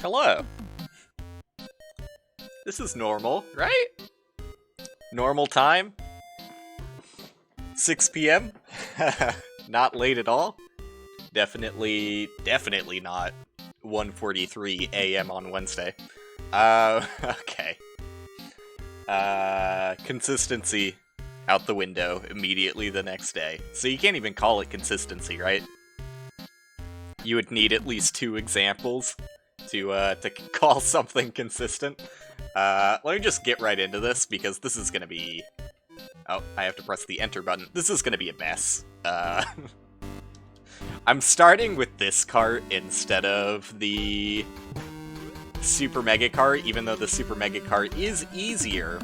Hello. This is normal, right? Normal time? 6 p.m.? Not late at all? Definitely not 1:43 a.m. on Wednesday. Okay. Consistency out the window immediately the next day. So you can't even call it consistency, right? You would need at least 2 examples to call something consistent. Let me just get right into this, because this is gonna be... Oh, I have to press the enter button. This is gonna be a mess. I'm starting with this cart instead of the Super Mega Cart, even though the Super Mega Cart is easier.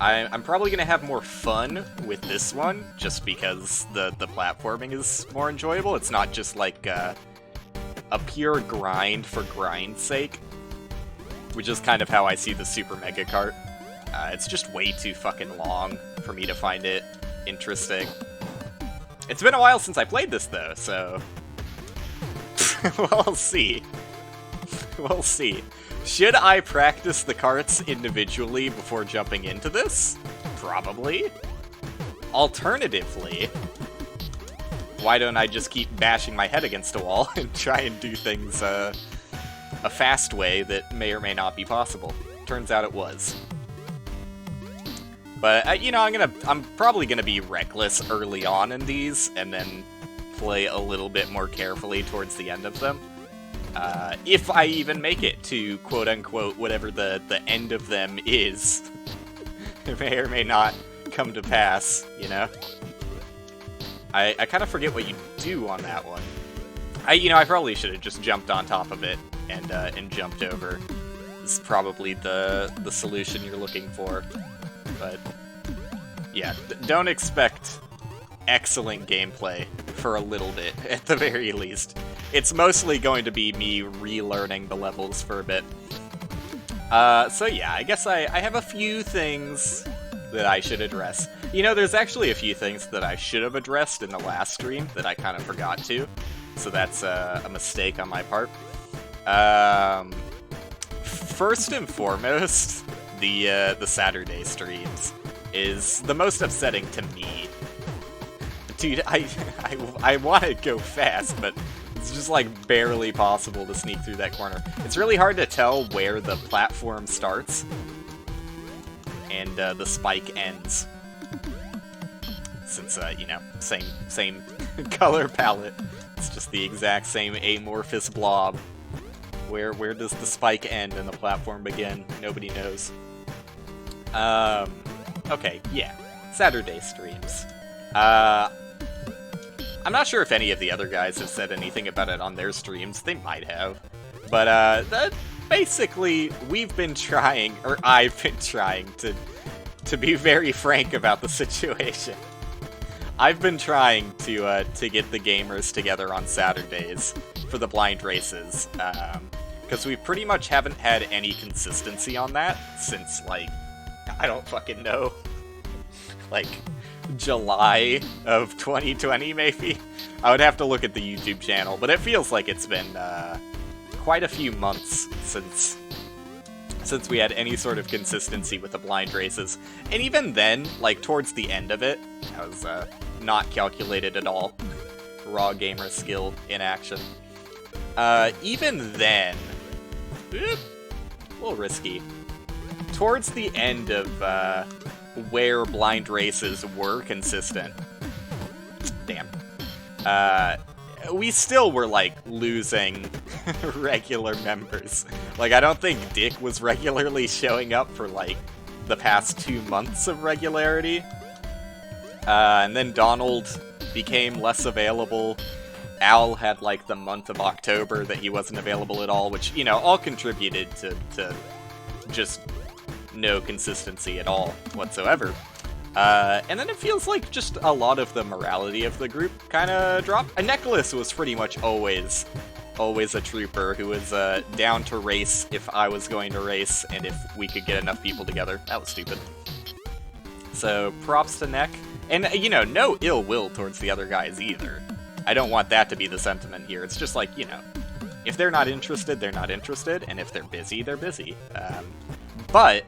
I'm probably gonna have more fun with this one, just because the platforming is more enjoyable. It's not just like a pure grind for grind's sake, which is kind of how I see the Super Mega Cart. It's just way too fucking long for me to find it interesting. It's been a while since I played this, though, so... we'll see. We'll see. Should I practice the carts individually before jumping into this? Probably. Alternatively, why don't I just keep bashing my head against a wall and try and do things a fast way that may or may not be possible? Turns out it was. But, you know, I'm probably gonna be reckless early on in these, and then play a little bit more carefully towards the end of them. If I even make it to, quote-unquote, whatever the end of them is. It may or may not come to pass, you know? I kind of forget what you do on that one. I probably should have just jumped on top of it and jumped over. This is probably the solution you're looking for. But, yeah, don't expect excellent gameplay for a little bit, at the very least. It's mostly going to be me relearning the levels for a bit. So yeah, I guess I have a few things that I should address. You know, there's actually a few things that I should have addressed in the last stream that I kind of forgot to. So that's a mistake on my part. First and foremost, the Saturday streams is the most upsetting to me. Dude, I want to go fast, but it's just like barely possible to sneak through that corner. It's really hard to tell where the platform starts and the spike ends. Since, you know, same color palette. It's just the exact same amorphous blob. Where does the spike end and the platform begin? Nobody knows. Okay, yeah. Saturday streams. I'm not sure if any of the other guys have said anything about it on their streams. They might have. But, basically, we've been trying, or I've been trying, to be very frank about the situation. I've been trying to get the gamers together on Saturdays for the blind races, because we pretty much haven't had any consistency on that since, like, I don't fucking know, like, July of 2020, maybe? I would have to look at the YouTube channel, but it feels like it's been, quite a few months since we had any sort of consistency with the blind races. And even then, like, towards the end of it, I was, not calculated at all. Raw gamer skill in action. Even then... a little risky. Towards the end of, where blind races were consistent. Damn. We still were, like, losing regular members. Like, I don't think Dick was regularly showing up for, like, the past 2 months of regularity. And then Donald became less available. Al had, like, the month of October that he wasn't available at all, which, you know, all contributed to just no consistency at all whatsoever. And then it feels like just a lot of the morality of the group kind of dropped. Nicholas was pretty much always a trooper who was down to race if I was going to race and if we could get enough people together. That was stupid. So props to Neck. And, you know, no ill will towards the other guys either. I don't want that to be the sentiment here. It's just like, you know, If they're not interested, they're not interested, and if they're busy, they're busy. But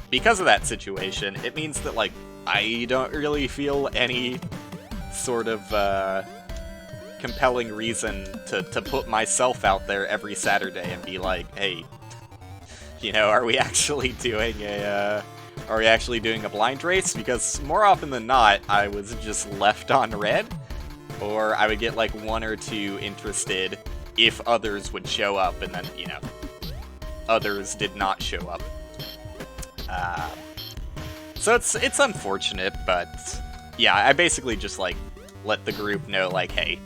because of that situation, it means that, like, I don't really feel any sort of compelling reason to put myself out there every Saturday and be like, hey, you know, are we actually doing a blind race? Because more often than not, I was just left on red, or I would get like 1 or 2 interested if others would show up, and then, you know, others did not show up. So it's unfortunate, but yeah, I basically just, like, let the group know, like, hey,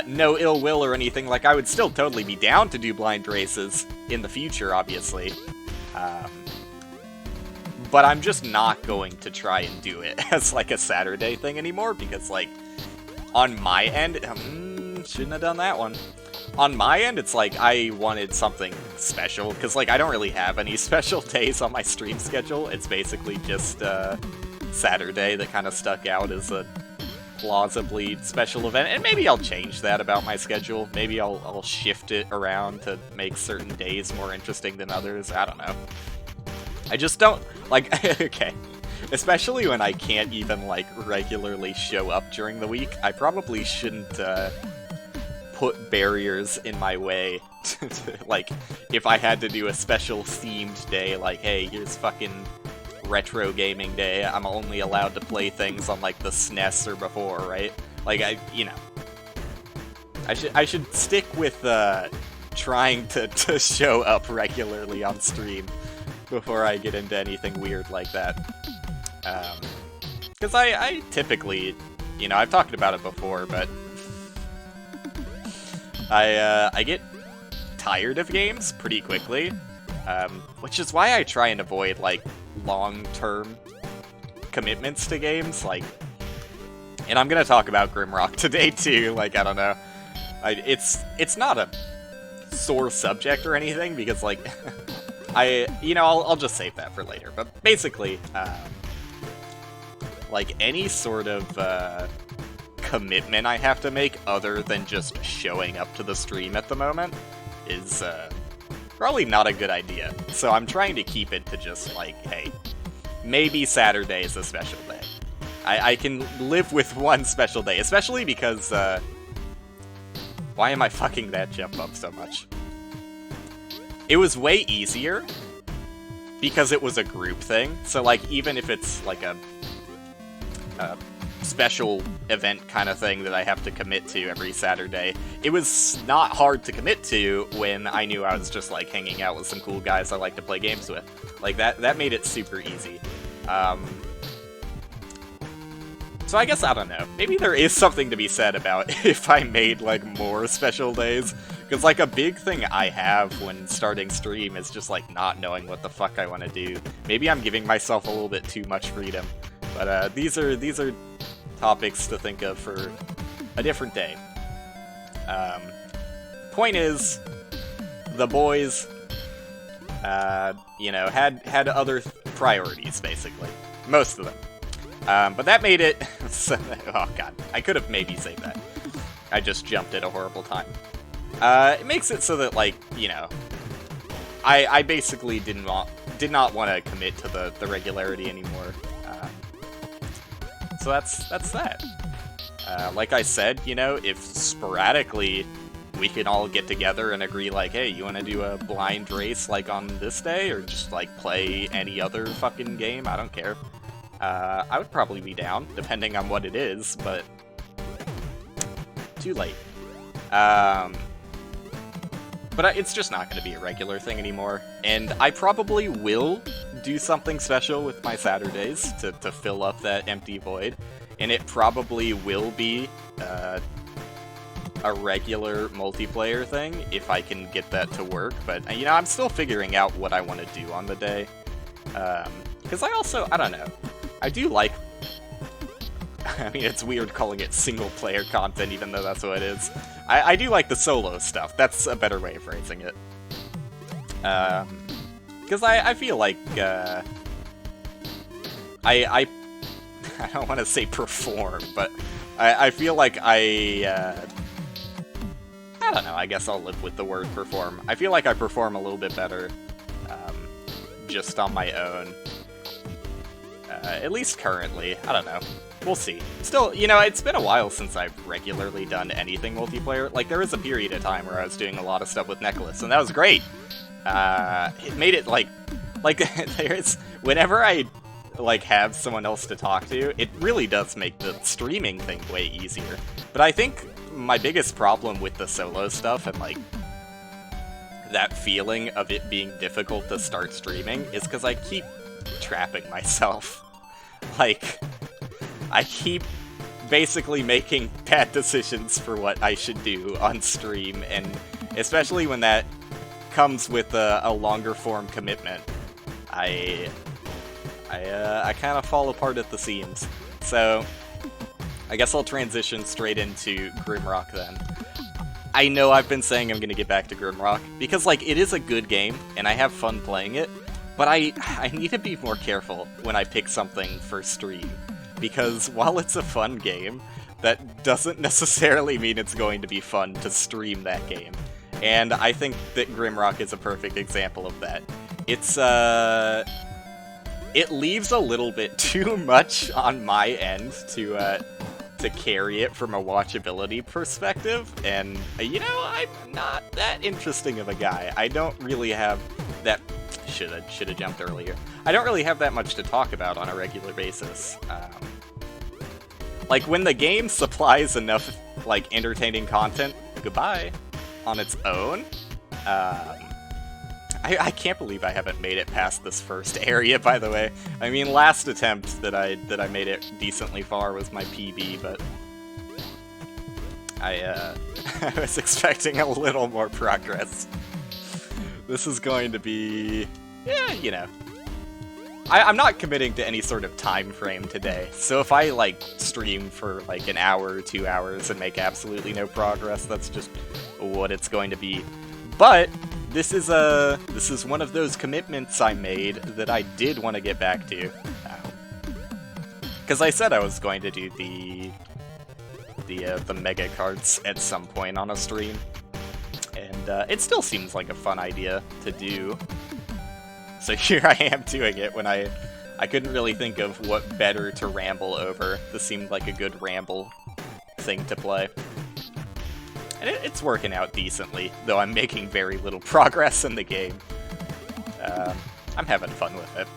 no ill will or anything. Like, I would still totally be down to do blind races in the future, obviously. But I'm just not going to try and do it as, like, a Saturday thing anymore, because, like, on my end, shouldn't have done that one. On my end, it's like I wanted something special, because, like, I don't really have any special days on my stream schedule. It's basically just Saturday that kind of stuck out as a plausibly special event, and maybe I'll change that about my schedule. Maybe I'll shift it around to make certain days more interesting than others. I don't know. I just don't, like, okay. Especially when I can't even, like, regularly show up during the week, I probably shouldn't put barriers in my way. Like, if I had to do a special themed day, like, hey, here's fucking retro gaming day, I'm only allowed to play things on, like, the SNES or before, right? Like, you know, I should stick with trying to show up regularly on stream before I get into anything weird like that. Because I typically, you know, I've talked about it before, but I get tired of games pretty quickly, which is why I try and avoid, like, long-term commitments to games, like, and I'm gonna talk about Grimrock today too, like, I don't know, it's not a sore subject or anything, because, like, you know, I'll just save that for later, but basically, like, any sort of, commitment I have to make other than just showing up to the stream at the moment is, probably not a good idea. So I'm trying to keep it to just, like, hey, maybe Saturday is a special day. I can live with one special day, especially because, why am I fucking that jump up so much? It was way easier because it was a group thing. So, like, even if it's, like, a special event kind of thing that I have to commit to every Saturday, it was not hard to commit to when I knew I was just, like, hanging out with some cool guys I like to play games with. Like, that made it super easy. So I guess, I don't know, maybe there is something to be said about if I made, like, more special days, because, like, a big thing I have when starting stream is just, like, not knowing what the fuck I want to do. Maybe I'm giving myself a little bit too much freedom, but these are topics to think of for a different day. Point is, the boys, you know, had other priorities, basically. Most of them. But that made it... oh god, I could have maybe saved that. I just jumped at a horrible time. It makes it so that, like, you know, I basically did not want to commit to the regularity anymore. So that's that. Like I said, you know, if sporadically we can all get together and agree, like, hey, you want to do a blind race, like, on this day, or just, like, play any other fucking game, I don't care. I would probably be down, depending on what it is, but too late. But it's just not going to be a regular thing anymore, and I probably will do something special with my Saturdays to fill up that empty void, and it probably will be a regular multiplayer thing if I can get that to work, but, you know, I'm still figuring out what I want to do on the day, because I don't know, I do like, I mean, it's weird calling it single-player content, even though that's what it is. I do like the solo stuff. That's a better way of phrasing it. Because I feel like, I don't want to say perform, but I feel like I don't know, I guess I'll live with the word perform. I feel like I perform a little bit better just on my own. At least currently. I don't know. We'll see. Still, you know, it's been a while since I've regularly done anything multiplayer. Like, there was a period of time where I was doing a lot of stuff with Nicholas, and that was great. It made it, like, there's... Whenever I, like, have someone else to talk to, it really does make the streaming thing way easier. But I think my biggest problem with the solo stuff and, like, that feeling of it being difficult to start streaming is because I keep trapping myself. Like, I keep basically making bad decisions for what I should do on stream, and especially when that comes with a longer form commitment, I kind of fall apart at the seams. So, I guess I'll transition straight into Grimrock then. I know I've been saying I'm gonna get back to Grimrock, because, like, it is a good game, and I have fun playing it, but I need to be more careful when I pick something for stream, because while it's a fun game, that doesn't necessarily mean it's going to be fun to stream that game. And I think that Grimrock is a perfect example of that. It's, it leaves a little bit too much on my end to carry it from a watchability perspective, and, you know, I'm not that interesting of a guy. I don't really have that... Should've jumped earlier. I don't really have that much to talk about on a regular basis. Like, when the game supplies enough, like, entertaining content, goodbye, on its own, I can't believe I haven't made it past this first area, by the way. I mean, last attempt that I made it decently far was my PB, but I was expecting a little more progress. This is going to be... yeah, you know. I'm not committing to any sort of time frame today, so if I, like, stream for, like, an hour or 2 hours and make absolutely no progress, that's just what it's going to be. But this is one of those commitments I made that I did want to get back to. Because I said I was going to do the mega carts at some point on a stream. And it still seems like a fun idea to do. So here I am doing it when I couldn't really think of what better to ramble over. This seemed like a good ramble thing to play. And it's working out decently, though I'm making very little progress in the game. I'm having fun with it.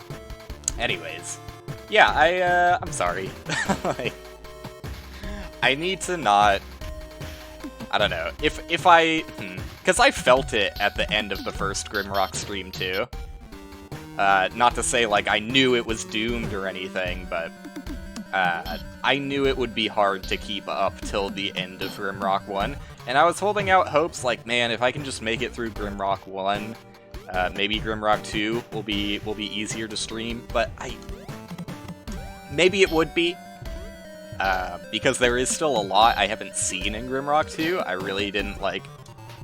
Anyways, yeah, I'm sorry. Like, I need to not... I don't know. If I... Because I felt it at the end of the first Grimrock stream, too. Not to say, like, I knew it was doomed or anything, but... I knew it would be hard to keep up till the end of Grimrock 1. And I was holding out hopes, like, man, if I can just make it through Grimrock 1, maybe Grimrock 2 will be easier to stream. But maybe it would be. Because there is still a lot I haven't seen in Grimrock 2. I really didn't, like,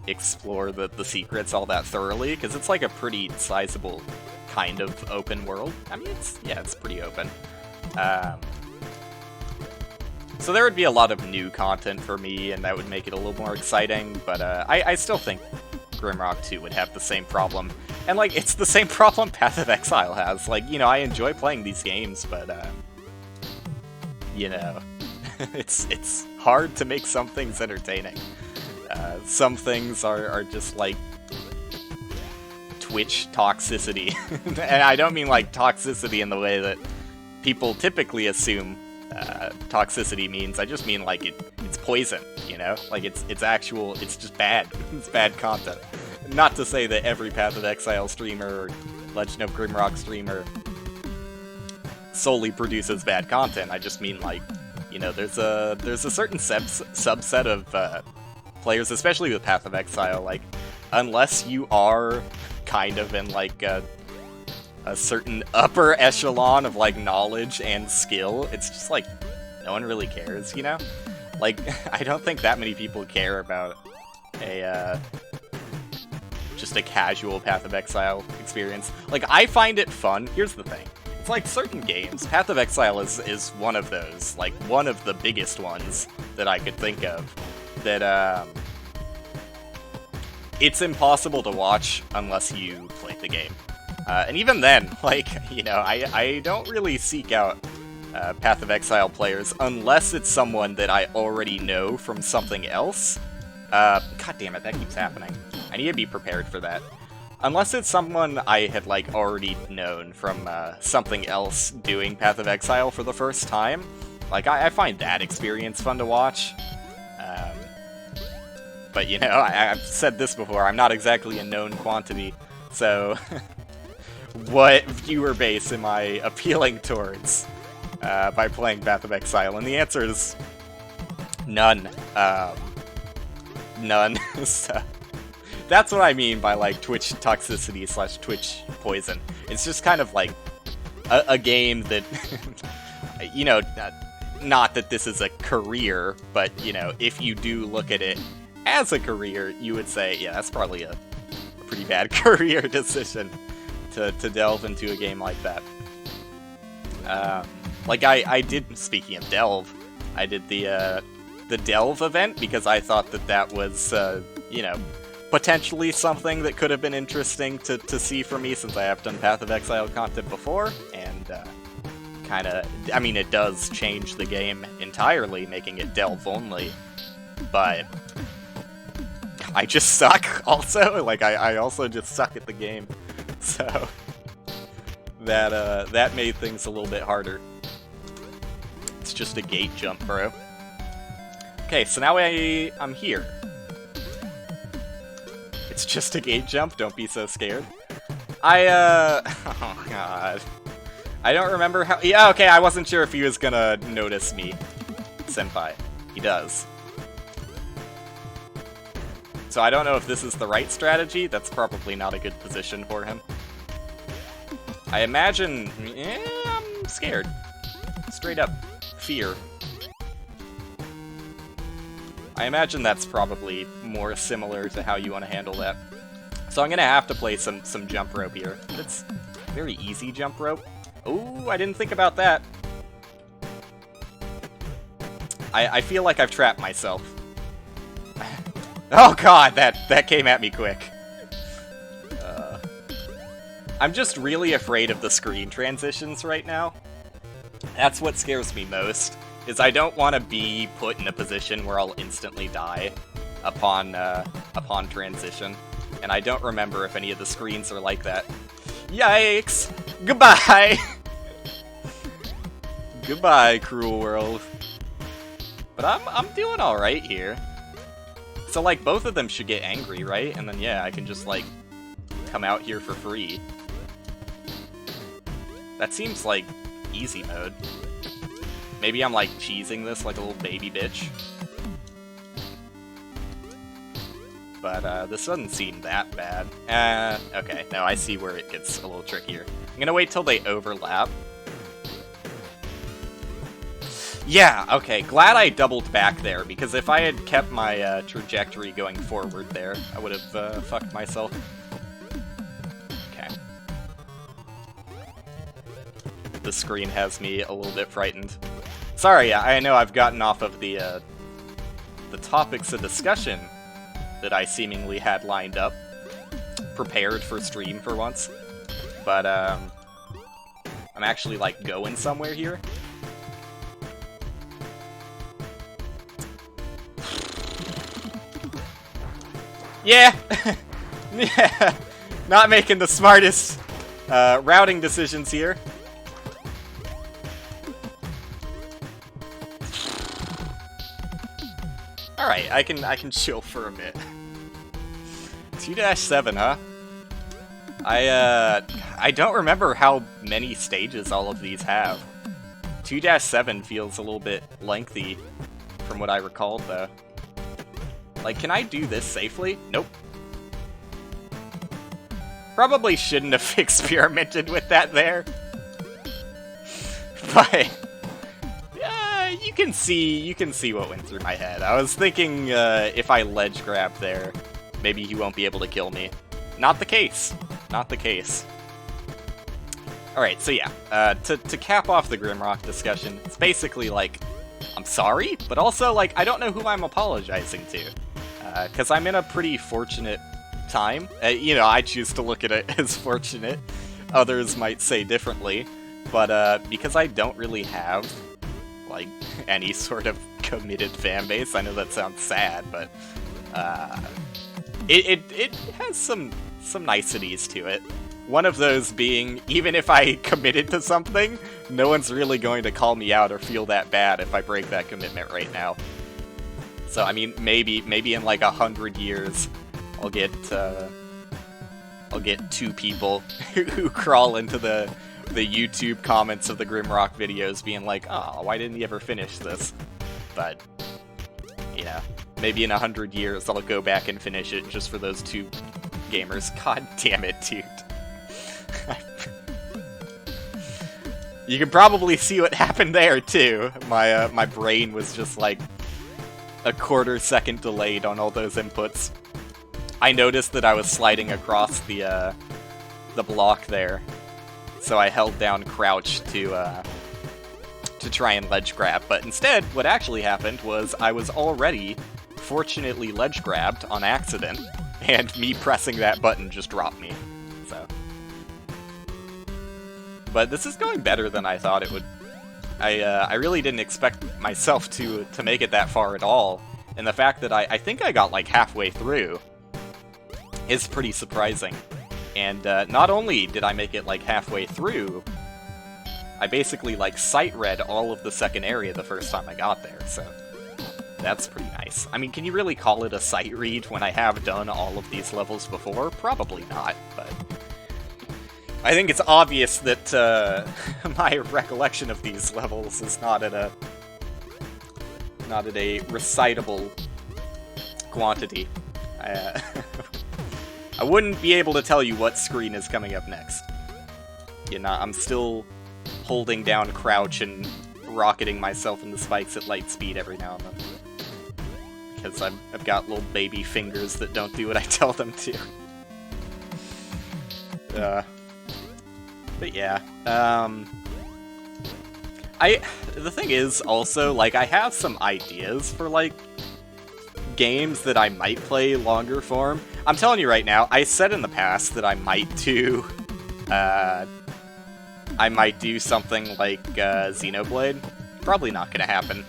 explore the secrets all that thoroughly, because it's, like, a pretty sizable kind of open world. I mean, it's pretty open. So there would be a lot of new content for me, and that would make it a little more exciting, but I still think Grimrock 2 would have the same problem. And, like, it's the same problem Path of Exile has. Like, you know, I enjoy playing these games, but, you know, it's hard to make some things entertaining. Some things are just, like, Twitch toxicity. And I don't mean, like, toxicity in the way that people typically assume toxicity means. I just mean, like, it's poison, you know? Like, it's just bad. It's bad content. Not to say that every Path of Exile streamer or Legend of Grimrock streamer solely produces bad content. I just mean, like, you know, there's a certain subset of players, especially with Path of Exile, like, unless you are kind of in, like, a certain upper echelon of, like, knowledge and skill, it's just, like, no one really cares, you know? Like, I don't think that many people care about just a casual Path of Exile experience. Like, I find it fun. Here's the thing. It's like certain games. Path of Exile is one of those, like, one of the biggest ones that I could think of, that, it's impossible to watch unless you play the game. And even then, like, you know, I don't really seek out Path of Exile players unless it's someone that I already know from something else. God damn it, that keeps happening. I need to be prepared for that. Unless it's someone I had, like, already known from something else doing Path of Exile for the first time. Like, I find that experience fun to watch. But, you know, I've said this before, I'm not exactly a known quantity, so what viewer base am I appealing towards by playing Path of Exile? And the answer is none. None. So that's what I mean by, like, Twitch toxicity / Twitch poison. It's just kind of like a game that, you know, not that this is a career, but, you know, if you do look at it as a career, you would say, yeah, that's probably a pretty bad career decision to delve into a game like that. Like, I did, speaking of delve, I did the delve event because I thought that was, you know, potentially something that could have been interesting to see for me since I have done Path of Exile content before, and kind of, I mean, it does change the game entirely, making it delve only, but I just suck also. Like, I also just suck at the game, so that made things a little bit harder. It's just a gate jump, bro. Okay, so now I'm here. It's just a gate jump, don't be so scared. Oh god. I don't remember how- yeah, okay, I wasn't sure if he was gonna notice me, senpai. He does. So I don't know if this is the right strategy. That's probably not a good position for him. I imagine... I'm scared. Straight up fear. I imagine that's probably more similar to how you want to handle that. So I'm gonna have to play some jump rope here. But it's very easy jump rope. Ooh, I didn't think about that. I feel like I've trapped myself. Oh god, that came at me quick. I'm just really afraid of the screen transitions right now. That's what scares me most, is I don't want to be put in a position where I'll instantly die upon transition. And I don't remember if any of the screens are like that. Yikes! Goodbye! Goodbye, cruel world. But I'm doing alright here. So, like, both of them should get angry, right? And then, yeah, I can just, like, come out here for free. That seems like easy mode. Maybe I'm, like, cheesing this like a little baby bitch. But, this doesn't seem that bad. Okay, no, I see where it gets a little trickier. I'm gonna wait till they overlap. Yeah, okay, glad I doubled back there, because if I had kept my trajectory going forward there, I would have fucked myself. Okay. The screen has me a little bit frightened. Sorry, I know I've gotten off of the topics of discussion that I seemingly had lined up, prepared for stream for once, but I'm actually, like, going somewhere here. Yeah! Yeah! Not making the smartest routing decisions here. Alright, I can chill for a bit. 2-7, huh? I don't remember how many stages all of these have. 2-7 feels a little bit lengthy from what I recalled, though. Like, can I do this safely? Nope. Probably shouldn't have experimented with that there. But yeah, you can see what went through my head. I was thinking if I ledge grab there, maybe he won't be able to kill me. Not the case. Not the case. Alright, so yeah, to cap off the Grimrock discussion, it's basically like, I'm sorry, but also, like, I don't know who I'm apologizing to. Because I'm in a pretty fortunate time. You know, I choose to look at it as fortunate. Others might say differently. But because I don't really have, like, any sort of committed fan base, I know that sounds sad, but it has some niceties to it. One of those being, even if I committed to something, no one's really going to call me out or feel that bad if I break that commitment right now. So, I mean, maybe in like 100 years, I'll get 2 people who crawl into the YouTube comments of the Grimrock videos being like, oh, why didn't he ever finish this? But, you know, maybe in 100 years I'll go back and finish it just for those 2 gamers. God damn it, dude. You can probably see what happened there, too. My brain was just like a quarter-second delayed on all those inputs. I noticed that I was sliding across the block there, so I held down crouch to try and ledge grab. But instead, what actually happened was I was already fortunately ledge grabbed on accident, and me pressing that button just dropped me. So, but this is going better than I thought it would. I really didn't expect myself to make it that far at all, and the fact that I think I got like halfway through is pretty surprising. And not only did I make it like halfway through, I basically like sight read all of the second area the first time I got there, so that's pretty nice. I mean, can you really call it a sight read when I have done all of these levels before? Probably not, but I think it's obvious that my recollection of these levels is not at a recitable quantity. I wouldn't be able to tell you what screen is coming up next. You know, I'm still holding down crouch and rocketing myself into spikes at light speed every now and then. Because I've got little baby fingers that don't do what I tell them to. But yeah, the thing is also, like, I have some ideas for, like, games that I might play longer form. I'm telling you right now, I said in the past that I might do something like Xenoblade. Probably not gonna happen.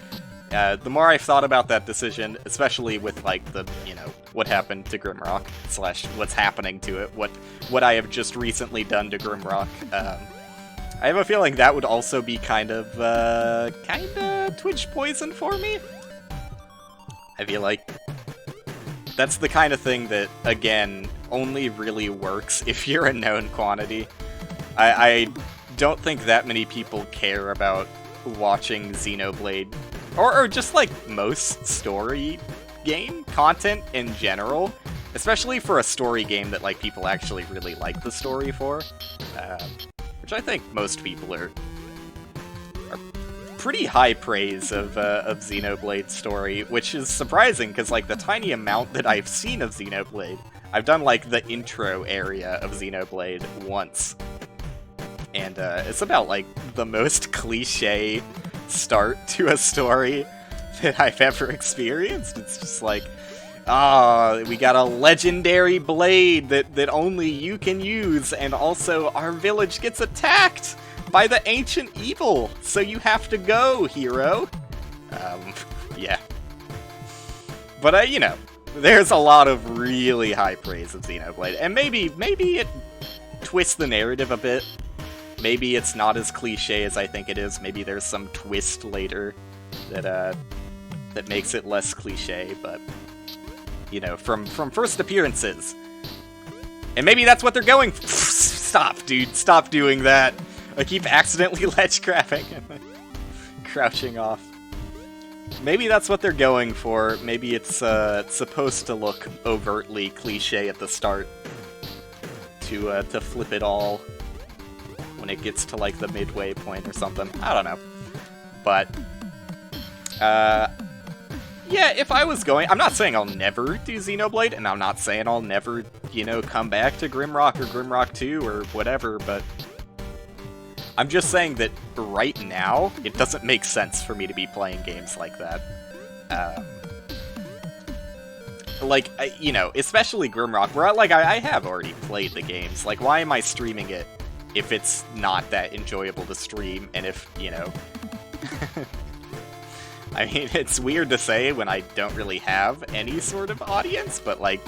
The more I've thought about that decision, especially with, like, the, you know, what happened to Grimrock, / what's happening to it, what I have just recently done to Grimrock, I have a feeling that would also be kind of Twitch poison for me. I feel like that's the kind of thing that, again, only really works if you're a known quantity. I don't think that many people care about watching Xenoblade, or just, like, most story game content in general, especially for a story game that, like, people actually really like the story for, which I think most people are pretty high praise of Xenoblade's story, which is surprising, because, like, the tiny amount that I've seen of Xenoblade, I've done, like, the intro area of Xenoblade once, and it's about, like, the most cliche start to a story that I've ever experienced. It's just like, we got a legendary blade that only you can use, and also our village gets attacked by the ancient evil, so you have to go, hero. Yeah. But, you know, there's a lot of really high praise of Xenoblade, and maybe it twists the narrative a bit. Maybe it's not as cliche as I think it is. Maybe there's some twist later that makes it less cliche, but, you know, from first appearances. And maybe that's what they're going for. Stop, dude. Stop doing that. I keep accidentally ledge grabbing and crouching off. Maybe that's what they're going for. Maybe it's supposed to look overtly cliche at the start to flip it all when it gets to, like, the midway point or something. I don't know. But, yeah, if I was going... I'm not saying I'll never do Xenoblade, and I'm not saying I'll never, you know, come back to Grimrock or Grimrock 2 or whatever, but I'm just saying that right now, it doesn't make sense for me to be playing games like that. like, you know, especially Grimrock, where I have already played the games. Like, why am I streaming it if it's not that enjoyable to stream, and if, you know... I mean, it's weird to say when I don't really have any sort of audience, but, like...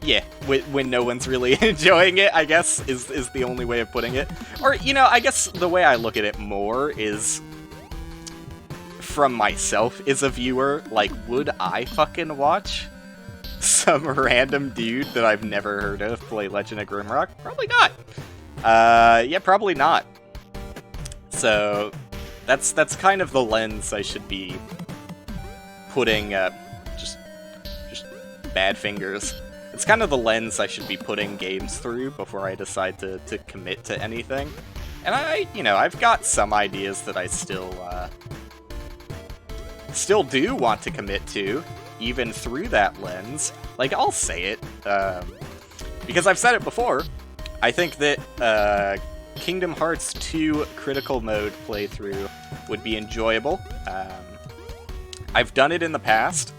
Yeah, when no one's really enjoying it, I guess, is the only way of putting it. Or, you know, I guess the way I look at it more is... from myself as a viewer, like, would I fucking watch some random dude that I've never heard of play Legend of Grimrock? Probably not. Yeah, probably not. So, that's kind of the lens I should be putting, just bad fingers. It's kind of the lens I should be putting games through before I decide to commit to anything. And you know, I've got some ideas that I still do want to commit to, even through that lens. Like, I'll say it, because I've said it before. I think that Kingdom Hearts 2 Critical Mode playthrough would be enjoyable. I've done it in the past,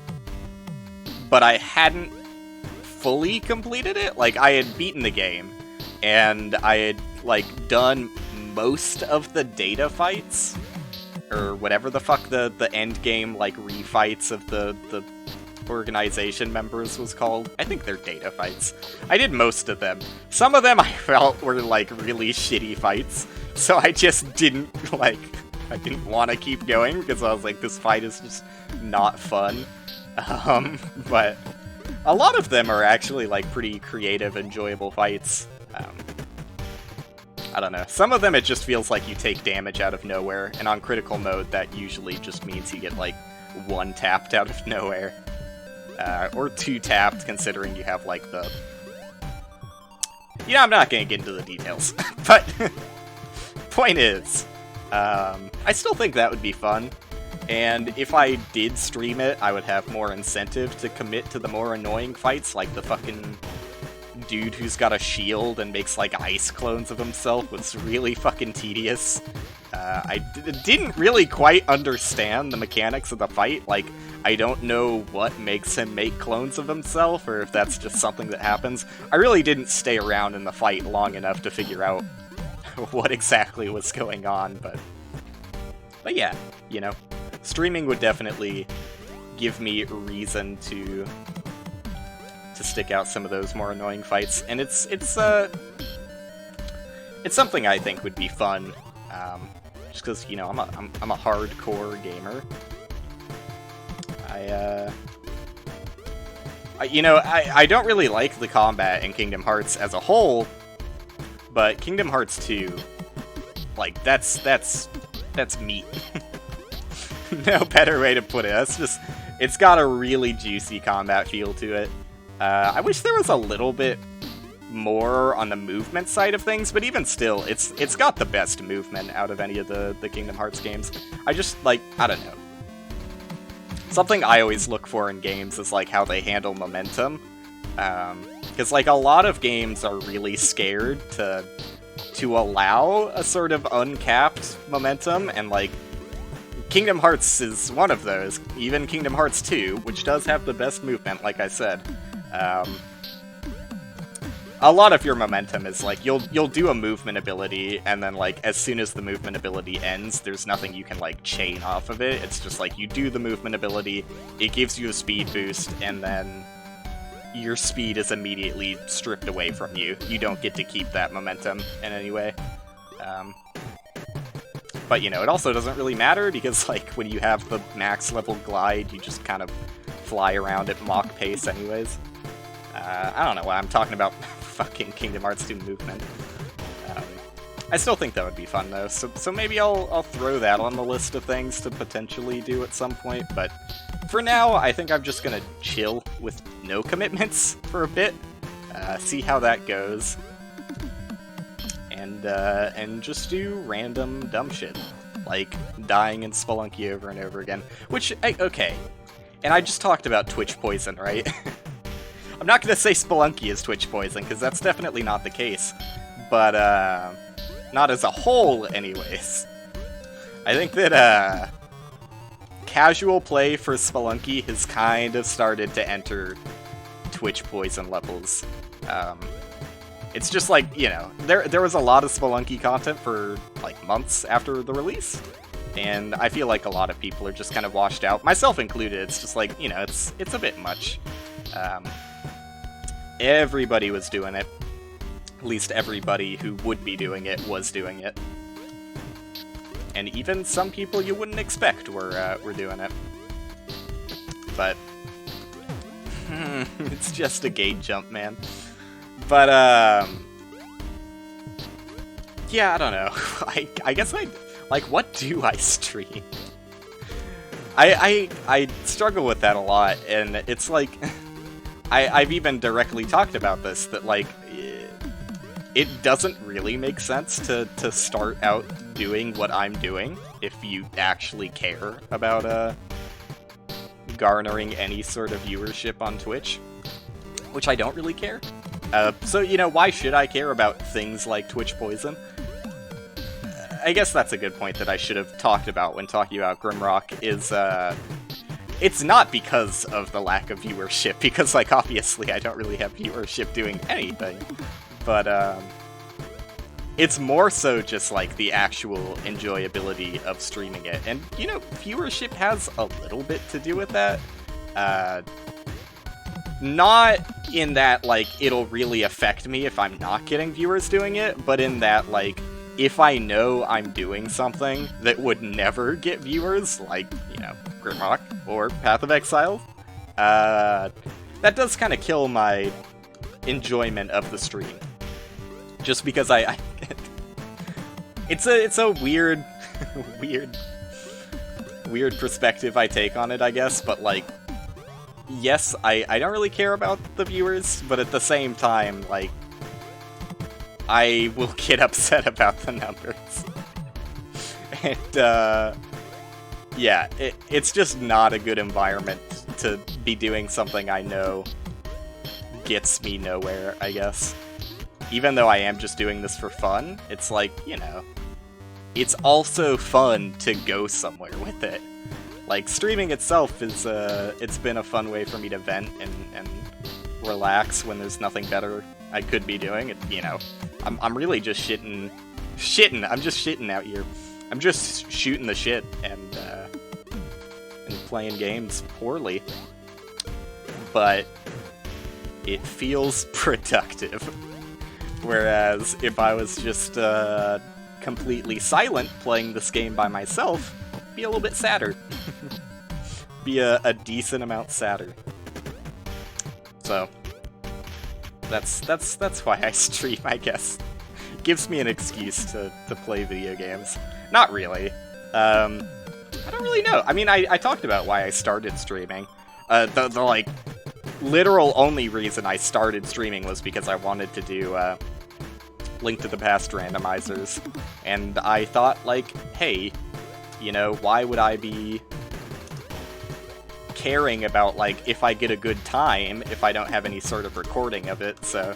but I hadn't fully completed it. Like, I had beaten the game, and I had, like, done most of the data fights, or whatever the fuck the end game, like, refights of the organization members was called. I think they're data fights. I did most of them. Some of them I felt were, like, really shitty fights, so I just didn't, like, I didn't want to keep going, because I was like, this fight is just not fun. But a lot of them are actually, like, pretty creative, enjoyable fights. I don't know. Some of them it just feels like you take damage out of nowhere, and on critical mode that usually just means you get, like, 1 tapped out of nowhere. Or 2 tapped, considering you have, like, the... Yeah, I'm not gonna get into the details, but... point is, I still think that would be fun, and if I did stream it, I would have more incentive to commit to the more annoying fights, like the fucking dude who's got a shield and makes, like, ice clones of himself was really fucking tedious. I didn't really quite understand the mechanics of the fight. Like, I don't know what makes him make clones of himself, or if that's just something that happens. I really didn't stay around in the fight long enough to figure out what exactly was going on, but yeah, you know, streaming would definitely give me reason to stick out some of those more annoying fights, and it's something I think would be fun, just because, you know, I'm a hardcore gamer. I don't really like the combat in Kingdom Hearts as a whole, but Kingdom Hearts 2, like, that's meat. No better way to put it. That's just, it's got a really juicy combat feel to it. I wish there was a little bit more on the movement side of things, but even still, it's got the best movement out of any of the Kingdom Hearts games. I just, like, I don't know. Something I always look for in games is, like, how they handle momentum. Because, like, a lot of games are really scared to allow a sort of uncapped momentum, and, like, Kingdom Hearts is one of those. Even Kingdom Hearts 2, which does have the best movement, like I said. A lot of your momentum is, like, you'll do a movement ability, and then, like, as soon as the movement ability ends, there's nothing you can, like, chain off of it. It's just, like, you do the movement ability, it gives you a speed boost, and then your speed is immediately stripped away from you. You don't get to keep that momentum in any way. But, you know, it also doesn't really matter, because, like, when you have the max level glide, you just kind of fly around at Mach pace anyways. I don't know why I'm talking about fucking Kingdom Hearts 2 movement. I still think that would be fun, though, so maybe I'll throw that on the list of things to potentially do at some point, but for now, I think I'm just gonna chill with no commitments for a bit, see how that goes, and just do random dumb shit, like dying in Spelunky over and over again, which, okay, and I just talked about Twitch poison, right? I'm not gonna say Spelunky is Twitch poison, because that's definitely not the case, but, not as a whole, anyways. I think that, casual play for Spelunky has kind of started to enter Twitch poison levels. It's just like, you know, there was a lot of Spelunky content for like months after the release, and I feel like a lot of people are just kind of washed out, myself included. It's just like, you know, it's a bit much. Everybody was doing it. At least everybody who would be doing it was doing it. And even some people you wouldn't expect were doing it. But it's just a gate jump, man. But yeah, I don't know. I guess what do I stream? I struggle with that a lot, and it's like I've even directly talked about this, that like it doesn't really make sense to start out doing what I'm doing if you actually care about garnering any sort of viewership on Twitch, which I don't really care. So, you know, why should I care about things like Twitch poison? I guess that's a good point that I should have talked about when talking about Grimrock, is it's not because of the lack of viewership, because, like, obviously I don't really have viewership doing anything, but it's more so just, like, the actual enjoyability of streaming it. And, you know, viewership has a little bit to do with that. Not in that, like, it'll really affect me if I'm not getting viewers doing it, but in that, like, if I know I'm doing something that would never get viewers, like, you know, Grimrock or Path of Exile, that does kind of kill my enjoyment of the stream. Just because it's a weird, weird perspective I take on it, I guess, but, like, yes, I don't really care about the viewers, but at the same time, like, I will get upset about the numbers. And, yeah, it's just not a good environment to be doing something I know gets me nowhere, I guess. Even though I am just doing this for fun, it's like, you know, it's also fun to go somewhere with it. Like, streaming itself is, it's been a fun way for me to vent and relax when there's nothing better I could be doing. It, you know, I'm really just shitting, I'm just shitting out here. I'm just shooting the shit and playing games poorly. But it feels productive. Whereas if I was just completely silent playing this game by myself, it'd be a little bit sadder. Be a decent amount sadder. So that's why I stream, I guess. Gives me an excuse to play video games. Not really. I don't really know. I mean, I talked about why I started streaming. The like literal only reason I started streaming was because I wanted to do Link to the Past randomizers, and I thought, like, hey, you know, why would I be caring about, like, if I get a good time if I don't have any sort of recording of it? So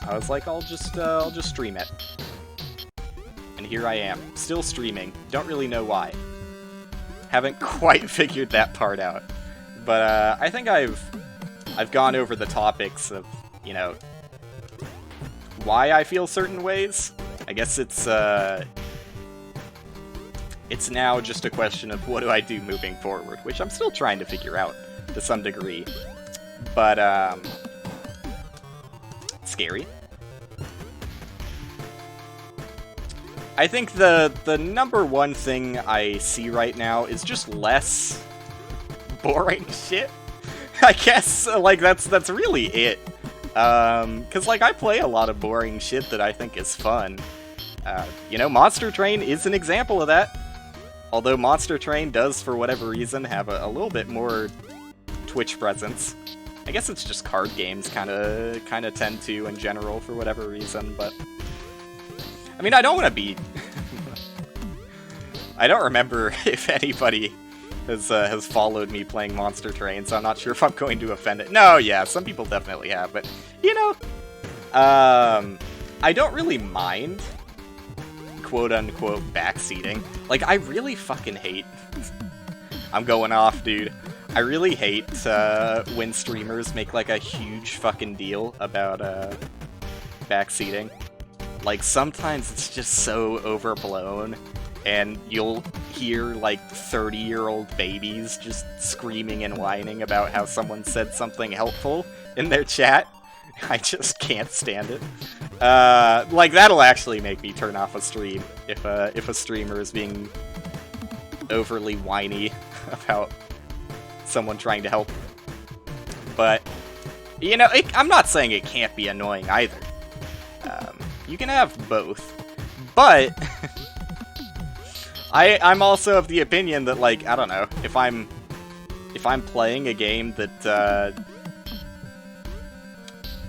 I was like, I'll just stream it. And here I am, still streaming. Don't really know why. Haven't quite figured that part out. But I think I've gone over the topics of, you know, why I feel certain ways. I guess it's now just a question of what do I do moving forward, which I'm still trying to figure out to some degree. But, scary. I think the number one thing I see right now is just less boring shit. I guess, like, that's really it. 'Cause, like, I play a lot of boring shit that I think is fun. You know, Monster Train is an example of that. Although Monster Train does, for whatever reason, have a little bit more Twitch presence. I guess it's just card games kinda tend to in general, for whatever reason, but I mean, I don't want to be... I don't remember if anybody has followed me playing Monster Train, so I'm not sure if I'm going to offend it. No, yeah, some people definitely have, but, you know, I don't really mind, quote-unquote, backseating. Like, I really fucking hate... I'm going off, dude. I really hate when streamers make, like, a huge fucking deal about backseating. Like, sometimes it's just so overblown, and you'll hear, like, 30-year-old babies just screaming and whining about how someone said something helpful in their chat. I just can't stand it. Like, that'll actually make me turn off a stream if a streamer is being overly whiny about someone trying to help. But, you know, I'm not saying it can't be annoying either. You can have both. But, I'm also of the opinion that, like, I don't know, if I'm playing a game that,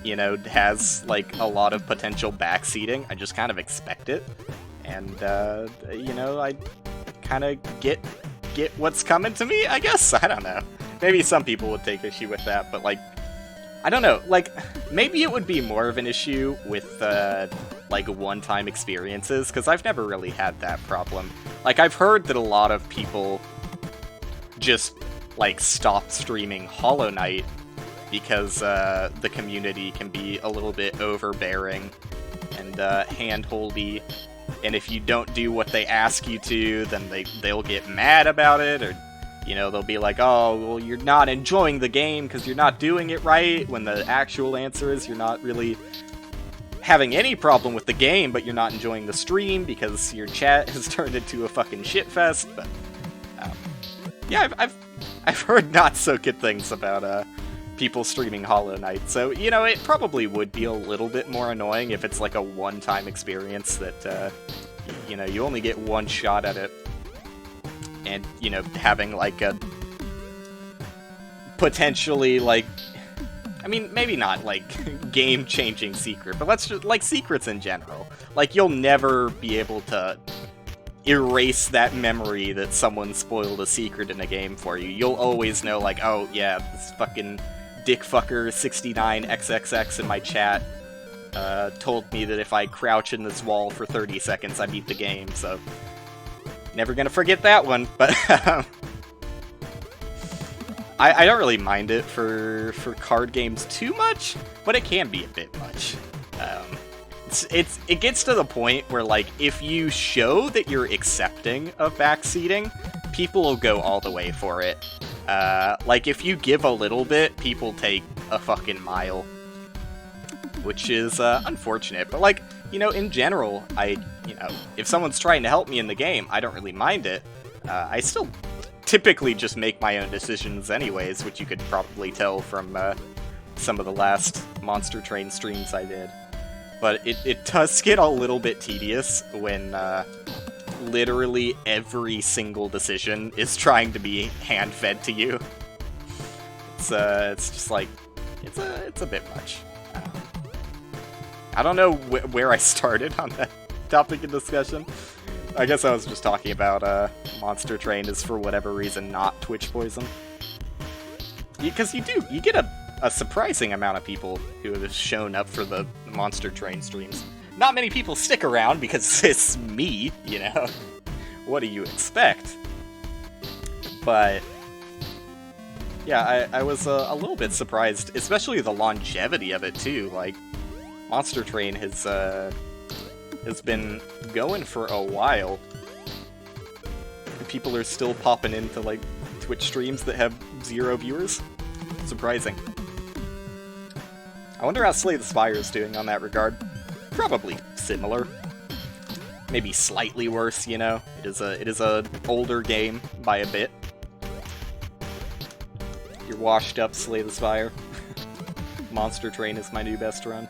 you know, has, like, a lot of potential backseating, I just kind of expect it. And, you know, I kind of get what's coming to me, I guess? I don't know. Maybe some people would take issue with that, but, like, I don't know. Like, maybe it would be more of an issue with, like, one-time experiences, because I've never really had that problem. Like, I've heard that a lot of people just, like, stop streaming Hollow Knight because the community can be a little bit overbearing and hand-holdy, and if you don't do what they ask you to, then they'll get mad about it, or, you know, they'll be like, oh, well, you're not enjoying the game because you're not doing it right, when the actual answer is you're not really having any problem with the game, but you're not enjoying the stream because your chat has turned into a fucking shitfest. But yeah, I've heard not so good things about people streaming Hollow Knight, so, you know, it probably would be a little bit more annoying if it's like a one-time experience that, you know, you only get one shot at it, and, you know, having, like, a potentially, like, I mean, maybe not, like, game-changing secret, but let's just, like, secrets in general. Like, you'll never be able to erase that memory that someone spoiled a secret in a game for you. You'll always know, like, oh, yeah, this fucking dickfucker69xxx in my chat told me that if I crouch in this wall for 30 seconds, I beat the game, so never gonna forget that one. But I don't really mind it for card games too much, but it can be a bit much. It gets to the point where, like, if you show that you're accepting of backseating, people will go all the way for it. Like, if you give a little bit, people take a fucking mile. Which is, unfortunate. But, like, you know, in general, you know, if someone's trying to help me in the game, I don't really mind it. I still typically just make my own decisions anyways, which you could probably tell from, some of the last Monster Train streams I did. But it does get a little bit tedious when, literally every single decision is trying to be hand-fed to you. It's just like, it's a bit much. I don't know where I started on that topic of discussion. I guess I was just talking about, Monster Train is for whatever reason not Twitch poison. Because you get a surprising amount of people who have shown up for the Monster Train streams. Not many people stick around because it's me, you know? What do you expect? But yeah, I was a little bit surprised, especially the longevity of it too. Like, Monster Train has been going for a while. People are still popping into, like, Twitch streams that have 0 viewers. Surprising. I wonder how Slay the Spire is doing on that regard. Probably similar. Maybe slightly worse, you know? It is a older game by a bit. You're washed up, Slay the Spire. Monster Train is my new best run.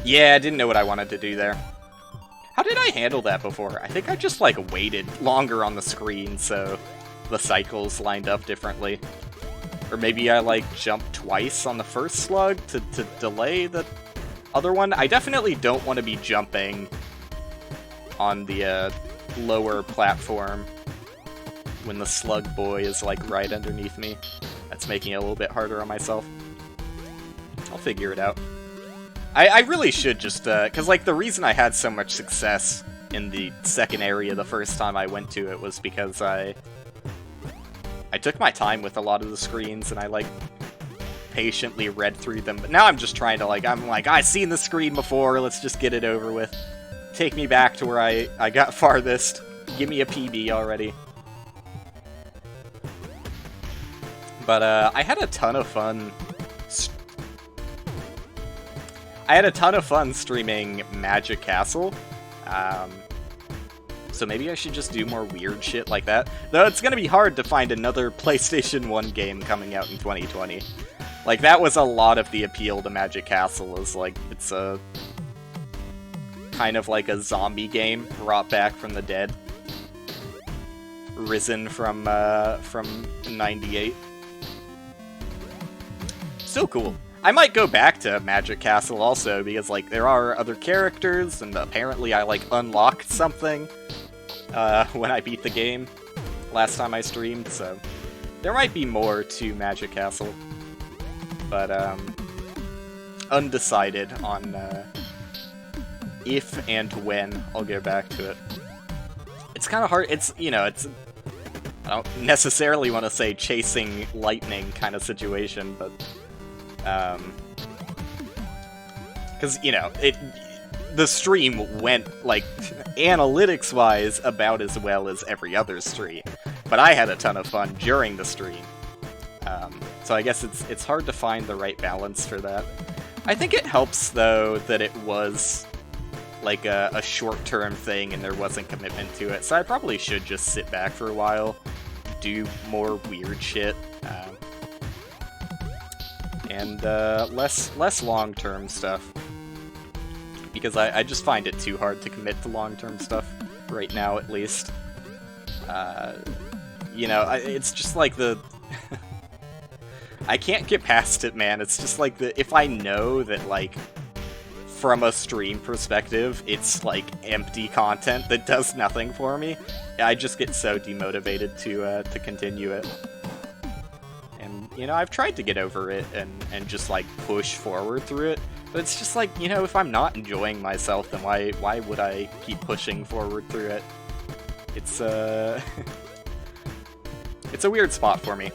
Yeah, I didn't know what I wanted to do there. How did I handle that before? I think I just, like, waited longer on the screen, so the cycles lined up differently. Or maybe I, like, jumped twice on the first slug to delay the other one. I definitely don't want to be jumping on the lower platform when the slug boy is, like, right underneath me. That's making it a little bit harder on myself. I'll figure it out. I really should just, because, like, the reason I had so much success in the second area the first time I went to it was because I took my time with a lot of the screens, and I, like, patiently read through them. But now I'm just trying to, like, I've seen the screen before, let's just get it over with. Take me back to where I got farthest. Give me a PB already. But, I had a ton of fun... streaming Magic Castle. So maybe I should just do more weird shit like that. Though it's gonna be hard to find another PlayStation 1 game coming out in 2020. Like, that was a lot of the appeal to Magic Castle, is, like, it's a... kind of like a zombie game brought back from the dead. Risen from 98. So cool. I might go back to Magic Castle also, because, like, there are other characters, and apparently I, like, unlocked something when I beat the game last time I streamed, so there might be more to Magic Castle. But, undecided on if and when I'll go back to it. It's kind of hard, it's, you know, it's... I don't necessarily want to say chasing lightning kind of situation, but... because, you know, the stream went, like, analytics-wise, about as well as every other stream. But I had a ton of fun during the stream. So I guess it's hard to find the right balance for that. I think it helps, though, that it was, like, a short-term thing and there wasn't commitment to it. So I probably should just sit back for a while, do more weird shit. And less long-term stuff. Because I just find it too hard to commit to long-term stuff, right now at least. You know, it's just like the... I can't get past it, man. It's just like if I know that, like, from a stream perspective, it's, like, empty content that does nothing for me, I just get so demotivated to continue it. You know, I've tried to get over it and just, like, push forward through it, but it's just like, you know, if I'm not enjoying myself, then why would I keep pushing forward through it? It's, it's a weird spot for me.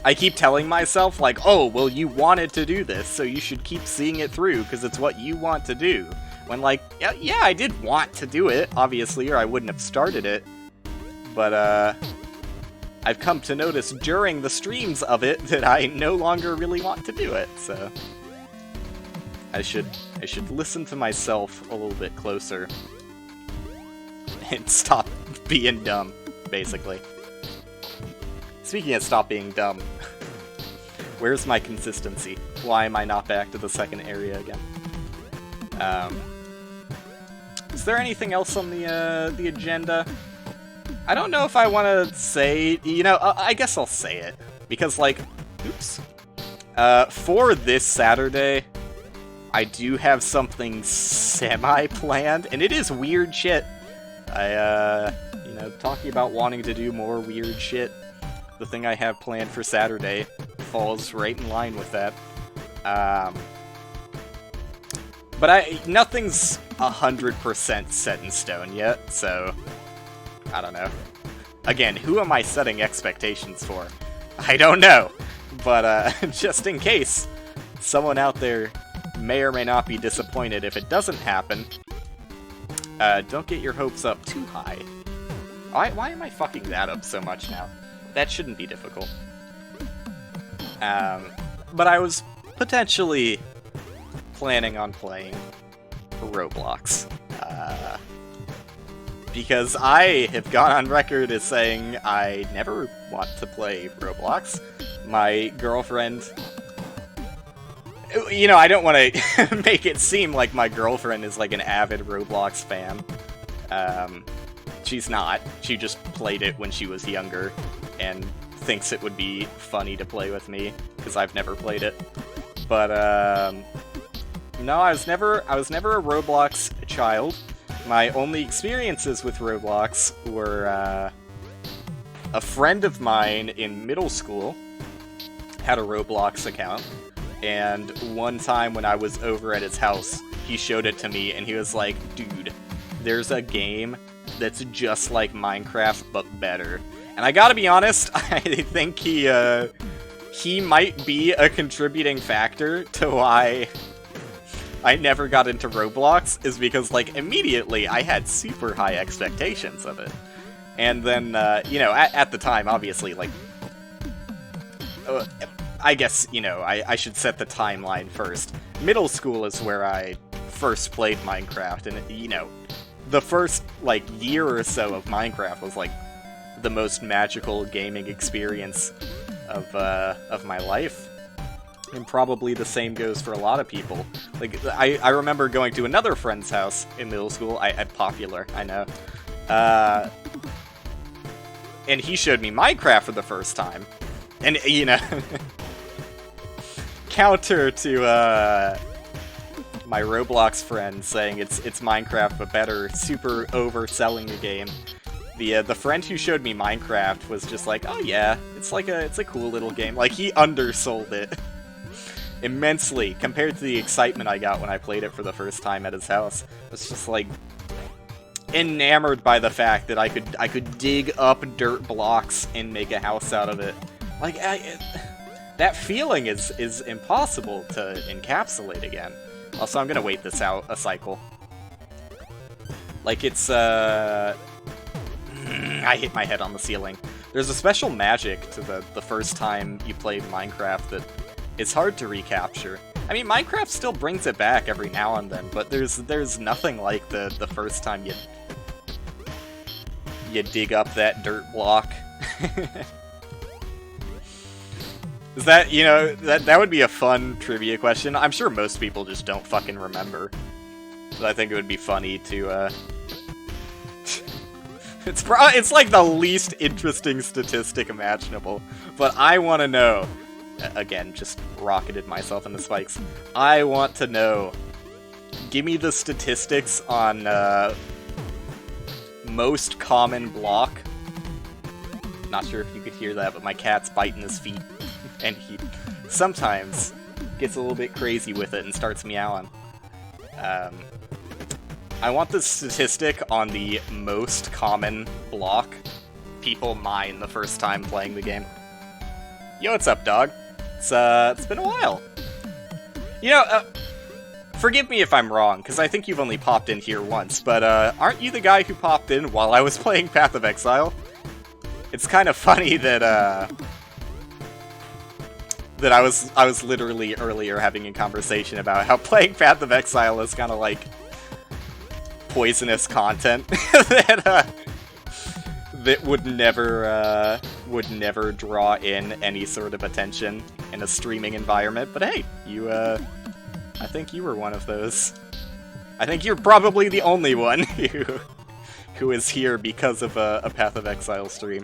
I keep telling myself, like, oh, well, you wanted to do this, so you should keep seeing it through, because it's what you want to do. When, like, yeah, I did want to do it, obviously, or I wouldn't have started it. But, I've come to notice during the streams of it that I no longer really want to do it, so... I should listen to myself a little bit closer. And stop being dumb, basically. Speaking of stop being dumb, where's my consistency? Why am I not back to the second area again? Is there anything else on the agenda? I don't know if I want to say, you know, I guess I'll say it. Because, like, oops. For this Saturday, I do have something semi-planned, and it is weird shit. You know, talking about wanting to do more weird shit, the thing I have planned for Saturday falls right in line with that. But nothing's 100% set in stone yet, so... I don't know. Again, who am I setting expectations for? I don't know. But, just in case, someone out there may or may not be disappointed if it doesn't happen, don't get your hopes up too high. Why am I fucking that up so much now? That shouldn't be difficult. But I was potentially planning on playing Roblox. Because I have gone on record as saying I never want to play Roblox. My girlfriend... You know, I don't want to make it seem like my girlfriend is like an avid Roblox fan. She's not. She just played it when she was younger and thinks it would be funny to play with me because I've never played it. But no, I was never a Roblox child. My only experiences with Roblox were a friend of mine in middle school had a Roblox account. And one time when I was over at his house, he showed it to me, and he was like, dude, there's a game that's just like Minecraft, but better. And I gotta be honest, I think he might be a contributing factor to why I never got into Roblox, is because, like, immediately I had super high expectations of it. And then, you know, at the time, obviously, like, I guess, you know, I should set the timeline first. Middle school is where I first played Minecraft, and, you know, the first, like, year or so of Minecraft was, like, the most magical gaming experience of my life. And probably the same goes for a lot of people. Like, I remember going to another friend's house in middle school. Popular, I know. And he showed me Minecraft for the first time. And, you know, counter to my Roblox friend saying it's Minecraft but better, super overselling the game. The friend who showed me Minecraft was just like, oh yeah, it's a cool little game. Like, he undersold it immensely compared to the excitement I got when I played it for the first time at his house. I was just like enamored by the fact that I could dig up dirt blocks and make a house out of it. Like, that feeling is impossible to encapsulate again. Also, I'm gonna wait this out a cycle. Like, it's I hit my head on the ceiling. There's a special magic to the first time you played Minecraft that it's hard to recapture. I mean, Minecraft still brings it back every now and then, but there's nothing like the first time you dig up that dirt block. Is that, you know, that would be a fun trivia question. I'm sure most people just don't fucking remember. But I think it would be funny to, It's like the least interesting statistic imaginable, but I want to know. Again, just rocketed myself into spikes. I want to know. Give me the statistics on most common block. Not sure if you could hear that, but my cat's biting his feet, and he sometimes gets a little bit crazy with it and starts meowing. I want the statistic on the most common block people mine the first time playing the game. Yo, what's up, dog? It's been a while. You know, forgive me if I'm wrong, because I think you've only popped in here once, but aren't you the guy who popped in while I was playing Path of Exile? It's kind of funny that that I was literally earlier having a conversation about how playing Path of Exile is kind of like poisonous content that would never draw in any sort of attention in a streaming environment. But hey, you I think you were one of those. I think you're probably the only one who is here because of a Path of Exile stream.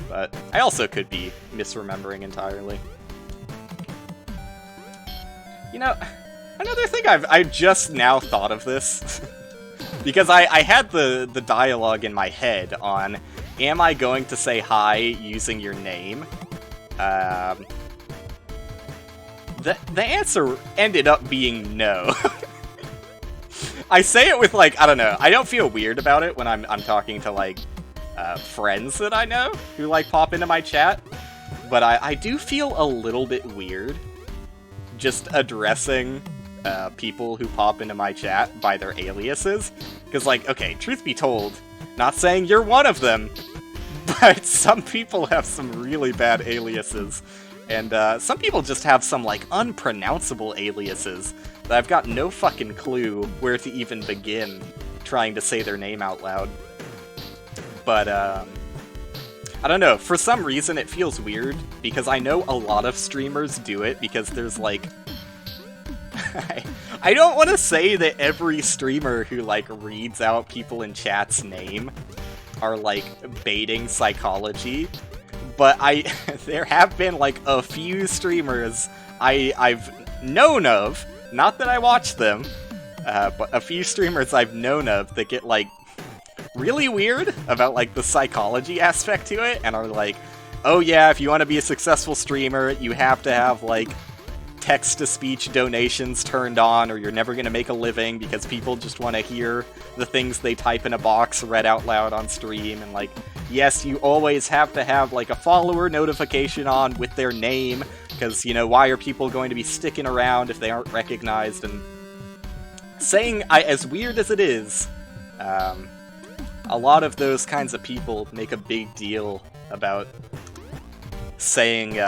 But I also could be misremembering entirely. You know, another thing I just now thought of this, because I had the dialogue in my head on, am I going to say hi using your name? The answer ended up being no. I say it with, like, I don't know, I don't feel weird about it when I'm talking to, like, friends that I know who, like, pop into my chat, but I do feel a little bit weird just addressing people who pop into my chat by their aliases. Because, like, okay, truth be told, not saying you're one of them, but some people have some really bad aliases. And some people just have some, like, unpronounceable aliases that I've got no fucking clue where to even begin trying to say their name out loud. But, I don't know, for some reason it feels weird, because I know a lot of streamers do it, because there's, like... I don't want to say that every streamer who, like, reads out people in chat's name are, like, baiting psychology, but there have been, like, a few streamers I've known of, not that I watch them, but a few streamers I've known of that get, like, really weird about, like, the psychology aspect to it, and are like, oh yeah, if you want to be a successful streamer, you have to have, like, text-to-speech donations turned on, or you're never going to make a living because people just want to hear the things they type in a box read out loud on stream. And, like, yes, you always have to have, like, a follower notification on with their name, because, you know, why are people going to be sticking around if they aren't recognized? And saying, as weird as it is, a lot of those kinds of people make a big deal about saying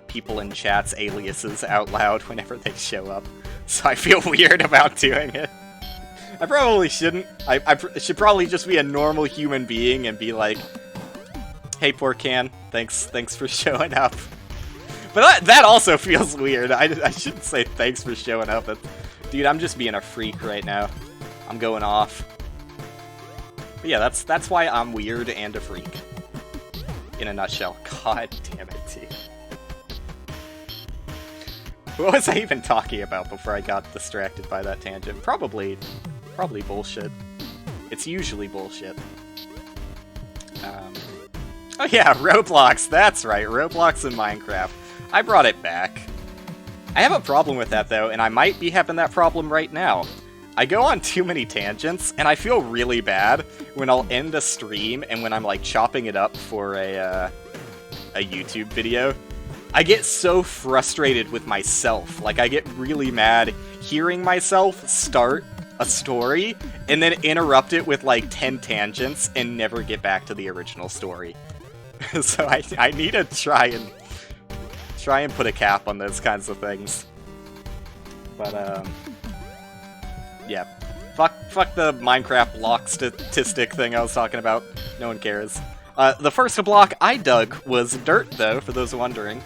people in chat's aliases out loud whenever they show up. So I feel weird about doing it. I probably shouldn't. I should probably just be a normal human being and be like, hey, poor Can, thanks for showing up. But that also feels weird. I shouldn't say thanks for showing up. Dude, I'm just being a freak right now. I'm going off. But yeah, that's why I'm weird and a freak. In a nutshell. God damn it, dude. What was I even talking about before I got distracted by that tangent? Probably bullshit. It's usually bullshit. Oh yeah, Roblox, that's right, Roblox and Minecraft. I brought it back. I have a problem with that, though, and I might be having that problem right now. I go on too many tangents, and I feel really bad when I'll end a stream and when I'm, like, chopping it up for a YouTube video. I get so frustrated with myself. Like, I get really mad hearing myself start a story and then interrupt it with, like, 10 tangents and never get back to the original story. So I need to try and put a cap on those kinds of things. But, yeah. Fuck the Minecraft block statistic thing I was talking about. No one cares. The first block I dug was dirt, though, for those wondering.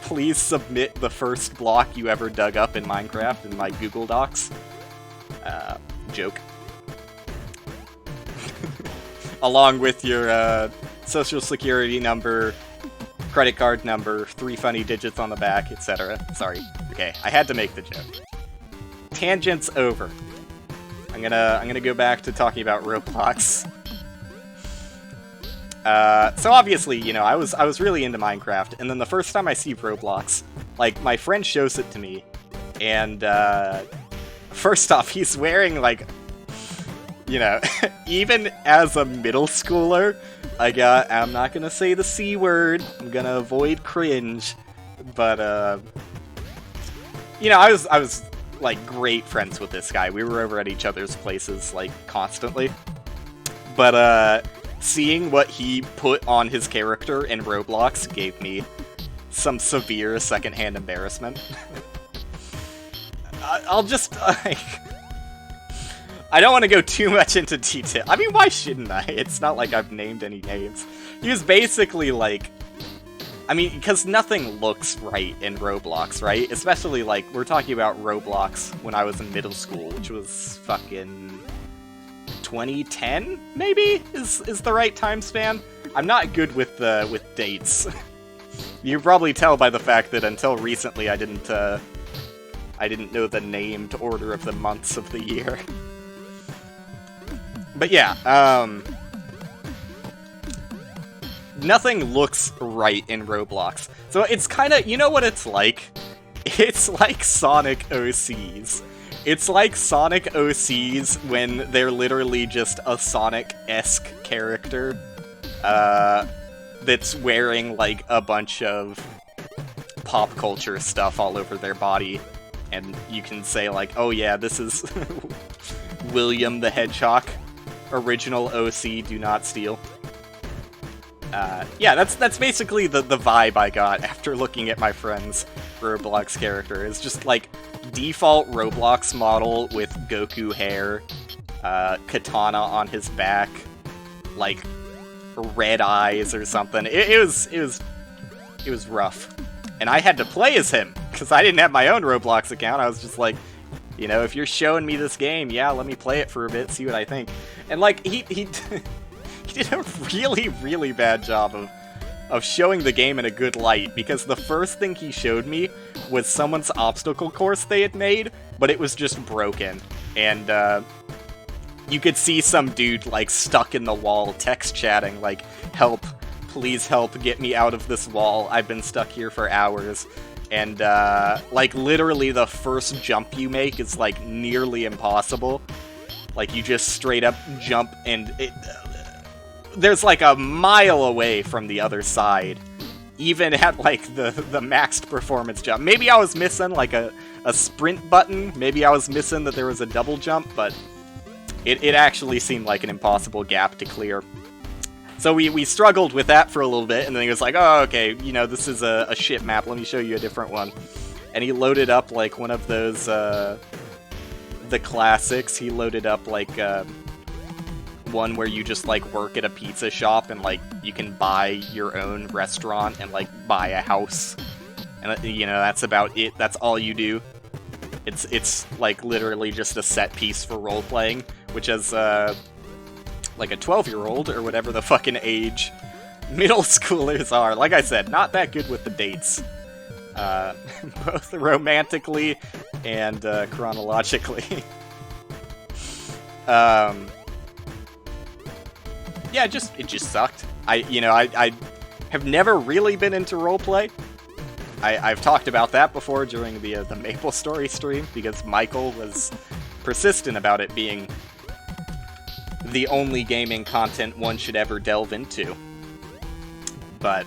Please submit the first block you ever dug up in Minecraft in my Google Docs. Joke. Along with your, social security number, credit card number, 3 funny digits on the back, etc. Sorry. Okay, I had to make the joke. Tangents over. I'm gonna go back to talking about Roblox. So obviously, you know, I was really into Minecraft, and then the first time I see Roblox, like, my friend shows it to me, and, first off, he's wearing, like, you know, even as a middle schooler, I'm not gonna say the C word, I'm gonna avoid cringe, but, you know, I was, like, great friends with this guy. We were over at each other's places, like, constantly. But, seeing what he put on his character in Roblox gave me some severe secondhand embarrassment. I'll just, like... I don't want to go too much into detail. I mean, why shouldn't I? It's not like I've named any names. He was basically, like... I mean, because nothing looks right in Roblox, right? Especially, like, we're talking about Roblox when I was in middle school, which was fucking 2010, maybe? Is the right time span? I'm not good with dates. You probably tell by the fact that until recently I didn't know the named order of the months of the year. But yeah, nothing looks right in Roblox. So it's kind of, you know what it's like? It's like Sonic OCs. It's like Sonic OCs when they're literally just a Sonic-esque character that's wearing, like, a bunch of pop culture stuff all over their body. And you can say, like, oh yeah, this is William the Hedgehog. Original OC, do not steal. Yeah, that's basically the vibe I got after looking at my friend's Roblox character. It's just, like, default Roblox model with Goku hair, katana on his back, like, red eyes or something. It was rough. And I had to play as him, because I didn't have my own Roblox account. I was just like, you know, if you're showing me this game, yeah, let me play it for a bit, see what I think. And, like, he did a really, really bad job of showing the game in a good light, because the first thing he showed me was someone's obstacle course they had made, but it was just broken. And, you could see some dude, like, stuck in the wall, text chatting, like, help, please help, get me out of this wall, I've been stuck here for hours. And, like, literally the first jump you make is, like, nearly impossible. Like, you just straight up jump, and there's, like, a mile away from the other side. Even at, like, the maxed performance jump. Maybe I was missing, like, a sprint button. Maybe I was missing that there was a double jump, but it actually seemed like an impossible gap to clear. So we struggled with that for a little bit, and then he was like, oh, okay, you know, this is a shit map, let me show you a different one. And he loaded up, like, one of those, the classics. He loaded up, like, one where you just, like, work at a pizza shop, and, like, you can buy your own restaurant and, like, buy a house. And, you know, that's about it. That's all you do. It's like, literally just a set piece for role-playing, which is, like a 12-year-old, or whatever the fucking age middle schoolers are. Like I said, not that good with the dates. Both romantically and chronologically. Yeah, it just sucked. I have never really been into roleplay. I've talked about that before during the MapleStory stream, because Michael was persistent about it being the only gaming content one should ever delve into. But,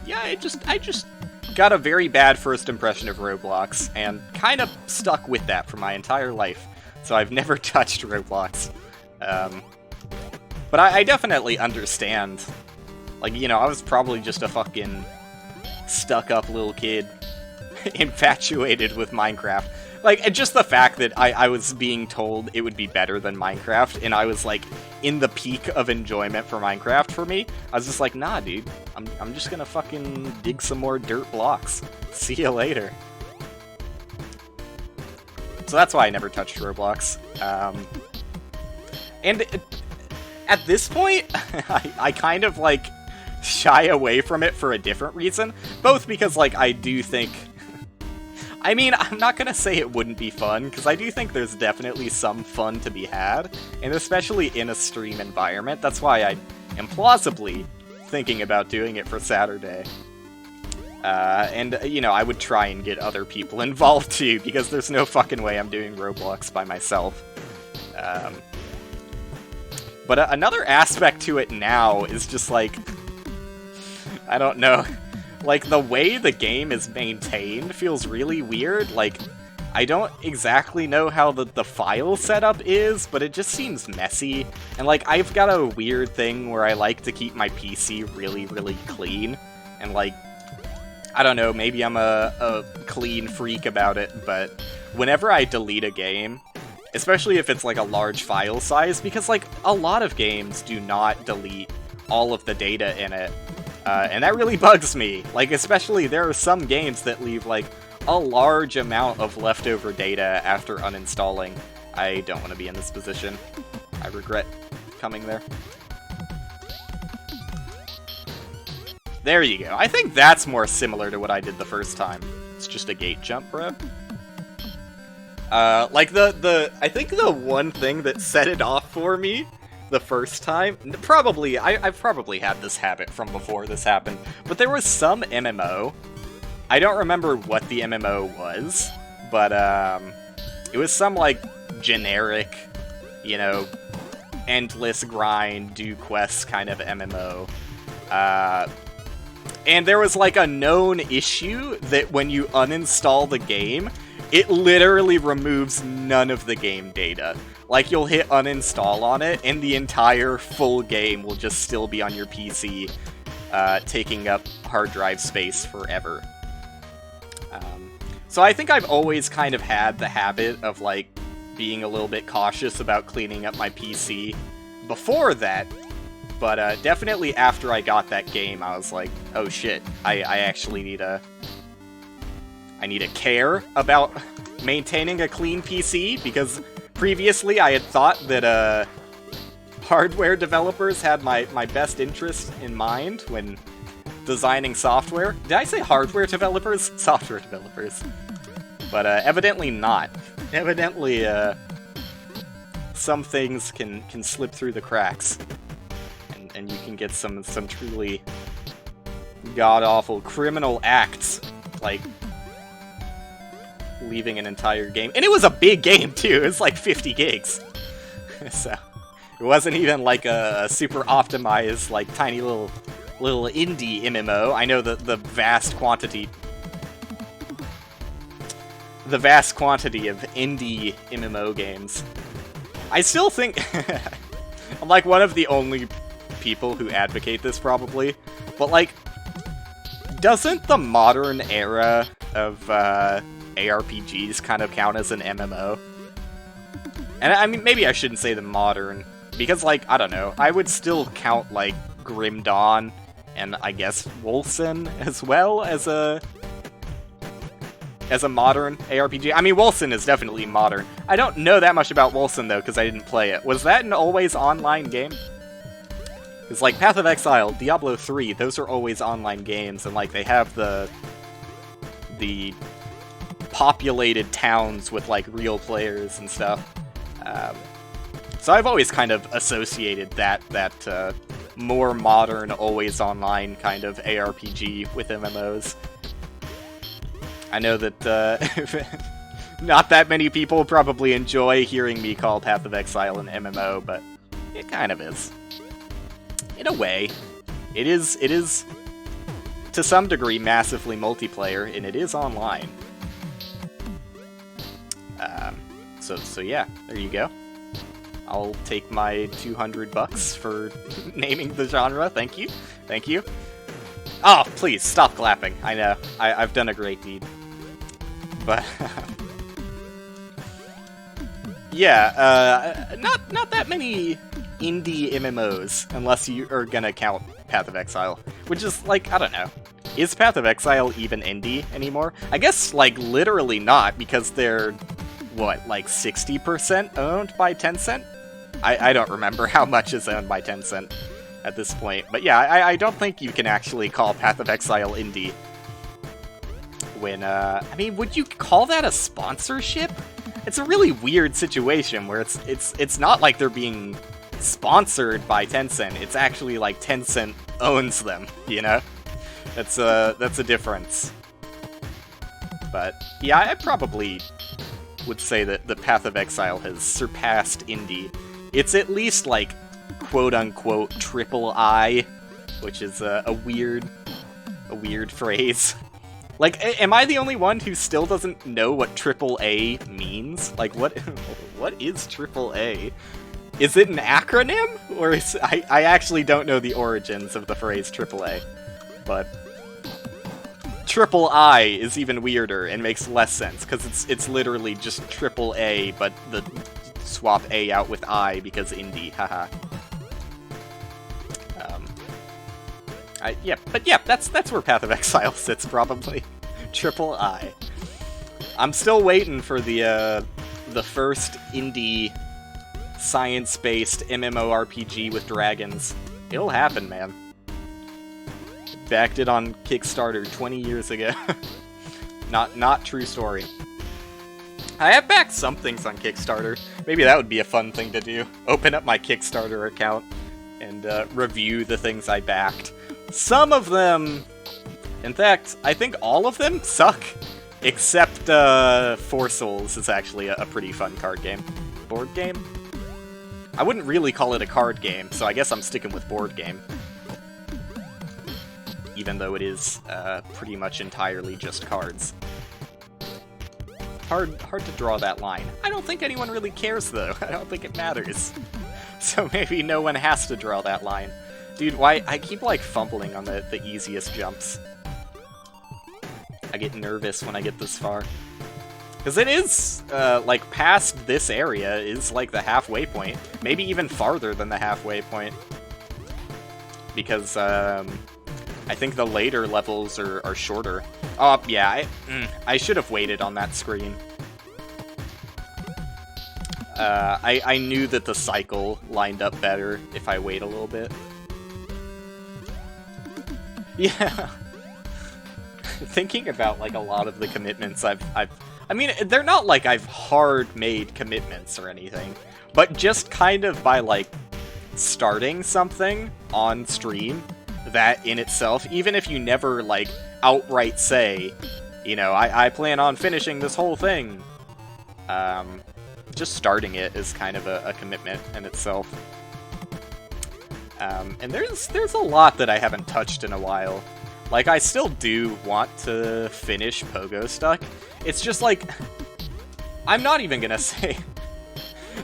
yeah, I just got a very bad first impression of Roblox, and kind of stuck with that for my entire life. So I've never touched Roblox. But I definitely understand. Like, you know, I was probably just a fucking stuck-up little kid, infatuated with Minecraft. Like, just the fact that I was being told it would be better than Minecraft, and I was, like, in the peak of enjoyment for Minecraft for me, I was just like, nah, dude, I'm just gonna fucking dig some more dirt blocks. See you later. So that's why I never touched Roblox. At this point, I kind of, like, shy away from it for a different reason. Both because, like, I do think... I mean, I'm not gonna say it wouldn't be fun, because I do think there's definitely some fun to be had, and especially in a stream environment. That's why I am plausibly thinking about doing it for Saturday. And, you know, I would try and get other people involved too, because there's no fucking way I'm doing Roblox by myself. But another aspect to it now is just, like, I don't know. Like, the way the game is maintained feels really weird. Like, I don't exactly know how the file setup is, but it just seems messy. And, like, I've got a weird thing where I like to keep my PC really, really clean. And, like, I don't know, maybe I'm a clean freak about it, but whenever I delete a game, especially if it's, like, a large file size, because, like, a lot of games do not delete all of the data in it. And that really bugs me. Like, especially there are some games that leave, like, a large amount of leftover data after uninstalling. I don't want to be in this position. I regret coming there. There you go. I think that's more similar to what I did the first time. It's just a gate jump, bro. Like, I think the one thing that set it off for me the first time, probably, I've probably had this habit from before this happened, but there was some MMO, I don't remember what the MMO was, but, it was some, like, generic, you know, endless grind, do quests kind of MMO, and there was, like, a known issue that when you uninstall the game, it literally removes none of the game data. Like, you'll hit uninstall on it, and the entire full game will just still be on your PC, taking up hard drive space forever. So I think I've always kind of had the habit of, like, being a little bit cautious about cleaning up my PC before that, but definitely after I got that game, I was like, oh shit, I actually need to care about maintaining a clean PC, because previously I had thought that hardware developers had my best interest in mind when designing software. Did I say hardware developers? Software developers. But evidently not. Evidently some things can slip through the cracks, and you can get some truly god-awful criminal acts like, leaving an entire game. And it was a big game, too. It was like 50 gigs. So, it wasn't even like a super optimized, like, tiny little indie MMO. I know the vast quantity of indie MMO games. I still think I'm like one of the only people who advocate this, probably, but like, doesn't the modern era of ARPGs kind of count as an MMO? And I mean, maybe I shouldn't say the modern, because like, I don't know, I would still count like Grim Dawn and I guess Wolcen as well as a modern ARPG. I mean, Wolcen is definitely modern. I don't know that much about Wolcen, though, because I didn't play it. Was that an always online game? Because, like, Path of Exile, Diablo 3, those are always online games, and, like, they have the populated towns with, like, real players and stuff. So I've always kind of associated that more modern, always online kind of ARPG with MMOs. I know that not that many people probably enjoy hearing me call Path of Exile an MMO, but it kind of is. In a way. It is, to some degree, massively multiplayer, and it is online. So yeah, there you go. I'll take my $200 for naming the genre, thank you. Thank you. Oh, please, stop clapping. I know, I've done a great deed. But yeah, not that many indie MMOs, unless you are gonna count Path of Exile, which is like, I don't know. Is Path of Exile even indie anymore? I guess like literally not, because they're what, like 60% owned by Tencent? I don't remember how much is owned by Tencent at this point, but yeah, I don't think you can actually call Path of Exile indie. When, I mean, would you call that a sponsorship? It's a really weird situation where it's not like they're being sponsored by Tencent. It's actually like Tencent owns them, you know? That's a difference. But yeah, I probably would say that the Path of Exile has surpassed indie. It's at least like quote-unquote AAA, which is a weird phrase. Like, am I the only one who still doesn't know what AAA means? Like, what is AAA? Is it an acronym? Or is... I actually don't know the origins of the phrase AAA. But... III is even weirder and makes less sense, because it's literally just AAA, but the swap A out with I because indie, haha. But yeah, that's where Path of Exile sits, probably. III. I'm still waiting for the first indie science-based MMORPG with dragons. It'll happen, man. Backed it on Kickstarter 20 years ago. Not true story. I have backed some things on Kickstarter. Maybe that would be a fun thing to do. Open up my Kickstarter account and review the things I backed. Some of them, in fact, I think all of them suck, except Four Souls is actually a pretty fun card game. Board game? I wouldn't really call it a card game, so I guess I'm sticking with board game. Even though it is pretty much entirely just cards. Hard to draw that line. I don't think anyone really cares, though. I don't think it matters. So maybe no one has to draw that line. Dude, why? I keep, like, fumbling on the easiest jumps. I get nervous when I get this far. Because it is, like, past this area is, like, the halfway point. Maybe even farther than the halfway point. Because, I think the later levels are shorter. Oh, yeah, I should have waited on that screen. I knew that the cycle lined up better if I wait a little bit. Yeah. Thinking about, like, a lot of the commitments I mean, they're not like I've hard-made commitments or anything, but just kind of by, like, starting something on stream, that in itself, even if you never, like, outright say, you know, I plan on finishing this whole thing. Just starting it is kind of a commitment in itself. And there's a lot that I haven't touched in a while. Like, I still do want to finish Pogo Stuck. It's just like, I'm not even gonna say,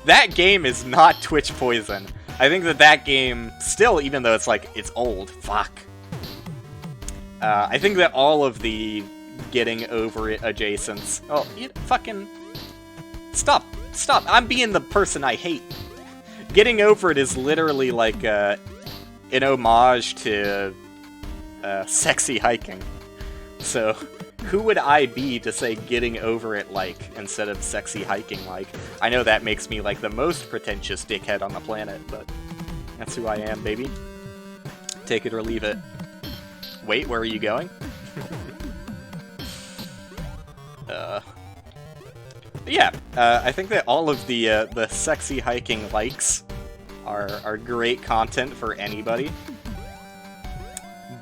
that game is not Twitch poison. I think that game, still, even though it's like, it's old, fuck. I think that all of the getting over it adjacents, oh, you fucking, stop, I'm being the person I hate. Getting over it is literally like, an homage to, sexy hiking. So, who would I be to say getting over it like, instead of sexy hiking like? I know that makes me like the most pretentious dickhead on the planet, but that's who I am, baby. Take it or leave it. Wait, where are you going? Yeah, I think that all of the sexy hiking likes are great content for anybody.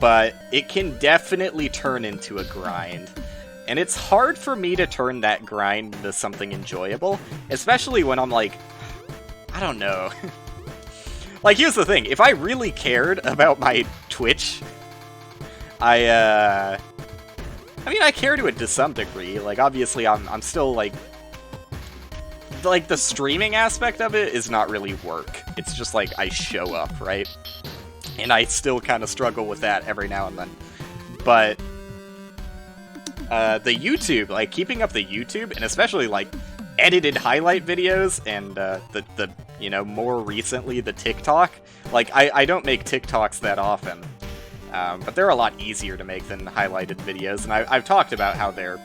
But it can definitely turn into a grind. And it's hard for me to turn that grind into something enjoyable, especially when I'm like, I don't know. Like, here's the thing, if I really cared about my Twitch, I mean, I care to it to some degree. Like, obviously, I'm still, like, the streaming aspect of it is not really work. It's just, like, I show up, right? And I still kind of struggle with that every now and then. But the YouTube, like, keeping up the YouTube, and especially, like, edited highlight videos, and the you know, more recently, the TikTok. Like, I don't make TikToks that often. But they're a lot easier to make than highlighted videos, and I've talked about how they're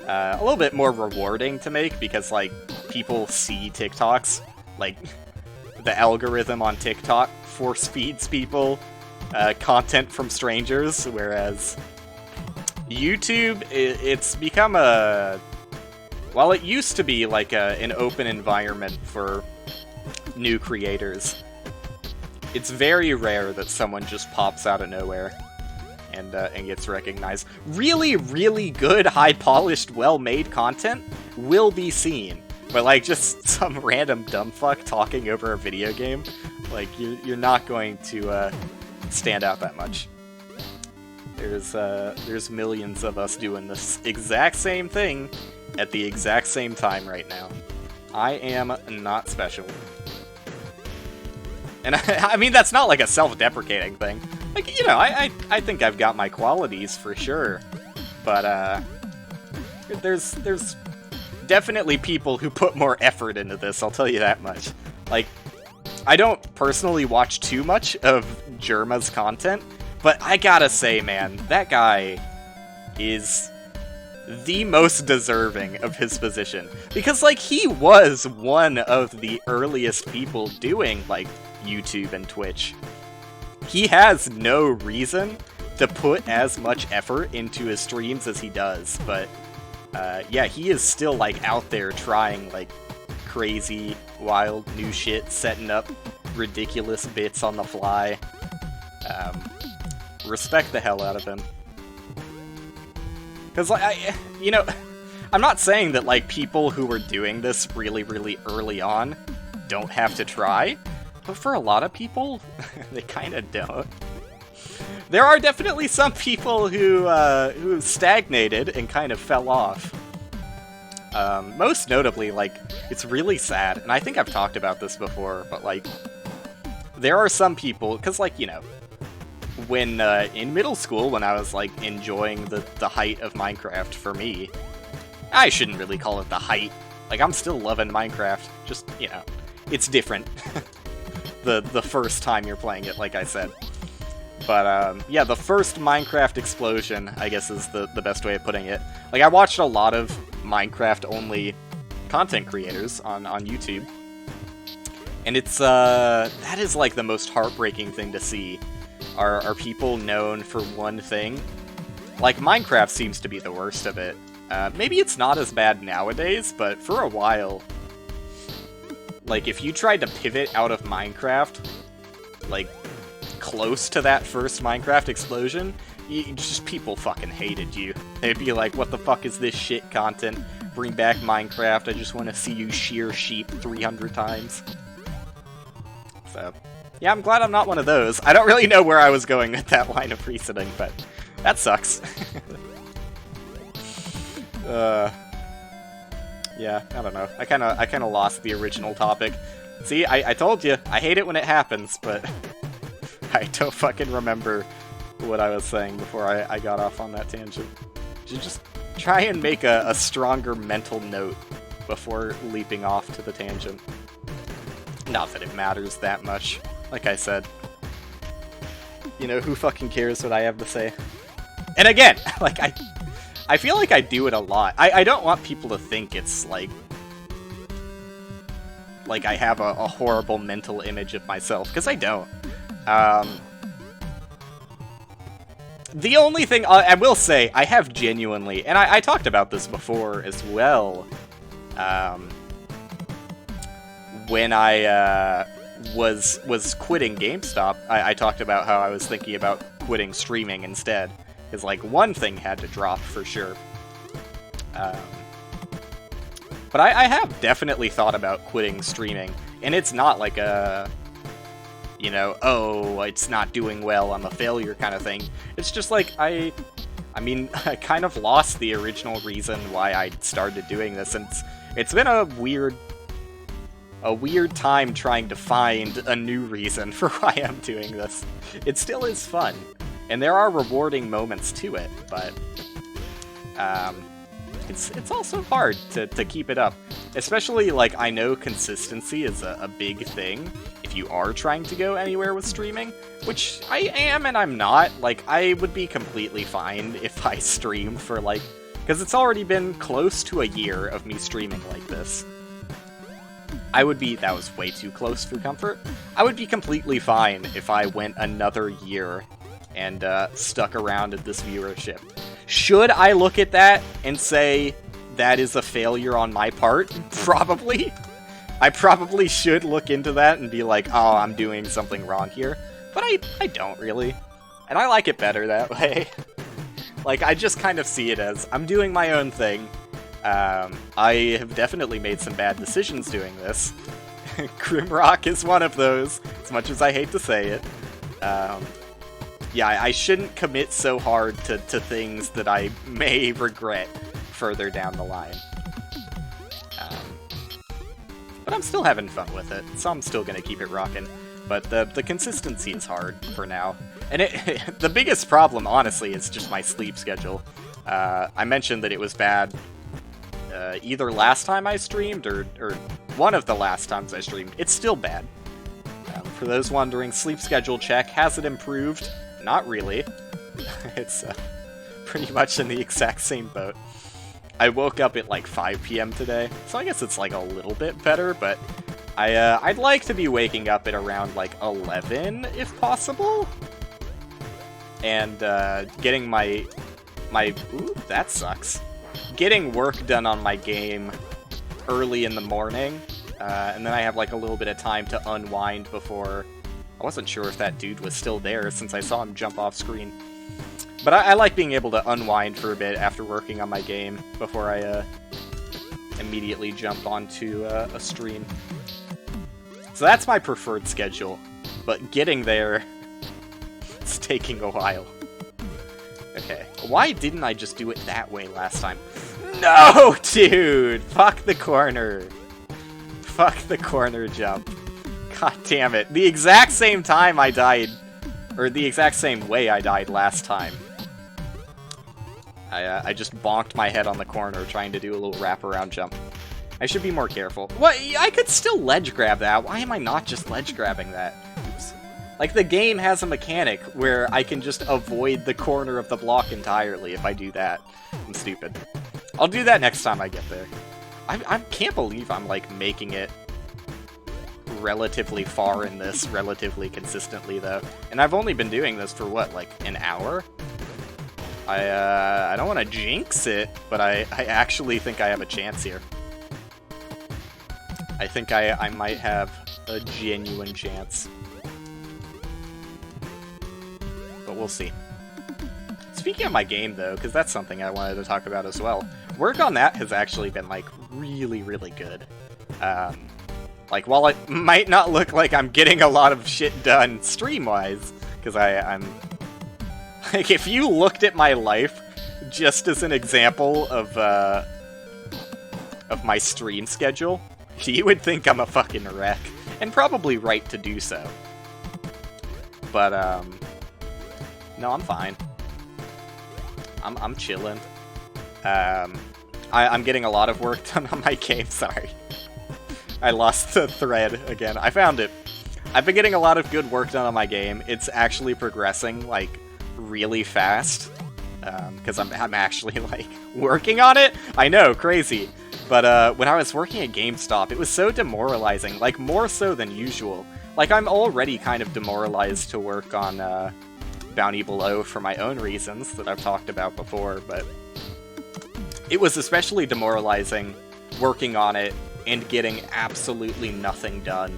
a little bit more rewarding to make, because, like, people see TikToks. Like, the algorithm on TikTok force feeds people content from strangers, whereas YouTube, it's become a... While it used to be like an open environment for new creators, it's very rare that someone just pops out of nowhere and gets recognized. Really, really good, high-polished, well-made content will be seen. But, like, just some random dumb fuck talking over a video game, like, you're not going to stand out that much. There's millions of us doing this exact same thing at the exact same time right now. I am not special. And I mean, that's not like a self-deprecating thing. Like, you know, I think I've got my qualities for sure. But, there's definitely people who put more effort into this, I'll tell you that much. Like, I don't personally watch too much of Jerma's content, but I gotta say, man, that guy is the most deserving of his position. Because, like, he was one of the earliest people doing, like, YouTube and Twitch. He has no reason to put as much effort into his streams as he does, but yeah, he is still, like, out there trying, like, crazy, wild, new shit, setting up ridiculous bits on the fly. Respect the hell out of him. Because, like, you know, I'm not saying that, like, people who were doing this really, really early on don't have to try, but for a lot of people, they kind of don't. There are definitely some people who stagnated and kind of fell off. Most notably, like, it's really sad, and I think I've talked about this before, but, like, there are some people, because, like, you know, when, in middle school, when I was, like, enjoying the height of Minecraft for me, I shouldn't really call it the height. Like, I'm still loving Minecraft, just, you know, it's different. the first time you're playing it, like I said. But, yeah, the first Minecraft explosion, I guess, is the best way of putting it. Like, I watched a lot of Minecraft-only content creators on YouTube. And it's, that is, like, the most heartbreaking thing to see. Are people known for one thing? Like, Minecraft seems to be the worst of it. Maybe it's not as bad nowadays, but for a while, like, if you tried to pivot out of Minecraft, like, close to that first Minecraft explosion, just people fucking hated you. They'd be like, what the fuck is this shit content? Bring back Minecraft, I just want to see you shear sheep 300 times. So, yeah, I'm glad I'm not one of those. I don't really know where I was going with that line of reasoning, but that sucks. Yeah, I don't know. I kind of lost the original topic. See, I told you, I hate it when it happens, but I don't fucking remember what I was saying before I got off on that tangent. You just try and make a stronger mental note before leaping off to the tangent. Not that it matters that much. Like I said, you know, who fucking cares what I have to say? And again, like, I feel like I do it a lot. I don't want people to think it's like I have a horrible mental image of myself, because I don't. The only thing I will say, I have genuinely, and I talked about this before as well, when I was quitting GameStop, I talked about how I was thinking about quitting streaming instead. Because, like, one thing had to drop for sure. But I have definitely thought about quitting streaming. And it's not like a, you know, oh, it's not doing well, I'm a failure kind of thing. It's just like, I mean, I kind of lost the original reason why I started doing this. And it's been a weird time trying to find a new reason for why I'm doing this. It still is fun. And there are rewarding moments to it, but it's also hard to keep it up. Especially, like, I know consistency is a big thing if you are trying to go anywhere with streaming, which I am and I'm not. Like, I would be completely fine if I streamed for, like, because it's already been close to a year of me streaming like this. That was way too close for comfort. I would be completely fine if I went another year and stuck around at this viewership. Should I look at that and say that is a failure on my part? Probably. I probably should look into that and be like, oh, I'm doing something wrong here. But I don't really. And I like it better that way. Like, I just kind of see it as, I'm doing my own thing. I have definitely made some bad decisions doing this. Grimrock is one of those, as much as I hate to say it. Yeah, I shouldn't commit so hard to things that I may regret further down the line. But I'm still having fun with it, so I'm still gonna keep it rocking. But the consistency is hard for now. And the biggest problem, honestly, is just my sleep schedule. I mentioned that it was bad either last time I streamed or one of the last times I streamed. It's still bad. For those wondering, sleep schedule check. Has it improved? Not really. It's pretty much in the exact same boat. I woke up at like 5 p.m. today, so I guess it's like a little bit better, but I'd like to be waking up at around like 11 if possible. And getting my ooh, that sucks. Getting work done on my game early in the morning, and then I have like a little bit of time to unwind before. I wasn't sure if that dude was still there since I saw him jump off screen. But I like being able to unwind for a bit after working on my game before I immediately jump onto a stream. So that's my preferred schedule, but getting there, it's taking a while. Okay, why didn't I just do it that way last time? No, dude! Fuck the corner. Fuck the corner jump. God damn it. The exact same time I died, or the exact same way I died last time. I just bonked my head on the corner trying to do a little wraparound jump. I should be more careful. What? I could still ledge grab that. Why am I not just ledge grabbing that? Oops. Like, the game has a mechanic where I can just avoid the corner of the block entirely if I do that. I'm stupid. I'll do that next time I get there. I can't believe I'm, like, making it relatively far in this relatively consistently, though. And I've only been doing this for, what, like, an hour? I don't want to jinx it, but I actually think I have a chance here. I think I might have a genuine chance. we'll see. Speaking of my game, though, because that's something I wanted to talk about as well, work on that has actually been, like, really, really good. Like, while it might not look like I'm getting a lot of shit done stream-wise, because I'm... Like, if you looked at my life just as an example of my stream schedule, you would think I'm a fucking wreck, and probably right to do so. But, no, I'm fine. I'm chilling. I'm getting a lot of work done on my game, sorry. I lost the thread again. I found it. I've been getting a lot of good work done on my game. It's actually progressing, like, really fast. Because I'm actually, like, working on it? I know, crazy. But, when I was working at GameStop, it was so demoralizing. Like, more so than usual. Like, I'm already kind of demoralized to work on, Bounty Below for my own reasons that I've talked about before, but it was especially demoralizing working on it and getting absolutely nothing done,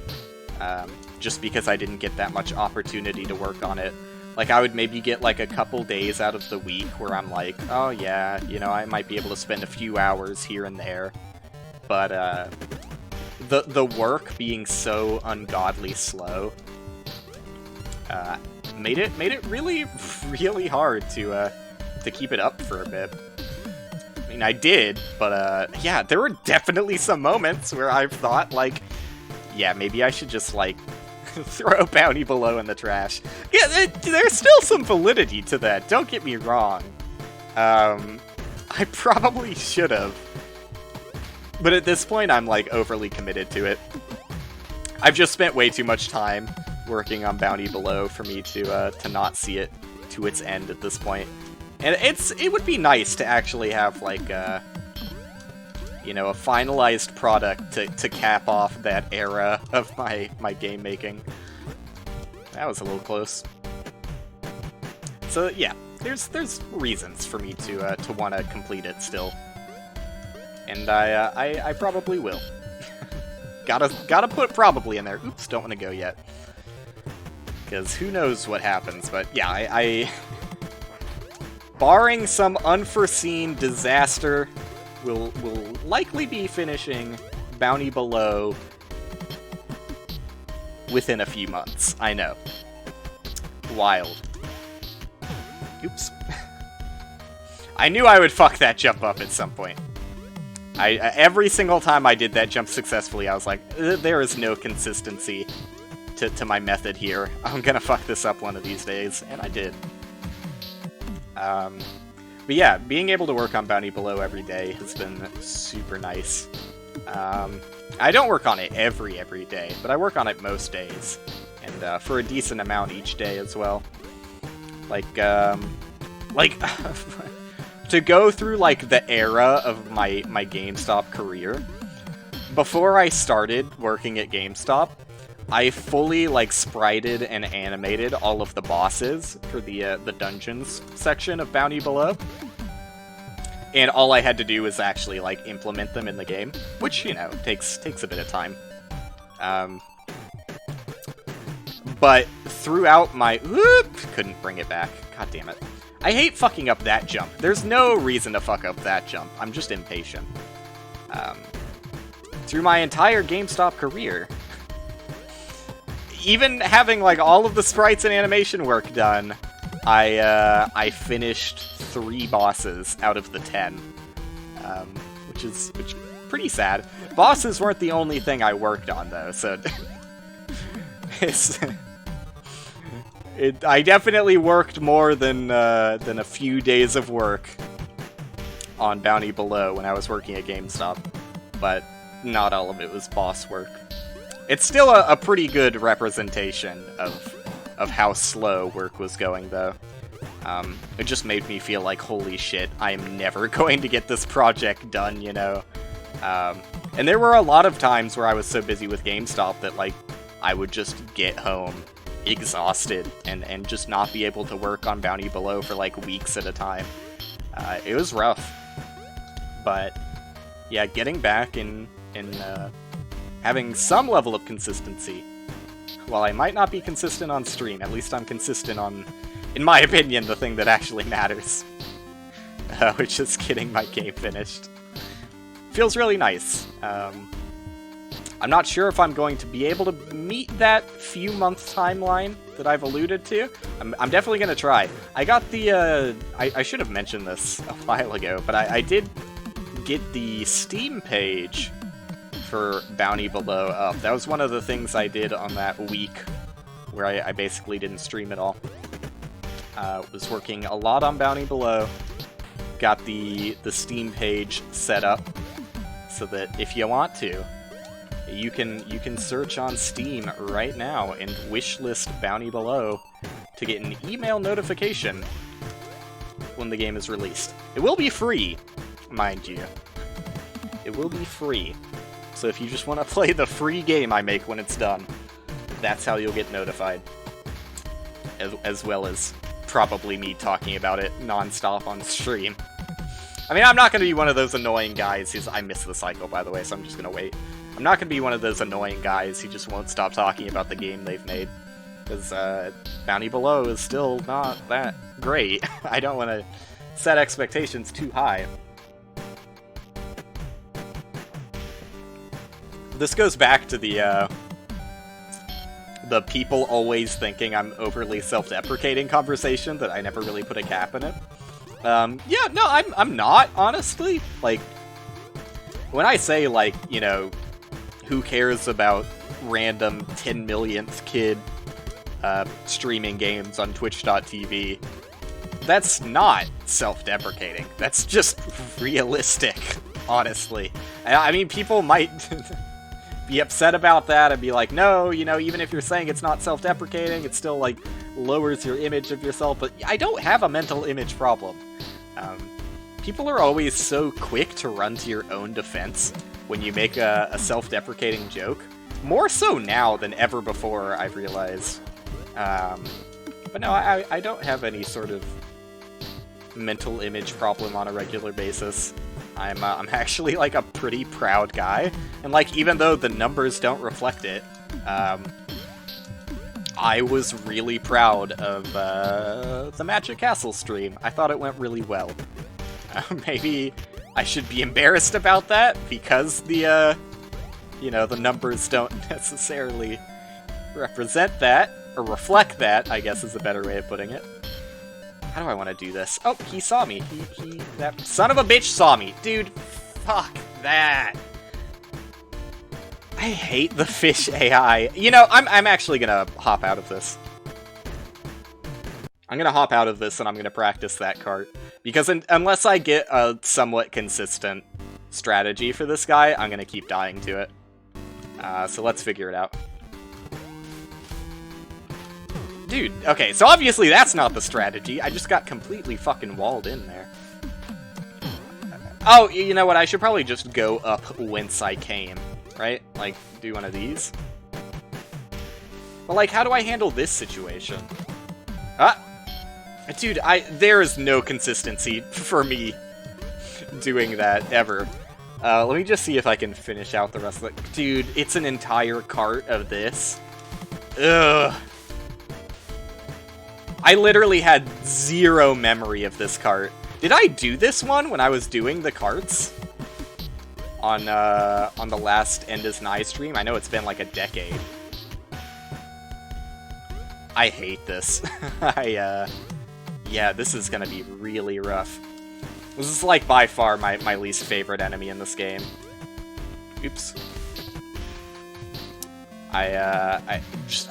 just because I didn't get that much opportunity to work on it. Like, I would maybe get, like, a couple days out of the week where I'm like, oh yeah, you know, I might be able to spend a few hours here and there, but, the work being so ungodly slow, made it really, really hard to keep it up for a bit. I mean, I did, but, yeah, there were definitely some moments where I've thought, like, yeah, maybe I should just, like, throw Bounty Below in the trash. Yeah, there's still some validity to that, don't get me wrong. I probably should have. But at this point, I'm, like, overly committed to it. I've just spent way too much time working on Bounty Below for me to not see it to its end at this point. And it would be nice to actually have, like, you know, a finalized product to cap off that era of my game making. That was a little close. So yeah, there's reasons for me to want to complete it still, and I probably will. gotta put probably in there. Oops, don't want to go yet, because who knows what happens. But yeah, I barring some unforeseen disaster, will likely be finishing Bounty Below within a few months. I know. Wild. Oops. I knew I would fuck that jump up at some point. Every single time I did that jump successfully, I was like, there is no consistency to my method here. I'm gonna fuck this up one of these days, and I did. But yeah, being able to work on Bounty Below every day has been super nice. I don't work on it every day, but I work on it most days, and for a decent amount each day as well. Like to go through, like, the era of my GameStop career, before I started working at GameStop, I fully, like, sprited and animated all of the bosses for the dungeons section of Bounty Below. And all I had to do was actually, like, implement them in the game, which, you know, takes a bit of time. But throughout my... Whoop, couldn't bring it back. God damn it. I hate fucking up that jump. There's no reason to fuck up that jump. I'm just impatient. Through my entire GameStop career, even having, like, all of the sprites and animation work done, I finished 3 bosses out of the 10, which is pretty sad. Bosses weren't the only thing I worked on, though, so I definitely worked more than a few days of work on Bounty Below when I was working at GameStop, but not all of it was boss work. It's still a pretty good representation of how slow work was going, though. It just made me feel like, holy shit, I am never going to get this project done, you know? And there were a lot of times where I was so busy with GameStop that, like, I would just get home exhausted and just not be able to work on Bounty Below for, like, weeks at a time. It was rough. But, yeah, getting back and having some level of consistency while I might not be consistent on stream, at least I'm consistent on, in my opinion, the thing that actually matters. Which is getting my game finished. Feels really nice. I'm not sure if I'm going to be able to meet that few month timeline that I've alluded to. I'm definitely going to try. I got the, I should have mentioned this a while ago, but I did get the Steam page for Bounty Below up. That was one of the things I did on that week where I basically didn't stream at all. Was working a lot on Bounty Below. Got the Steam page set up so that if you want to, you can search on Steam right now and wishlist Bounty Below to get an email notification when the game is released. It will be free, mind you. It will be free. So if you just want to play the free game I make when it's done, that's how you'll get notified. As well as probably me talking about it non-stop on stream. I mean, I'm not going to be one of those annoying guys who's... I missed the cycle, by the way, so I'm just going to wait. I'm not going to be one of those annoying guys who just won't stop talking about the game they've made. Because Bounty Below is still not that great. I don't want to set expectations too high. This goes back to the people always thinking I'm overly self-deprecating conversation that I never really put a cap in it. Yeah, no, I'm not, honestly. Like, when I say, like, you know, who cares about random 10 millionth kid streaming games on twitch.tv, that's not self-deprecating. That's just realistic, honestly. I mean, people might be upset about that and be like, no, you know, even if you're saying it's not self-deprecating, it still, like, lowers your image of yourself, but I don't have a mental image problem. People are always so quick to run to your own defense when you make a self-deprecating joke. More so now than ever before, I've realized. But no, I don't have any sort of mental image problem on a regular basis. I'm actually, like, a pretty proud guy, and, like, even though the numbers don't reflect it, I was really proud of the Magic Castle stream. I thought it went really well. Maybe I should be embarrassed about that, because the, you know, the numbers don't necessarily represent that, or reflect that, I guess is a better way of putting it. How do I want to do this? Oh, he saw me. That son of a bitch saw me. Dude, fuck that. I hate the fish AI. You know, I'm actually gonna hop out of this. I'm gonna hop out of this and I'm gonna practice that cart. Because unless I get a somewhat consistent strategy for this guy, I'm gonna keep dying to it. So let's figure it out. Dude, okay, so obviously that's not the strategy. I just got completely fucking walled in there. Oh, you know what? I should probably just go up whence I came, right? Like, do one of these. But, like, how do I handle this situation? Ah! Dude, there is no consistency for me doing that, ever. Let me just see if I can finish out the rest of it. Dude, it's an entire cart of this. Ugh. I literally had zero memory of this cart. Did I do this one when I was doing the carts? On the last End is Nigh stream? I know it's been like a decade. I hate this. Yeah, this is gonna be really rough. This is like by far my least favorite enemy in this game. Oops. I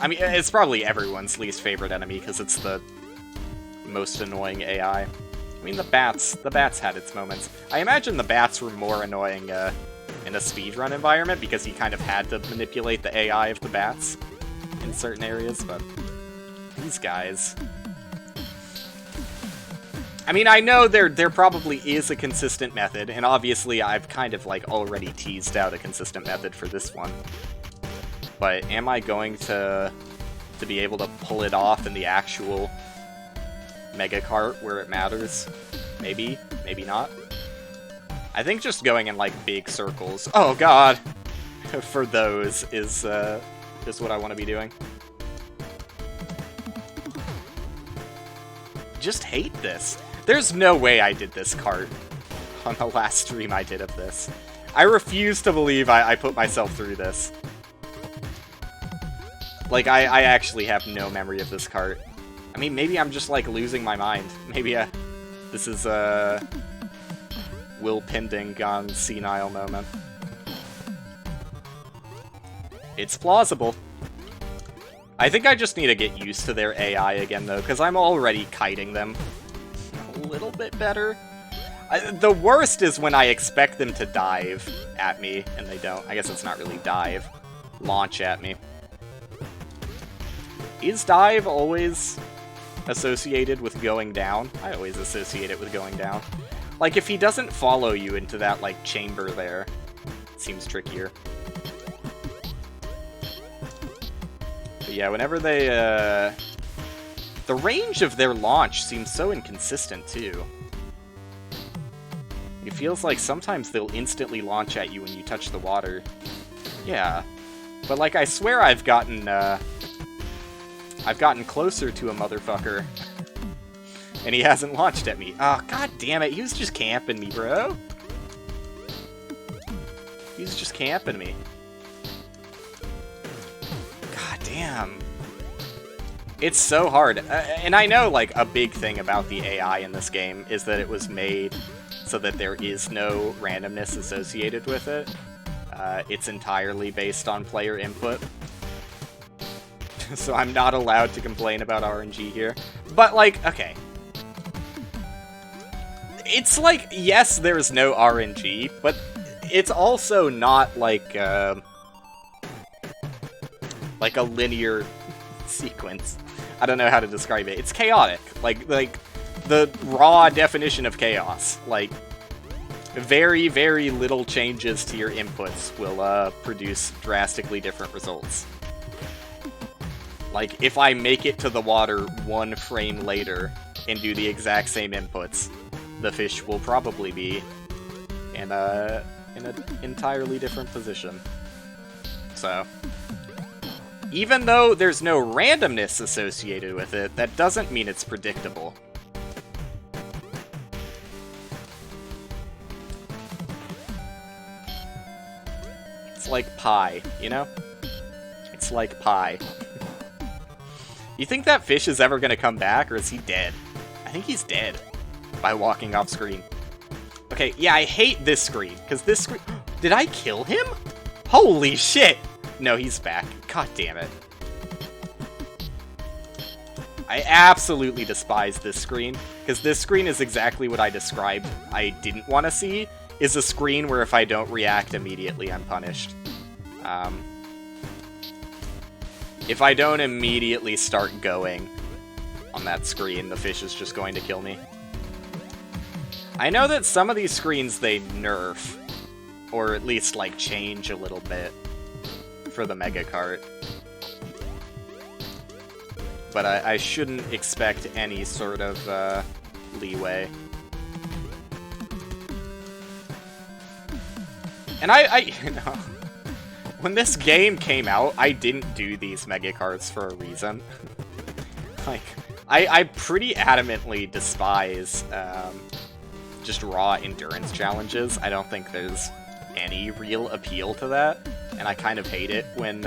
mean, it's probably everyone's least favorite enemy, because it's the most annoying AI. I mean, the bats had its moments. I imagine the bats were more annoying, in a speedrun environment, because you kind of had to manipulate the AI of the bats in certain areas, but these guys... I mean, I know there probably is a consistent method, and obviously I've kind of, like, already teased out a consistent method for this one. But am I going to be able to pull it off in the actual Mega Cart where it matters? Maybe, maybe not. I think just going in, like, big circles, oh god, for those is what I want to be doing. just hate this. There's no way I did this cart on the last stream I did of this. I refuse to believe I put myself through this. Like, I actually have no memory of this cart. I mean, maybe I'm just, like, losing my mind. Maybe this is WillPending gone senile moment. It's plausible. I think I just need to get used to their AI again, though, because I'm already kiting them a little bit better. The worst is when I expect them to dive at me, and they don't. I guess it's not really dive. Launch at me. Is dive always associated with going down? I always associate it with going down. Like, if he doesn't follow you into that, like, chamber there, it seems trickier. But yeah, whenever they, the range of their launch seems so inconsistent, too. It feels like sometimes they'll instantly launch at you when you touch the water. Yeah. But, like, I swear I've gotten closer to a motherfucker. And he hasn't launched at me. Oh, god damn it, he was just camping me, bro. He was just camping me. God damn. It's so hard. And I know, like, a big thing about the AI in this game is that it was made so that there is no randomness associated with it. It's entirely based on player input. So I'm not allowed to complain about RNG here. But, like, okay. It's like, yes, there's no RNG, but it's also not like a linear sequence. I don't know how to describe it. It's chaotic. Like the raw definition of chaos. Like, very, very little changes to your inputs will produce drastically different results. Like, if I make it to the water 1 frame later and do the exact same inputs, the fish will probably be in an entirely different position. So, even though there's no randomness associated with it, that doesn't mean it's predictable. It's like pie, you know? It's like pie. You think that fish is ever gonna come back, or is he dead? I think he's dead by walking off screen. Okay, yeah, I hate this screen, because this screen... Did I kill him? Holy shit! No, he's back. God damn it. I absolutely despise this screen, because this screen is exactly what I described I didn't want to see, is a screen where if I don't react immediately, I'm punished. If I don't immediately start going on that screen, the fish is just going to kill me. I know that some of these screens they nerf, or at least, like, change a little bit for the Mega Cart. But I shouldn't expect any sort of leeway. And I you know, when this game came out, I didn't do these Mega Carts for a reason. Like, I pretty adamantly despise just raw endurance challenges. I don't think there's any real appeal to that, and I kind of hate it when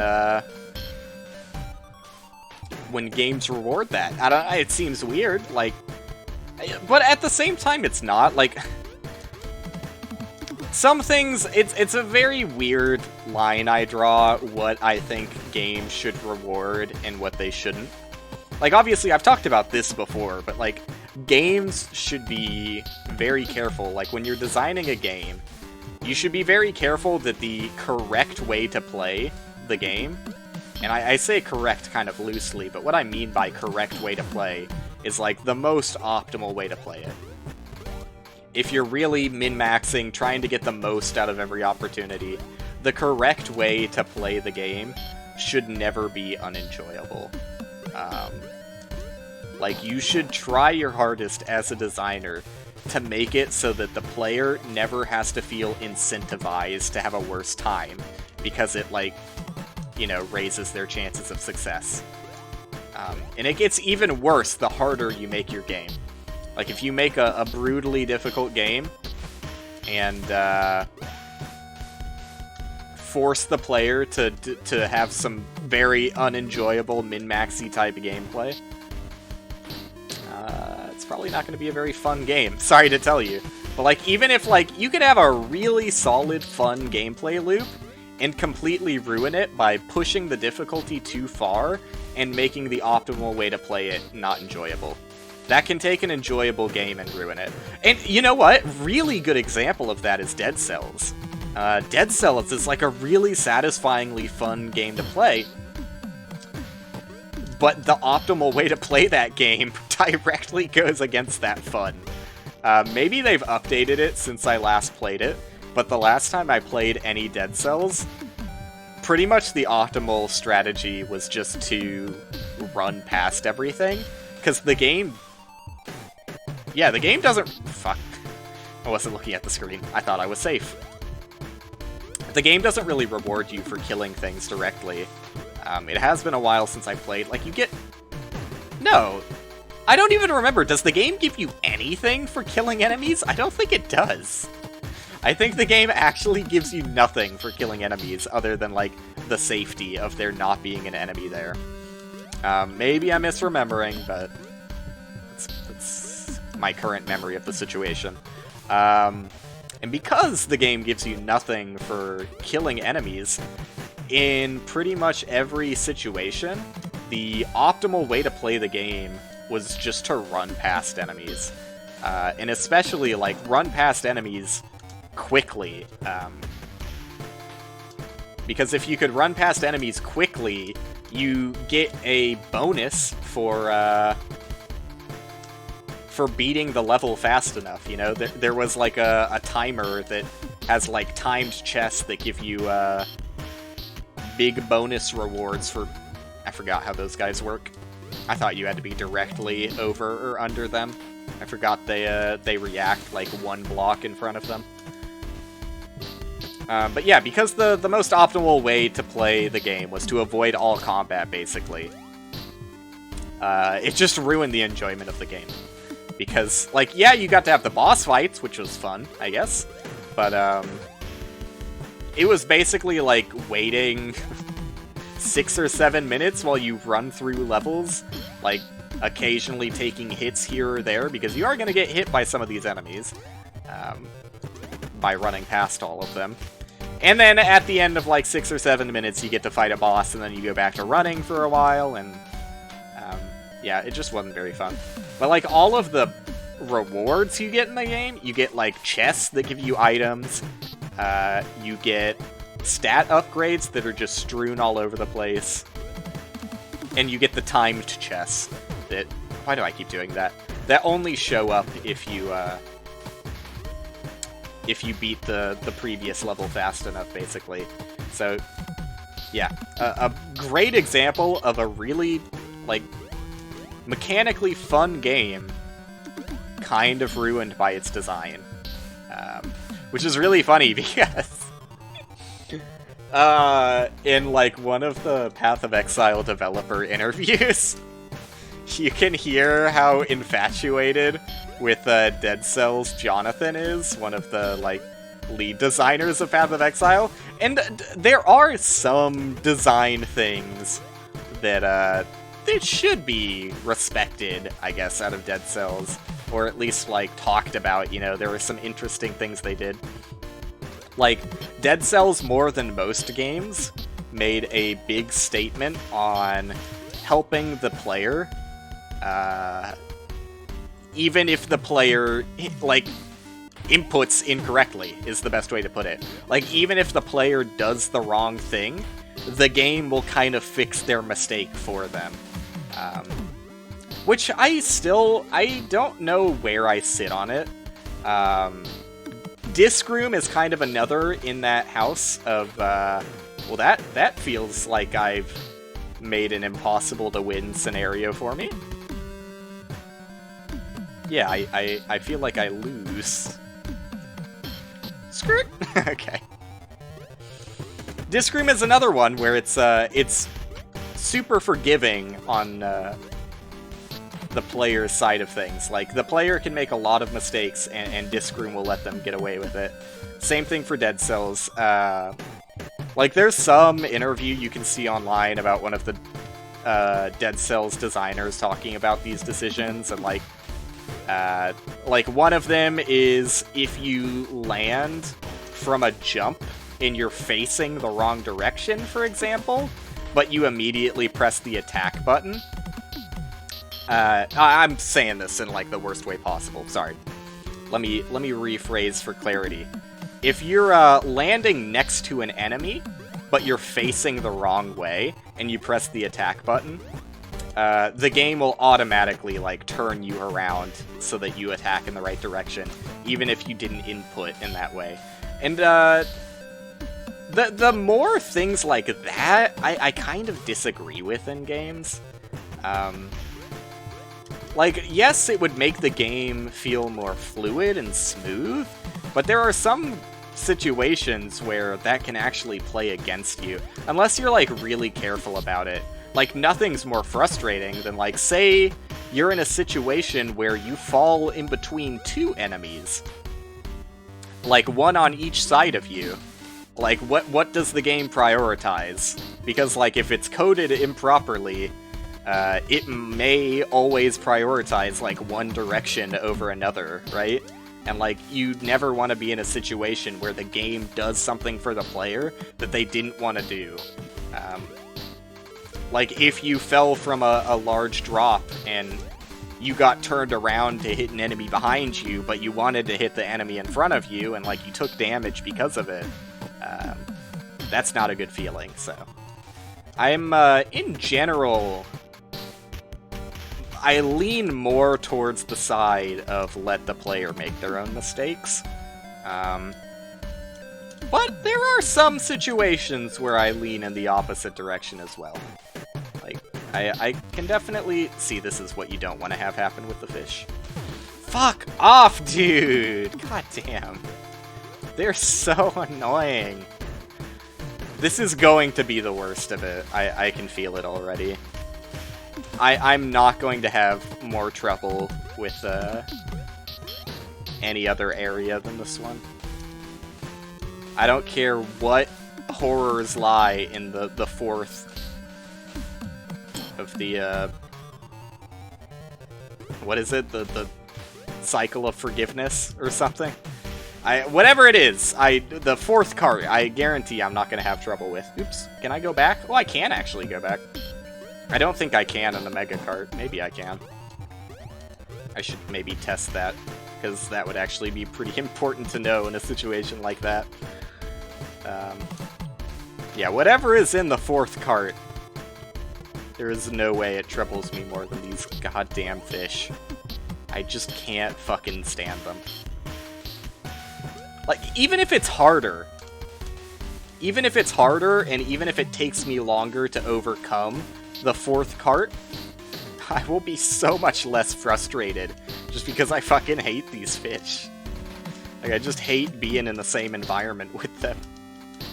games reward that. I don't. It seems weird, like, but at the same time, it's not. Like, some things, it's a very weird line I draw what I think games should reward and what they shouldn't. Like, obviously, I've talked about this before, but, like, games should be very careful. Like, when you're designing a game, you should be very careful that the correct way to play the game, and I say correct kind of loosely, but what I mean by correct way to play is, like, the most optimal way to play it. If you're really min-maxing, trying to get the most out of every opportunity, the correct way to play the game should never be unenjoyable. Like, you should try your hardest as a designer to make it so that the player never has to feel incentivized to have a worse time, because it, like, you know, raises their chances of success. And it gets even worse the harder you make your game. Like, if you make a brutally difficult game and force the player to have some very unenjoyable min-maxy type of gameplay, it's probably not going to be a very fun game. Sorry to tell you. But, like, even if, like, you could have a really solid, fun gameplay loop and completely ruin it by pushing the difficulty too far and making the optimal way to play it not enjoyable. That can take an enjoyable game and ruin it. And you know what? Really good example of that is Dead Cells. Dead Cells is like a really satisfyingly fun game to play, but the optimal way to play that game directly goes against that fun. Maybe they've updated it since I last played it, but the last time I played any Dead Cells, pretty much the optimal strategy was just to run past everything, because the game... Yeah, the game doesn't... Fuck. I wasn't looking at the screen. I thought I was safe. The game doesn't really reward you for killing things directly. It has been a while since I played. Like, you get... No. I don't even remember. Does the game give you anything for killing enemies? I don't think it does. I think the game actually gives you nothing for killing enemies other than, like, the safety of there not being an enemy there. Maybe I'm misremembering, but that's my current memory of the situation. And because the game gives you nothing for killing enemies, in pretty much every situation, the optimal way to play the game was just to run past enemies. And especially, like, run past enemies quickly. Because if you could run past enemies quickly, you get a bonus for beating the level fast enough, you know? There was, like, a timer that has, like, timed chests that give you, big bonus rewards for... I forgot how those guys work. I thought you had to be directly over or under them. I forgot they react, like, one block in front of them. But yeah, because the most optimal way to play the game was to avoid all combat, basically, it just ruined the enjoyment of the game. Because, like, yeah, you got to have the boss fights, which was fun, I guess, but, it was basically, like, waiting 6 or 7 minutes while you run through levels, like, occasionally taking hits here or there, because you are going to get hit by some of these enemies, by running past all of them. And then at the end of, like, 6 or 7 minutes, you get to fight a boss, and then you go back to running for a while, and, yeah, it just wasn't very fun. But, like, all of the rewards you get in the game, you get, like, chests that give you items, you get stat upgrades that are just strewn all over the place, and you get the timed chests that... Why do I keep doing that? That only show up if you beat the previous level fast enough, basically. So, yeah. A great example of a really, like, mechanically fun game kind of ruined by its design. Which is really funny because in, like, one of the Path of Exile developer interviews, you can hear how infatuated with Dead Cells Jonathan is, one of the, like, lead designers of Path of Exile. And there are some design things that should be respected, I guess, out of Dead Cells. Or at least, like, talked about, you know, there were some interesting things they did. Like, Dead Cells, more than most games, made a big statement on helping the player, even if the player, like, inputs incorrectly, is the best way to put it. Like, even if the player does the wrong thing, the game will kind of fix their mistake for them. Which I don't know where I sit on it. Disc Room is kind of another in that house of, well, that feels like I've made an impossible to win scenario for me. Yeah, I feel like I lose. Skirt! Okay. Disc Room is another one where it's super forgiving on the player's side of things. Like, the player can make a lot of mistakes, and Disc Room will let them get away with it. Same thing for Dead Cells. Like, there's some interview you can see online about one of the Dead Cells designers talking about these decisions, and like one of them is if you land from a jump and you're facing the wrong direction, for example, but you immediately press the attack button. I'm saying this in like the worst way possible. Sorry. Let me rephrase for clarity. If you're landing next to an enemy, but you're facing the wrong way, and you press the attack button, the game will automatically like turn you around so that you attack in the right direction, even if you didn't input in that way. And the more things like that, I kind of disagree with in games. Like, yes, it would make the game feel more fluid and smooth, but there are some situations where that can actually play against you, unless you're, like, really careful about it. Like, nothing's more frustrating than, like, say you're in a situation where you fall in between two enemies. Like, one on each side of you. Like, what does the game prioritize? Because, like, if it's coded improperly, it may always prioritize, like, one direction over another, right? And, like, you never want to be in a situation where the game does something for the player that they didn't want to do. Like, if you fell from a large drop and you got turned around to hit an enemy behind you, but you wanted to hit the enemy in front of you, and, like, you took damage because of it, that's not a good feeling, so. I'm, in general, I lean more towards the side of let the player make their own mistakes. But there are some situations where I lean in the opposite direction as well. Like, I can definitely see this is what you don't want to have happen with the fish. Fuck off, dude! God damn. They're so annoying. This is going to be the worst of it. I can feel it already. I'm not going to have more trouble with any other area than this one. I don't care what horrors lie in the fourth of the, what is it? The cycle of forgiveness or something? Whatever it is, the fourth cart, I guarantee I'm not going to have trouble with. Oops, can I go back? Oh, I can actually go back. I don't think I can in the Mega Cart. Maybe I can. I should maybe test that, because that would actually be pretty important to know in a situation like that. Yeah, whatever is in the fourth cart, there is no way it troubles me more than these goddamn fish. I just can't fucking stand them. Like, even if it's harder, and even if it takes me longer to overcome the fourth cart, I will be so much less frustrated just because I fucking hate these fish. Like, I just hate being in the same environment with them.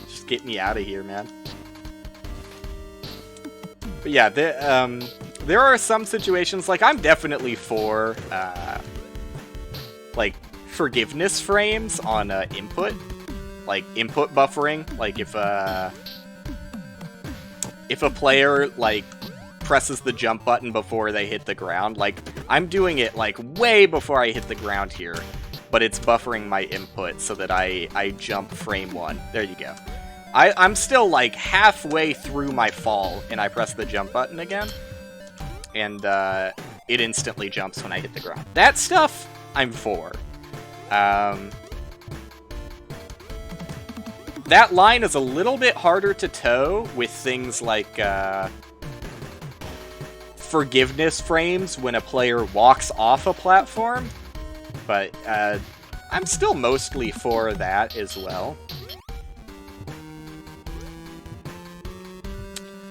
Just get me out of here, man. But yeah, there are some situations, like, I'm definitely for, like, forgiveness frames on input. Like, input buffering. Like, if a player, like, presses the jump button before they hit the ground, like, I'm doing it, like, way before I hit the ground here, but it's buffering my input so that I jump frame 1. There you go. I'm still, like, halfway through my fall, and I press the jump button again, and it instantly jumps when I hit the ground. That stuff, I'm for. That line is a little bit harder to toe with things like forgiveness frames when a player walks off a platform, but I'm still mostly for that as well.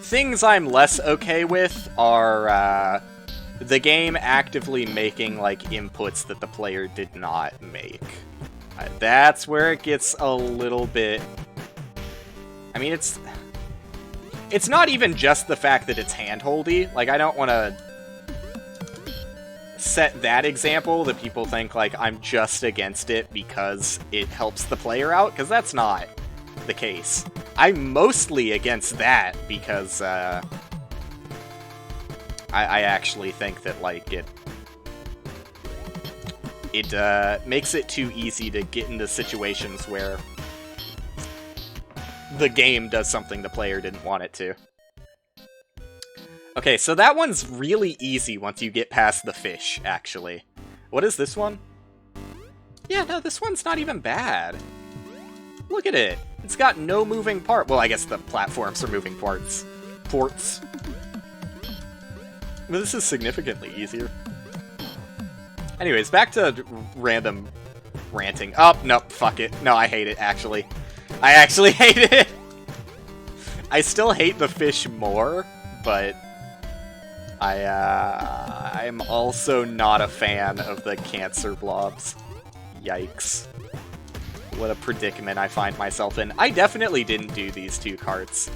Things I'm less okay with are the game actively making, like, inputs that the player did not make. That's where it gets a little bit... I mean, It's not even just the fact that it's handholdy. Like, I don't want to set that example that people think, like, I'm just against it because it helps the player out, because that's not the case. I'm mostly against that because, I actually think that, like, it makes it too easy to get into situations where the game does something the player didn't want it to. Okay, so that one's really easy once you get past the fish, actually. What is this one? Yeah, no, this one's not even bad. Look at it. It's got no moving part. Well, I guess the platforms are moving parts. Ports. But this is significantly easier. Anyways, back to random ranting. Oh, no, fuck it. No, I hate it, actually. I actually hate it! I still hate the fish more, but I'm also not a fan of the cancer blobs. Yikes. What a predicament I find myself in. I definitely didn't do these two carts.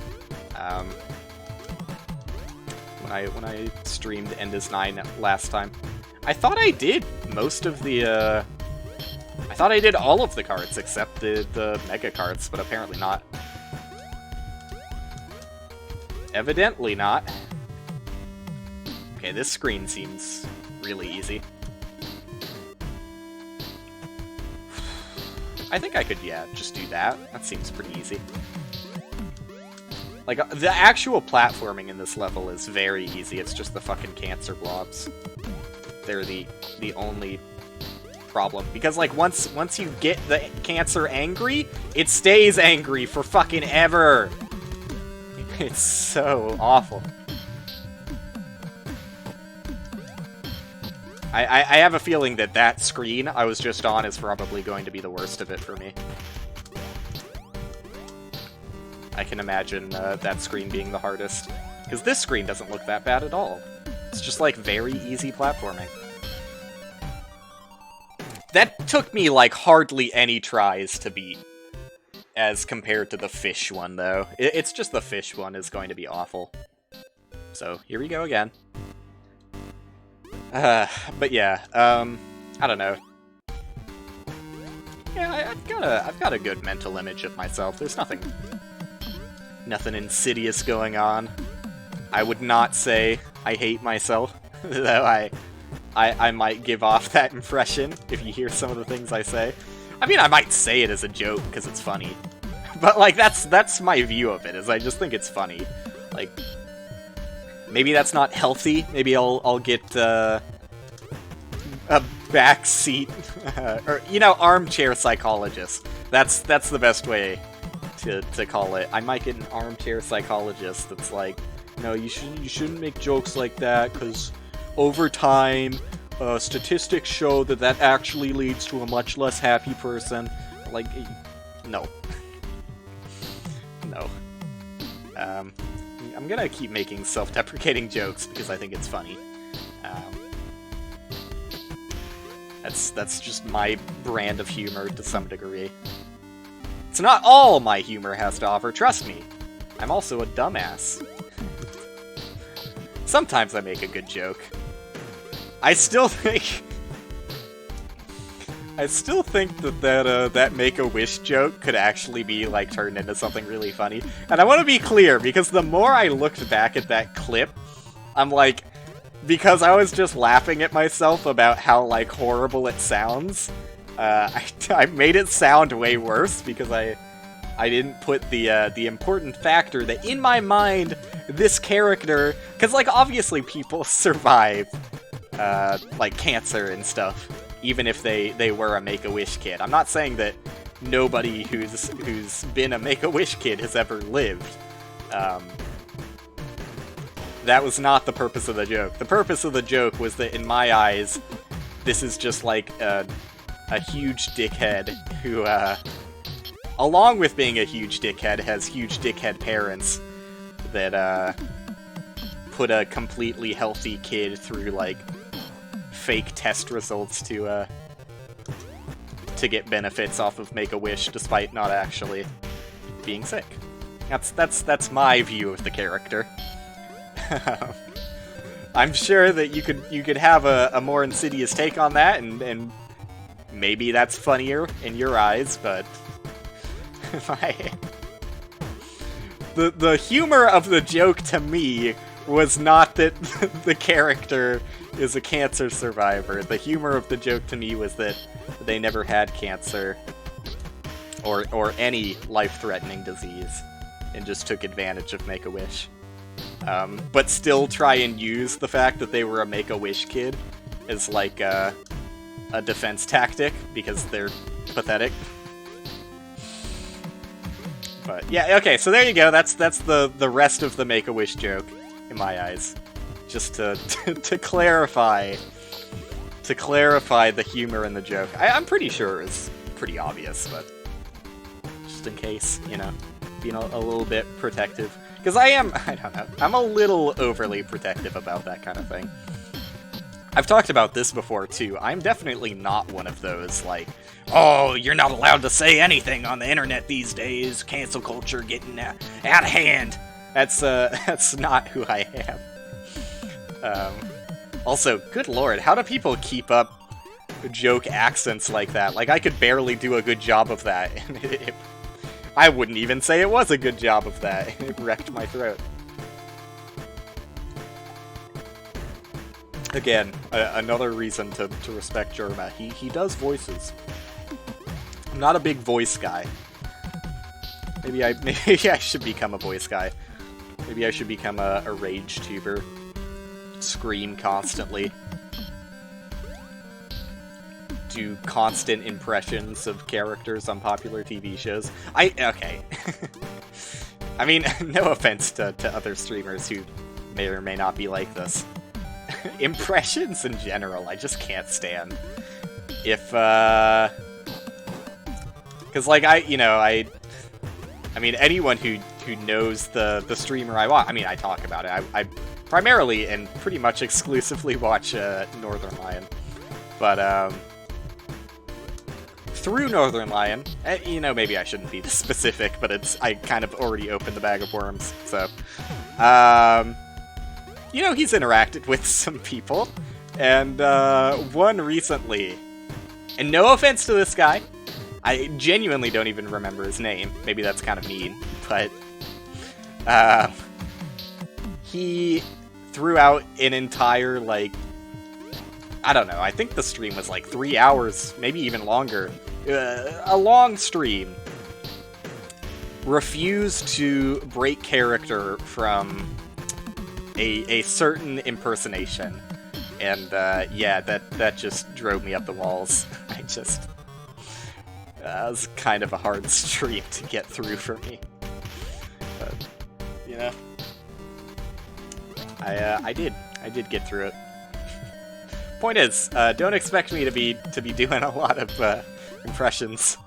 When I streamed End is Nigh last time. I thought I did most of the, I thought I did all of the carts except the mega carts, but apparently not. Evidently not. Okay, this screen seems really easy. I think I could, yeah, just do that. That seems pretty easy. Like, the actual platforming in this level is very easy. It's just the fucking cancer blobs. They're the only problem. Because, like, once you get the cancer angry, it stays angry for fucking ever. It's so awful. I have a feeling that that screen I was just on is probably going to be the worst of it for me. I can imagine that screen being the hardest. Because this screen doesn't look that bad at all. It's just, like, very easy platforming. That took me, like, hardly any tries to beat. As compared to the fish one, though. It's just the fish one is going to be awful. So, here we go again. But yeah, I don't know. Yeah, I've got a good mental image of myself. There's nothing insidious going on. I would not say I hate myself, though I might give off that impression if you hear some of the things I say. I mean, I might say it as a joke because it's funny, but like that's my view of it. Is I just think it's funny. Like, maybe that's not healthy. Maybe I'll get a backseat or, you know, armchair psychologist. That's the best way to call it. I might get an armchair psychologist that's like, no, you shouldn't make jokes like that because over time, statistics show that actually leads to a much less happy person. Like, no. No. I'm gonna keep making self-deprecating jokes because I think it's funny. That's just my brand of humor to some degree. It's not all my humor has to offer, trust me. I'm also a dumbass. Sometimes I make a good joke. I still think that Make-A-Wish joke could actually be, like, turned into something really funny. And I want to be clear, because the more I looked back at that clip, I'm like, because I was just laughing at myself about how, like, horrible it sounds, I made it sound way worse, because I didn't put the important factor that, in my mind, this character... Because, like, obviously people survive, like, cancer and stuff, even if they were a Make-A-Wish kid. I'm not saying that nobody who's been a Make-A-Wish kid has ever lived. That was not the purpose of the joke. The purpose of the joke was that, in my eyes, this is just like a huge dickhead who, along with being a huge dickhead, has huge dickhead parents that put a completely healthy kid through, like, fake test results to get benefits off of Make-A-Wish despite not actually being sick. That's my view of the character. I'm sure that you could have a more insidious take on that, and maybe that's funnier in your eyes, but the humor of the joke to me was not that the character is a cancer survivor. The humor of the joke to me was that they never had cancer or any life-threatening disease and just took advantage of Make-A-Wish. But still try and use the fact that they were a Make-A-Wish kid as like a defense tactic because they're pathetic. But yeah, okay, so there you go. That's the rest of the Make-A-Wish joke in my eyes. Just to clarify the humor in the joke. I'm pretty sure it's pretty obvious, but just in case, you know, being a little bit protective. Because I don't know, I'm a little overly protective about that kind of thing. I've talked about this before, too. I'm definitely not one of those, like, oh, you're not allowed to say anything on the internet these days, cancel culture getting out of hand. That's not who I am. Also, good lord, how do people keep up joke accents like that? Like, I could barely do a good job of that, and I wouldn't even say it was a good job of that. It wrecked my throat. Again, another reason to respect Jerma. He does voices. I'm not a big voice guy. Maybe I should become a voice guy. Maybe I should become a rage tuber. Scream constantly. Do constant impressions of characters on popular TV shows. Okay. I mean, no offense to other streamers who may or may not be like this. Impressions in general, I just can't stand. If, because, like, I mean, anyone who knows the streamer I watch, I mean, I talk about it. I primarily and pretty much exclusively watch Northern Lion. But, through Northern Lion, you know, maybe I shouldn't be this specific, but I kind of already opened the bag of worms, so, you know, he's interacted with some people, and, one recently, and no offense to this guy, I genuinely don't even remember his name, maybe that's kind of mean, but, he threw out an entire, like, I don't know, I think the stream was like 3 hours, maybe even longer, a long stream, refused to break character from a certain impersonation, and yeah, that just drove me up the walls. That was kind of a hard stream to get through for me, but, you know, I did get through it. Point is, don't expect me to be doing a lot of impressions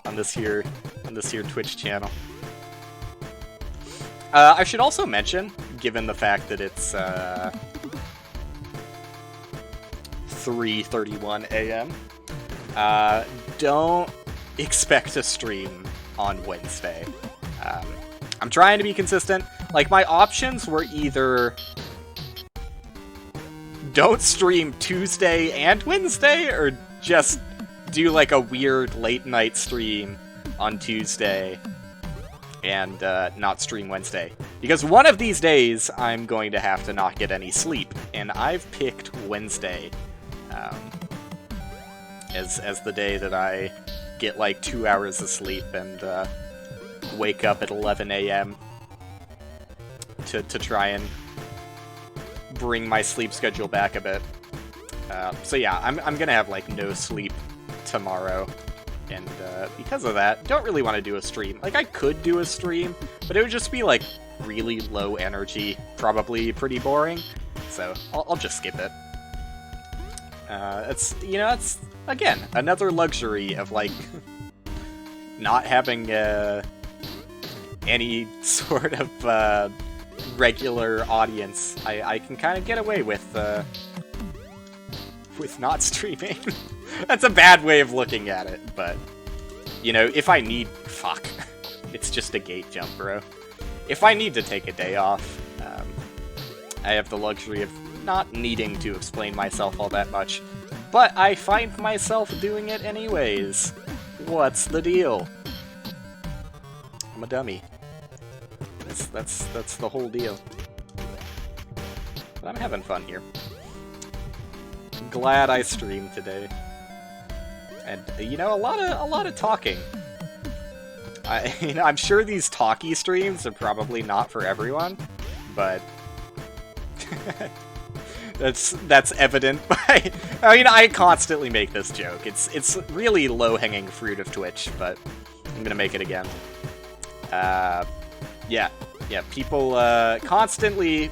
on this here Twitch channel. I should also mention, given the fact that it's 3:31 a.m., don't expect a stream on Wednesday. I'm trying to be consistent. Like, my options were either don't stream Tuesday and Wednesday, or just do like a weird late night stream on Tuesday and not stream Wednesday. Because one of these days, I'm going to have to not get any sleep, and I've picked Wednesday as the day that I get like 2 hours of sleep and wake up at 11 a.m. to try and bring my sleep schedule back a bit. So yeah, I'm gonna have like no sleep tomorrow, and because of that, don't really want to do a stream. Like, I could do a stream, but it would just be like really low energy, probably pretty boring, so I'll just skip it. It's, you know, it's, again, another luxury of like not having any sort of regular audience. I can kind of get away with not streaming. That's a bad way of looking at it, but, you know, if I need... Fuck. It's just a gate jump, bro. if I need to take a day off, I have the luxury of not needing to explain myself all that much, but I find myself doing it anyways. What's the deal? I'm a dummy. That's the whole deal. But I'm having fun here. Glad I streamed today. And you know, a lot of talking. I'm sure these talky streams are probably not for everyone, but that's evident by. I mean, I constantly make this joke. It's really low-hanging fruit of Twitch, but I'm gonna make it again. Yeah, people constantly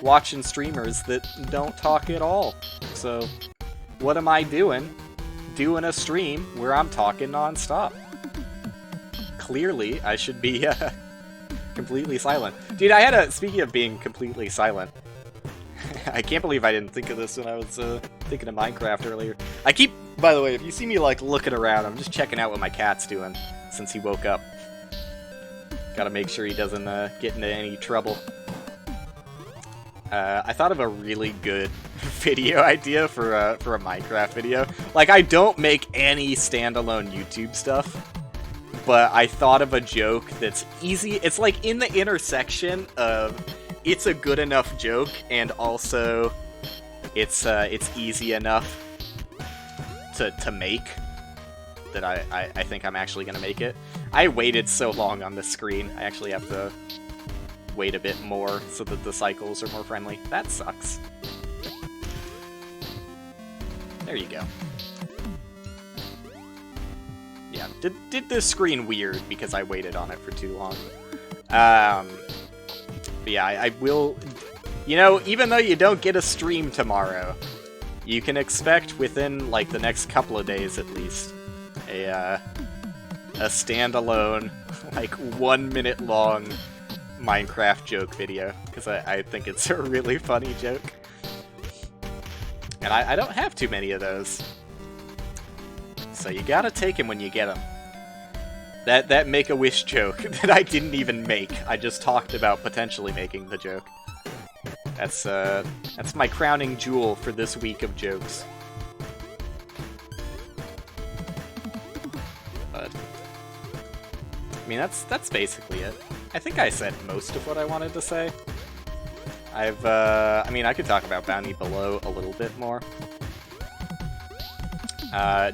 watching streamers that don't talk at all. So, what am I doing? Doing a stream where I'm talking non-stop. Clearly, I should be completely silent. Dude, I had a... Speaking of being completely silent, I can't believe I didn't think of this when I was thinking of Minecraft earlier. I keep... By the way, if you see me, like, looking around, I'm just checking out what my cat's doing since he woke up. Gotta make sure he doesn't get into any trouble. I thought of a really good video idea for a Minecraft video. Like, I don't make any standalone YouTube stuff, but I thought of a joke that's easy. It's like in the intersection of it's a good enough joke and also it's easy enough to make that I think I'm actually gonna make it. I waited so long on the screen. I actually have to wait a bit more so that the cycles are more friendly. That sucks. There you go. Yeah, did this screen weird because I waited on it for too long. But yeah, I will... You know, even though you don't get a stream tomorrow, you can expect within, like, the next couple of days at least, a standalone, like, 1 minute long Minecraft joke video, because I think it's a really funny joke. And I don't have too many of those. So you gotta take them when you get them. That Make-A-Wish joke that I didn't even make, I just talked about potentially making the joke. That's my crowning jewel for this week of jokes. But I mean, that's basically it. I think I said most of what I wanted to say. I mean, I could talk about Bounty Below a little bit more. I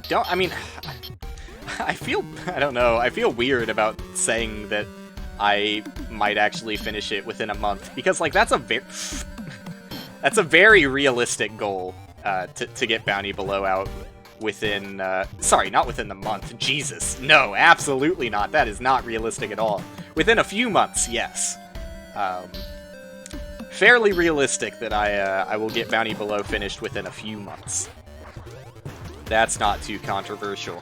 don't know, I feel weird about saying that I might actually finish it within a month, because, like, that's a very realistic goal, to get Bounty Below out within, sorry, not within the month, Jesus, no, absolutely not, that is not realistic at all. Within a few months, yes. Fairly realistic that I will get Bounty Below finished within a few months. That's not too controversial.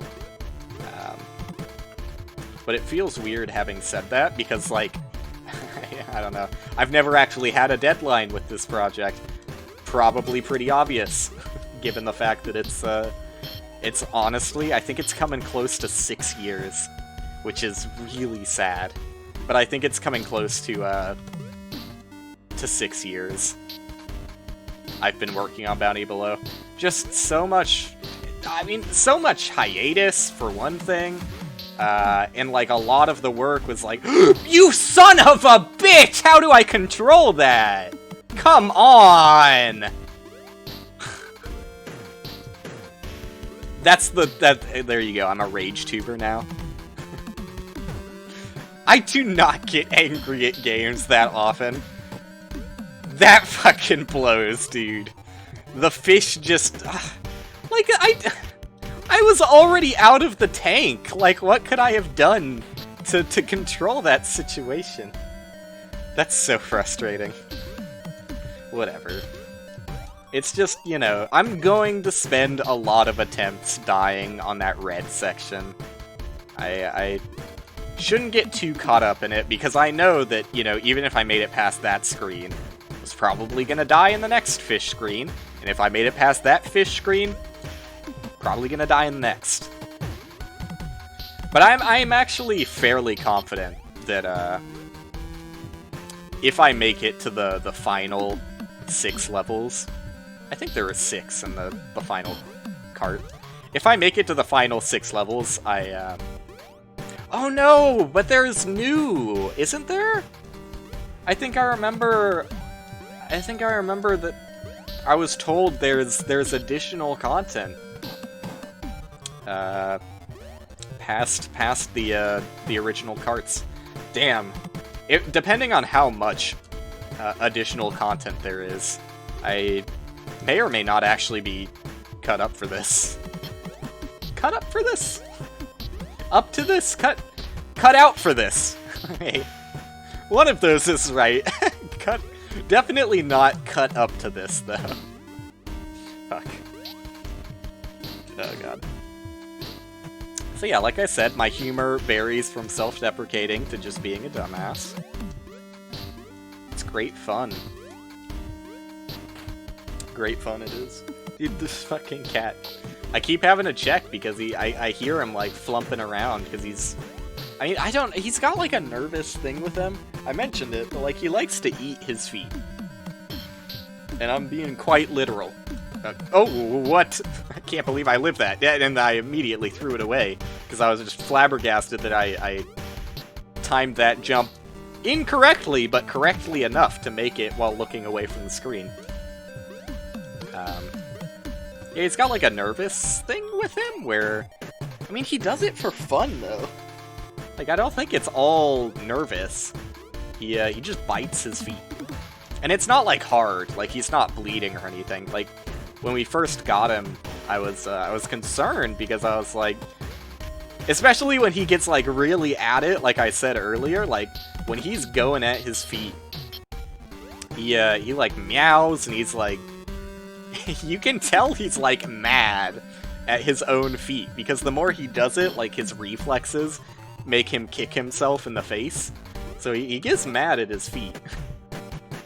But it feels weird having said that, because, like, I don't know. I've never actually had a deadline with this project. Probably pretty obvious, given the fact that it's honestly, I think it's coming close to 6 years, which is really sad. But I think it's coming close to 6 years. I've been working on Bounty Below. Just so much, I mean, so much hiatus, for one thing. And, like, a lot of the work was like, you son of a bitch! How do I control that? Come on! There you go, I'm a rage tuber now. I do not get angry at games that often. That fucking blows, dude. The fish just... like, I was already out of the tank. Like, what could I have done to control that situation? That's so frustrating. Whatever. It's just, you know, I'm going to spend a lot of attempts dying on that red section. I shouldn't get too caught up in it, because I know that, you know, even if I made it past that screen, I was probably gonna die in the next fish screen. And if I made it past that fish screen, probably gonna die in the next. But I'm actually fairly confident that if I make it to the final 6 levels, I think there are 6 in the final cart. If I make it to the final 6 levels, oh no, but there's new, isn't there? I think I remember that I was told there's additional content. Past the original carts. Damn. Depending on how much additional content there is, I may or may not actually be cut up for this. Cut up for this? Up to this? Cut out for this. Hey, one of those is right. Definitely not cut up to this, though. Fuck. Oh, God. So yeah, like I said, my humor varies from self-deprecating to just being a dumbass. It's great fun. Great fun it is. Dude, this fucking cat. I keep having to check because I hear him, like, flumping around because he's got, like, a nervous thing with him. I mentioned it, but, like, he likes to eat his feet. And I'm being quite literal. Oh, what? I can't believe I lived that. And I immediately threw it away, because I was just flabbergasted that I timed that jump incorrectly, but correctly enough to make it while looking away from the screen. Yeah, he's got, like, a nervous thing with him, where... I mean, he does it for fun, though. Like, I don't think it's all nervous. He just bites his feet. And it's not, like, hard. Like, he's not bleeding or anything. Like, when we first got him, I was concerned because I was like... Especially when he gets, like, really at it, like I said earlier. Like, when he's going at his feet, he like, meows, and he's, like... You can tell he's, like, mad at his own feet. Because the more he does it, like, his reflexes make him kick himself in the face. So he gets mad at his feet.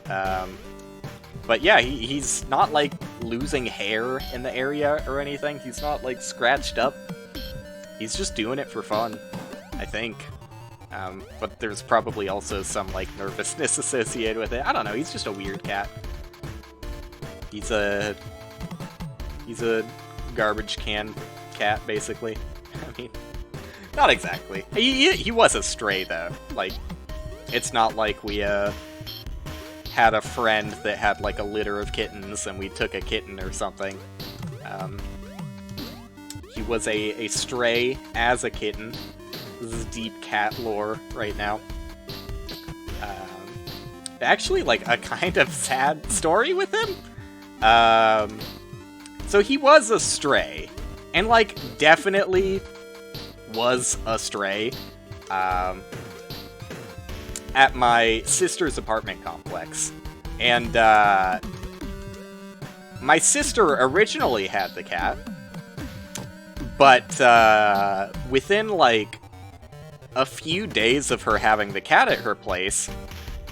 But yeah, he's not, like, losing hair in the area or anything. He's not, like, scratched up. He's just doing it for fun, I think. But there's probably also some, like, nervousness associated with it. I don't know, he's just a weird cat. He's a garbage can cat, basically. I mean, not exactly. He was a stray, though. Like, it's not like we, had a friend that had, like, a litter of kittens and we took a kitten or something. He was a stray as a kitten. This is deep cat lore right now. Actually, like, a kind of sad story with him. So he was a stray, and, like, definitely was a stray, at my sister's apartment complex. And, my sister originally had the cat, but, within, like, a few days of her having the cat at her place,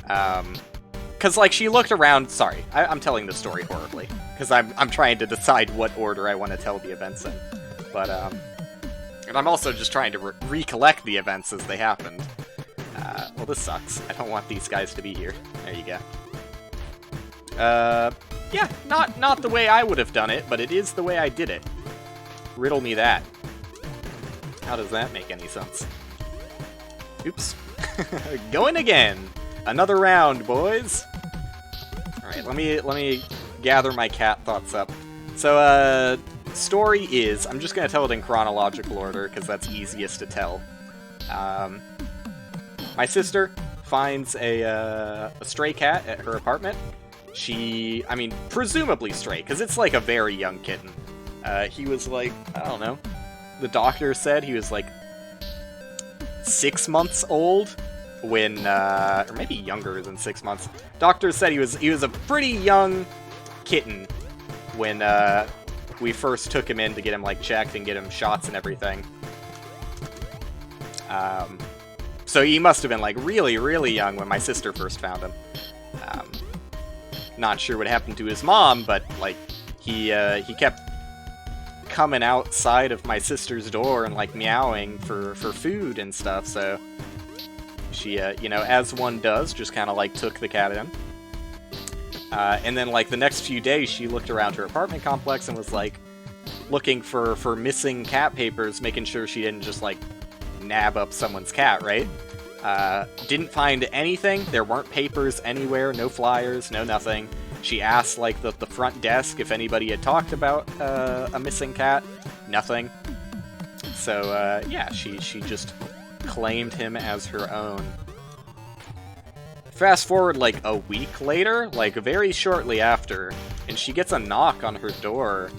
because, like, she looked around... Sorry, I'm telling the story horribly, because I'm trying to decide what order I want to tell the events in. But, and I'm also just trying to recollect the events as they happened. Well, this sucks. I don't want these guys to be here. There you go. Yeah, not the way I would have done it, but it is the way I did it. Riddle me that. How does that make any sense? Oops. Going again! Another round, boys! Alright, let me gather my cat thoughts up. So, story is... I'm just gonna tell it in chronological order, because that's easiest to tell. My sister finds a stray cat at her apartment. I mean, presumably stray, because it's like a very young kitten. He was like, I don't know, the doctor said he was like 6 months old when, or maybe younger than 6 months. Doctor said he was a pretty young kitten when we first took him in to get him, like, checked and get him shots and everything. So he must have been, like, really, really young when my sister first found him. Not sure what happened to his mom, but, like, he kept coming outside of my sister's door and, like, meowing for food and stuff, so She, you know, as one does, just kind of, like, took the cat in. And then, like, the next few days, she looked around her apartment complex and was, like, looking for missing cat papers, making sure she didn't just, like, nab up someone's cat, right? Didn't find anything. There weren't papers anywhere, no flyers, no nothing. She asked, like, the front desk if anybody had talked about a missing cat. Nothing. So, yeah, she just claimed him as her own. Fast forward, like, a week later, like, very shortly after, and she gets a knock on her door.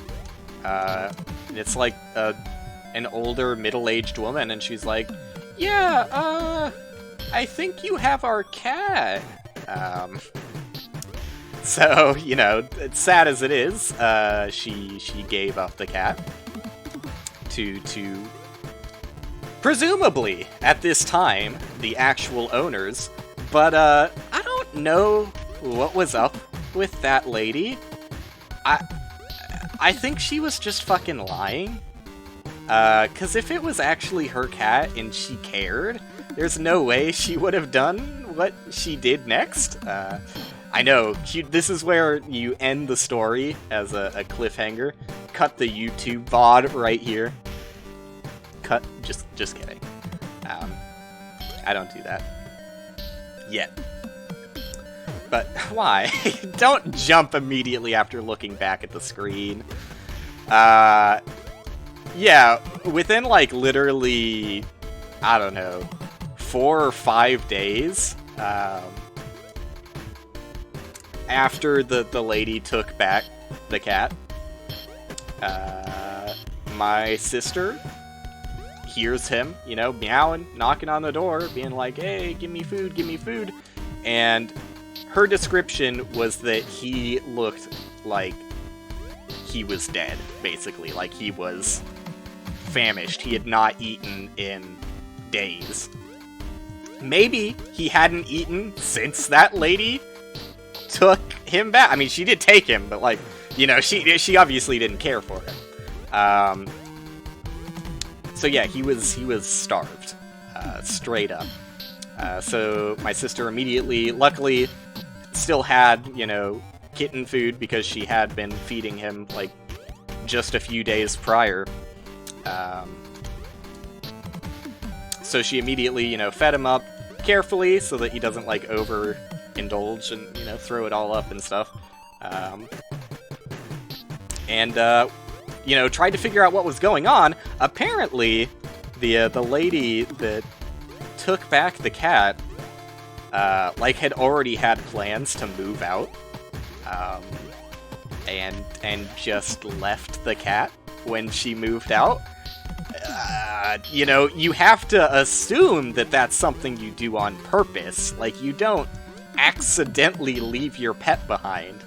And it's, like, an older, middle-aged woman, and she's like, yeah, I think you have our cat. So, you know, it's sad as it is, she gave up the cat to presumably, at this time, the actual owners. But, I don't know what was up with that lady. I think she was just fucking lying. 'Cause if it was actually her cat and she cared, there's no way she would have done what she did next. I know, this is where you end the story as a cliffhanger. Cut the YouTube VOD right here. Cut, just kidding. I don't do that. Yet. But why? Don't jump immediately after looking back at the screen. Yeah, within, like, literally, I don't know, 4 or 5 days, after the lady took back the cat, my sister hears him, you know, meowing, knocking on the door, being like, hey, give me food, and her description was that he looked like he was dead, basically, like he was famished. He had not eaten in days. Maybe he hadn't eaten since that lady took him back. I mean, she did take him, but, like, you know, she obviously didn't care for him. So yeah, he was starved, straight up. So my sister immediately, luckily, still had, you know, kitten food because she had been feeding him, like, just a few days prior. So she immediately, you know, fed him up carefully so that he doesn't, like, overindulge and, you know, throw it all up and stuff. You know, tried to figure out what was going on. Apparently, the lady that took back the cat, like, had already had plans to move out, and just left the cat when she moved out. You know, you have to assume that that's something you do on purpose. Like, you don't accidentally leave your pet behind.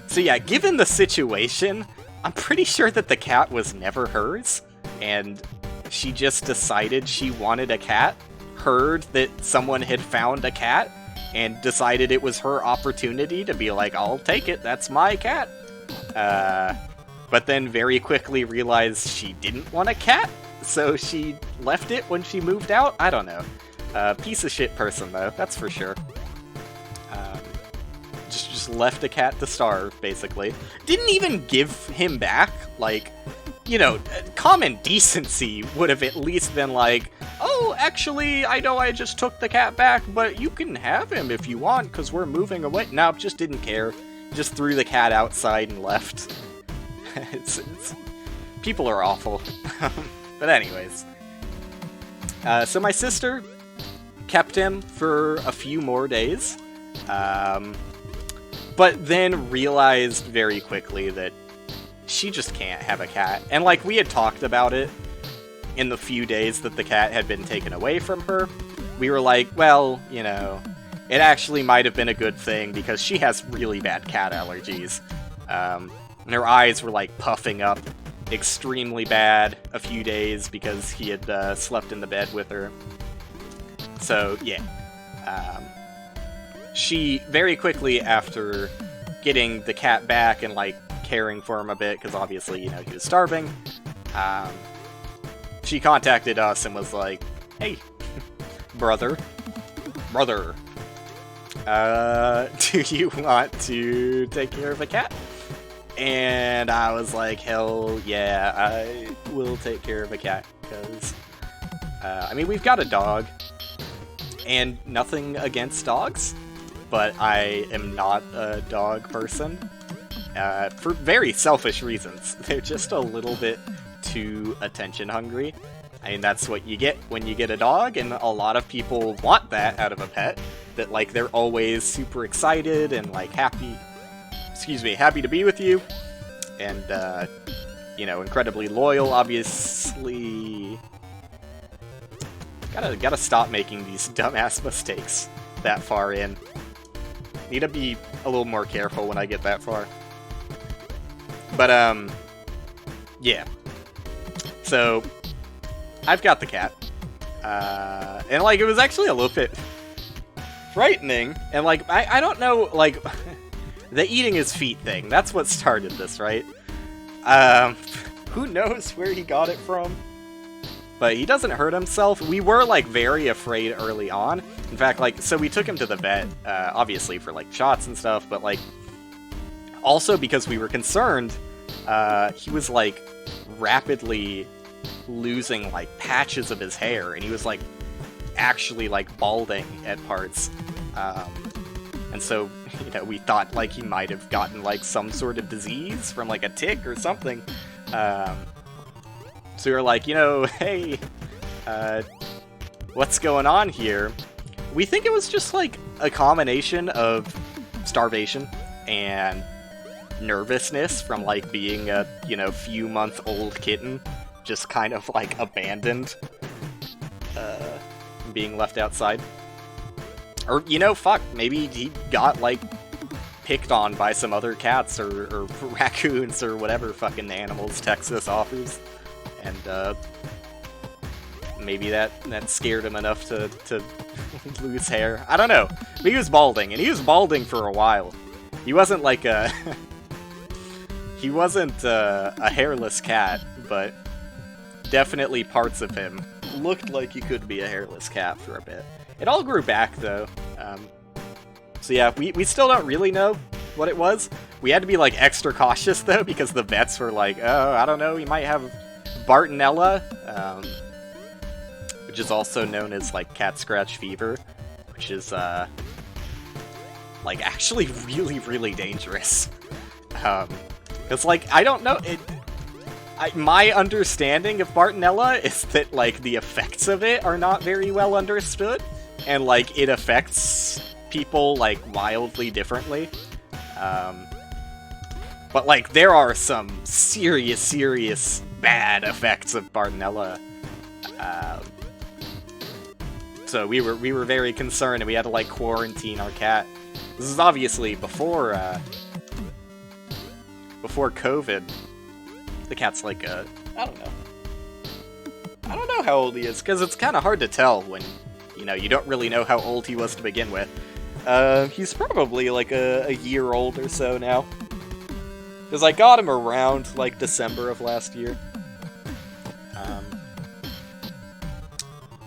So yeah, given the situation, I'm pretty sure that the cat was never hers, and she just decided she wanted a cat, heard that someone had found a cat, and decided it was her opportunity to be like, I'll take it, that's my cat. But then very quickly realized she didn't want a cat, so she left it when she moved out? I don't know. Piece of shit person, though, that's for sure. Just left a cat to starve, basically. Didn't even give him back. Like, you know, common decency would have at least been like, oh, actually, I know I just took the cat back, but you can have him if you want, because we're moving away. No, just didn't care. Just threw the cat outside and left. People are awful. But anyways. So my sister kept him for a few more days. But then realized very quickly that she just can't have a cat. And, like, we had talked about it in the few days that the cat had been taken away from her. We were like, well, you know, it actually might have been a good thing because she has really bad cat allergies. And her eyes were, like, puffing up extremely bad a few days because he had slept in the bed with her. So, yeah. She, very quickly after getting the cat back and, like, caring for him a bit, because obviously, you know, he was starving, she contacted us and was like, hey, brother, do you want to take care of a cat? And I was like, hell yeah, I will take care of a cat, because, I mean, we've got a dog, and nothing against dogs, but I am not a dog person, for very selfish reasons. They're just a little bit too attention hungry. I mean, that's what you get when you get a dog, and a lot of people want that out of a pet, that, like, they're always super excited and, like, happy to be with you, and, you know, incredibly loyal, obviously. Gotta stop making these dumbass mistakes that far in. Need to be a little more careful when I get that far. But, yeah. So, I've got the cat. And, like, it was actually a little bit frightening, and, like, I don't know, like, the eating his feet thing, that's what started this, right? Who knows where he got it from? But he doesn't hurt himself. We were, like, very afraid early on. In fact, like, so we took him to the vet, obviously for, like, shots and stuff, but, like, also because we were concerned, he was, like, rapidly losing, like, patches of his hair, and he was, like, actually, like, balding at parts. And so, you know, we thought, like, he might have gotten, like, some sort of disease from, like, a tick or something. So we were like, you know, hey, what's going on here? We think it was just, like, a combination of starvation and nervousness from, like, being a, you know, few-month-old kitten, just kind of, like, abandoned, being left outside. Or, you know, fuck, maybe he got, like, picked on by some other cats or raccoons or whatever fucking animals Texas offers. And, maybe that scared him enough to lose hair. I don't know. But he was balding, and he was balding for a while. He wasn't like a... he wasn't a hairless cat, but definitely parts of him looked like he could be a hairless cat for a bit. It all grew back, though. So yeah, we still don't really know what it was. We had to be, like, extra cautious, though, because the vets were like, oh, I don't know, you might have Bartonella, which is also known as, like, cat scratch fever, which is, like, actually really, really dangerous. It's like, I don't know, my understanding of Bartonella is that, like, the effects of it are not very well understood, and, like, it affects people, like, wildly differently. But, like, there are some serious bad effects of Bartonella. So we were very concerned, and we had to, like, quarantine our cat. This is obviously before COVID. The cat's like, I don't know how old he is, because it's kind of hard to tell when, you know, you don't really know how old he was to begin with. He's probably, like, a year old or so now. Because I got him around, like, December of last year.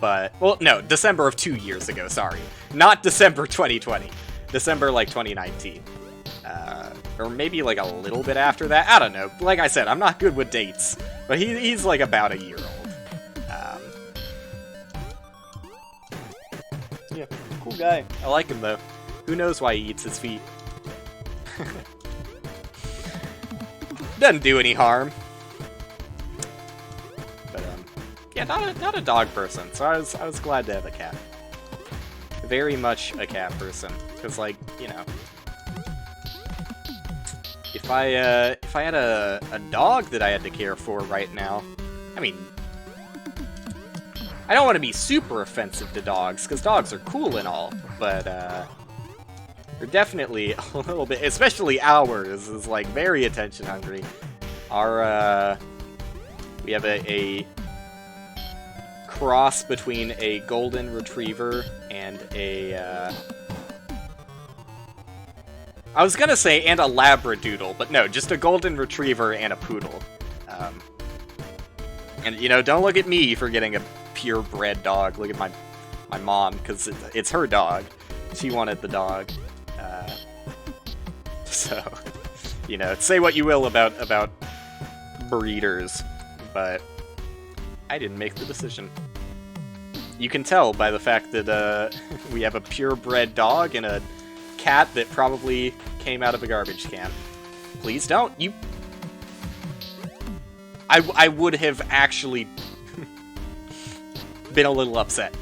But, well, no, December of 2 years ago, sorry. Not December 2020. December, like, 2019. Or maybe, like, a little bit after that. I don't know. Like I said, I'm not good with dates. But he's like, about a year old. Yeah, cool guy. I like him, though. Who knows why he eats his feet? Doesn't do any harm. But, yeah, not a dog person, so I was glad to have a cat. Very much a cat person. Because, like, you know... If I had a dog that I had to care for right now, I mean, I don't want to be super offensive to dogs, because dogs are cool and all, but, they're definitely a little bit, especially ours, is, like, very attention hungry. Our, we have a cross between a golden retriever and a, I was gonna say, and a labradoodle, but no, just a golden retriever and a poodle. And, you know, don't look at me for getting a purebred dog. Look at my mom, because it's her dog. She wanted the dog. So, you know, say what you will about breeders, but I didn't make the decision. You can tell by the fact that we have a purebred dog and a cat that probably came out of a garbage can. Please don't. You... I would have actually been a little upset.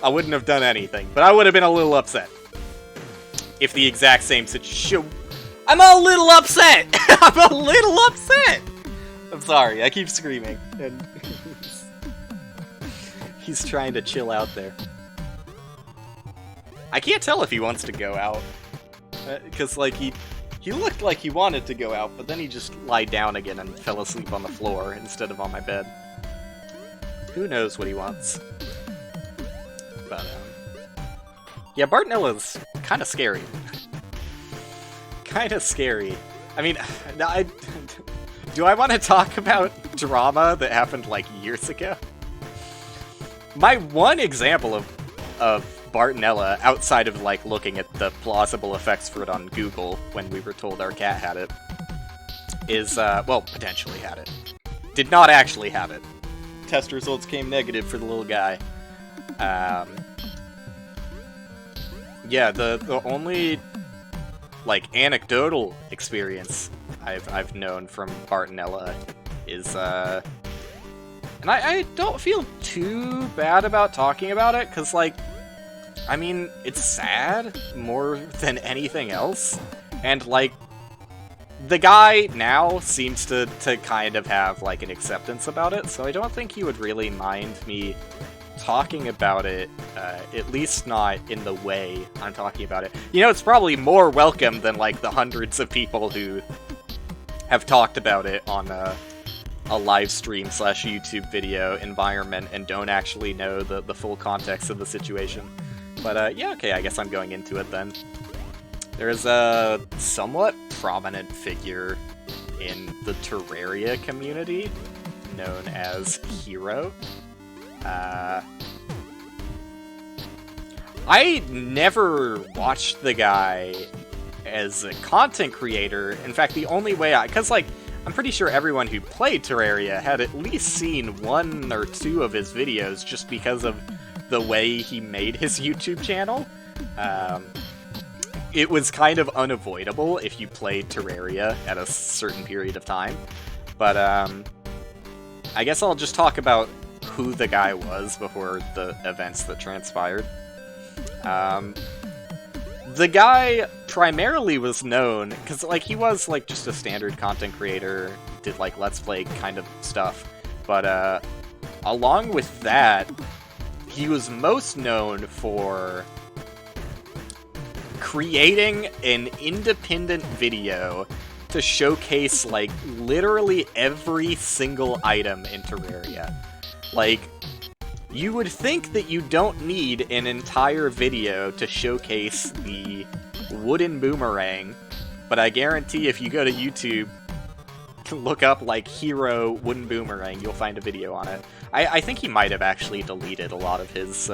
I wouldn't have done anything, but I would have been a little upset. If the exact same situation... I'm a little upset! I'm a little upset! I'm sorry, I keep screaming. And he's trying to chill out there. I can't tell if he wants to go out. Because, like, he looked like he wanted to go out, but then he just lied down again and fell asleep on the floor instead of on my bed. Who knows what he wants. But, yeah, Bartonella's kind of scary. Kind of scary. I mean, do I want to talk about drama that happened, like, years ago? My one example of Bartonella, outside of, like, looking at the plausible effects for it on Google when we were told our cat had it, is, well, potentially had it. Did not actually have it. Test results came negative for the little guy. Yeah, the only, like, anecdotal experience I've known from Bartonella is, and I don't feel too bad about talking about it, because, like, I mean, it's sad more than anything else, and, like, the guy now seems to kind of have, like, an acceptance about it, so I don't think he would really mind me talking about it, at least not in the way I'm talking about it. You know, it's probably more welcome than, like, the hundreds of people who have talked about it on a live stream / YouTube video environment and don't actually know the full context of the situation. But, yeah, okay, I guess I'm going into it then. There's a somewhat prominent figure in the Terraria community known as Hero. I never watched the guy as a content creator. In fact, the only way because, like, I'm pretty sure everyone who played Terraria had at least seen 1 or 2 of his videos just because of the way he made his YouTube channel. It was kind of unavoidable if you played Terraria at a certain period of time. But, I guess I'll just talk about who the guy was before the events that transpired. The guy primarily was known, because, like, he was, like, just a standard content creator, did, like, Let's Play kind of stuff, but, along with that, he was most known for creating an independent video to showcase, like, literally every single item in Terraria. Like, you would think that you don't need an entire video to showcase the wooden boomerang, but I guarantee if you go to YouTube, look up, like, Hero wooden boomerang, you'll find a video on it. I think he might have actually deleted a lot of his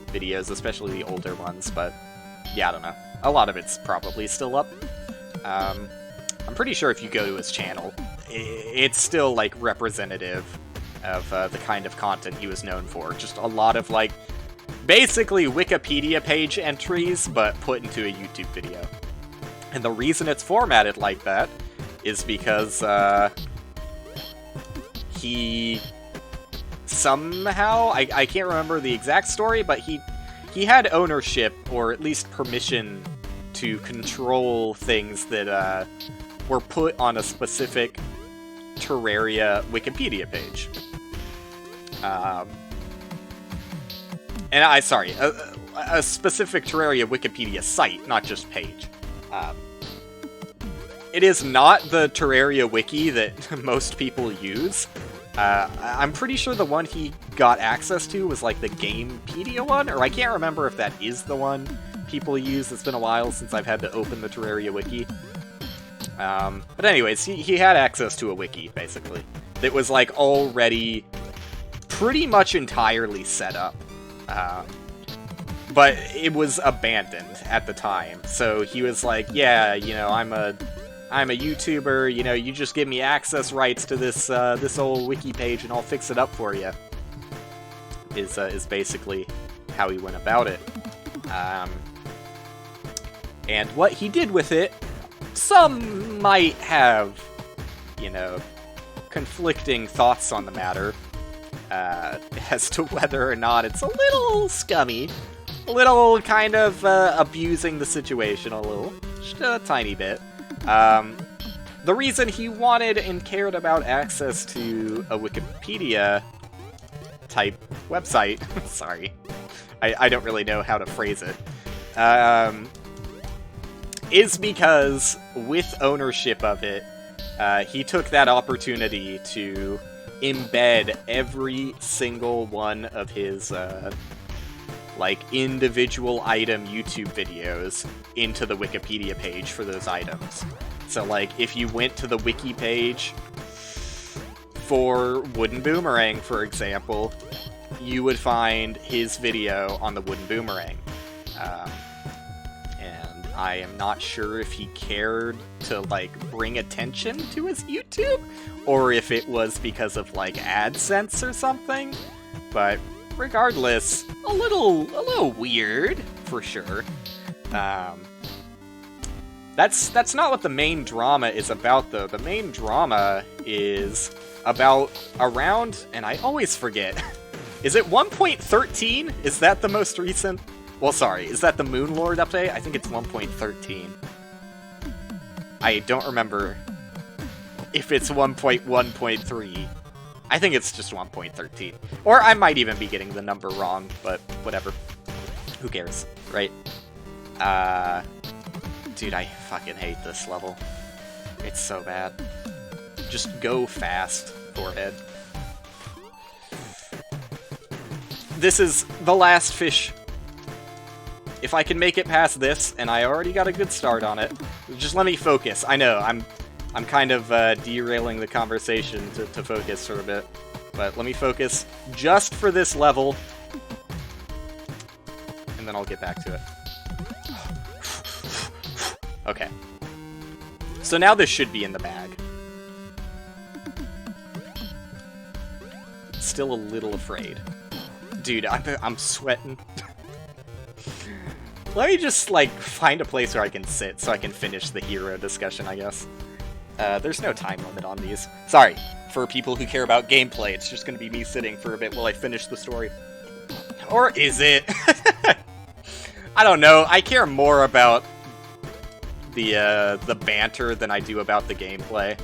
videos, especially the older ones, but yeah, I don't know. A lot of it's probably still up. I'm pretty sure if you go to his channel, it's still, like, representative of the kind of content he was known for. Just a lot of, like, basically Wikipedia page entries, but put into a YouTube video. And the reason it's formatted like that is because he somehow, I can't remember the exact story, but he had ownership, or at least permission, to control things that were put on a specific Terraria Wikipedia page. And a specific Terraria Wikipedia site, not just page. It is not the Terraria wiki that most people use. I'm pretty sure the one he got access to was, like, the Gamepedia one, or I can't remember if that is the one people use. It's been a while since I've had to open the Terraria wiki. But anyways, he had access to a wiki, basically, that was, like, already pretty much entirely set up. But it was abandoned at the time. So he was like, yeah, you know, I'm a YouTuber, you know, you just give me access rights to this this old wiki page and I'll fix it up for you. Is basically how he went about it. And what he did with it, some might have, you know, conflicting thoughts on the matter as to whether or not it's a little scummy, a little kind of abusing the situation a little, just a tiny bit. The reason he wanted and cared about access to a Wikipedia type website, sorry, I don't really know how to phrase it, is because with ownership of it, he took that opportunity to embed every single one of his, like, individual item YouTube videos into the Wikipedia page for those items. So, like, if you went to the wiki page for Wooden Boomerang, for example, you would find his video on the Wooden Boomerang. And I am not sure if he cared to, like, bring attention to his YouTube, or if it was because of, like, AdSense or something, but regardless, a little weird, for sure. That's not what the main drama is about, though. The main drama is about around, and I always forget, is it 1.13? Is that the most recent? Well, sorry, is that the Moonlord update? I think it's 1.13. I don't remember if it's 1.1.3. I think it's just 1.13. Or I might even be getting the number wrong, but whatever. Who cares, right? Dude, I fucking hate this level. It's so bad. Just go fast, forehead. This is the last fish. If I can make it past this, and I already got a good start on it, just let me focus. I know, I'm kind of derailing the conversation to focus for a bit, but let me focus just for this level, and then I'll get back to it. Okay. So now this should be in the bag. Still a little afraid. Dude, I'm sweating. Let me just, like, find a place where I can sit so I can finish the hero discussion, I guess. There's no time limit on these. Sorry, for people who care about gameplay, it's just gonna be me sitting for a bit while I finish the story. Or is it? I don't know, I care more about the banter than I do about the gameplay.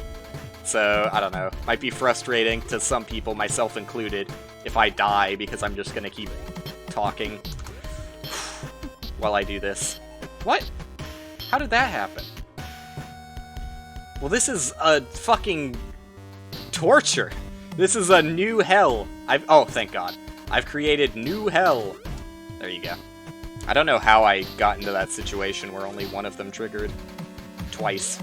So, I don't know. Might be frustrating to some people, myself included, if I die because I'm just gonna keep talking while I do this. What? How did that happen? Well, this is a fucking torture. This is a new hell. Oh, thank God. I've created new hell. There you go. I don't know how I got into that situation where only one of them triggered. Twice.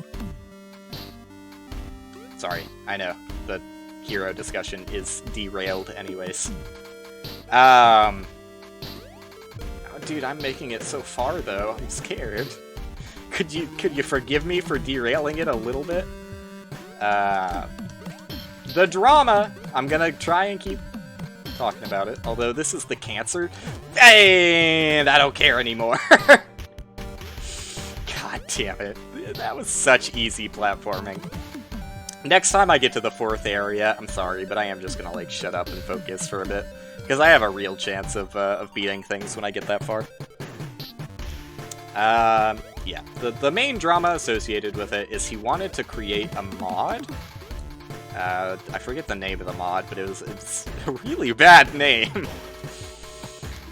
Sorry, I know. The hero discussion is derailed anyways. Oh, dude, I'm making it so far, though. I'm scared. Could you forgive me for derailing it a little bit? The drama! I'm gonna try and keep talking about it, although this is the cancer. And I don't care anymore. God damn it. That was such easy platforming. Next time I get to the 4th area, I'm sorry, but I am just gonna, like, shut up and focus for a bit. Because I have a real chance of beating things when I get that far. Yeah. The main drama associated with it is he wanted to create a mod. I forget the name of the mod, but it's a really bad name.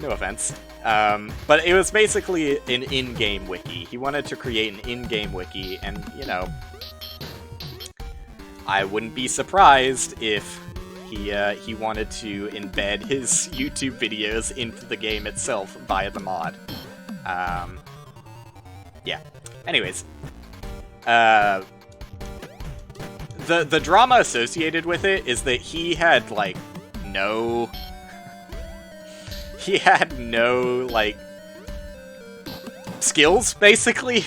No offense. But it was basically an in-game wiki. He wanted to create an in-game wiki, and, you know, I wouldn't be surprised if he wanted to embed his YouTube videos into the game itself via the mod. Yeah. Anyways. The drama associated with it is that he had, like, no... he had no, like, skills, basically.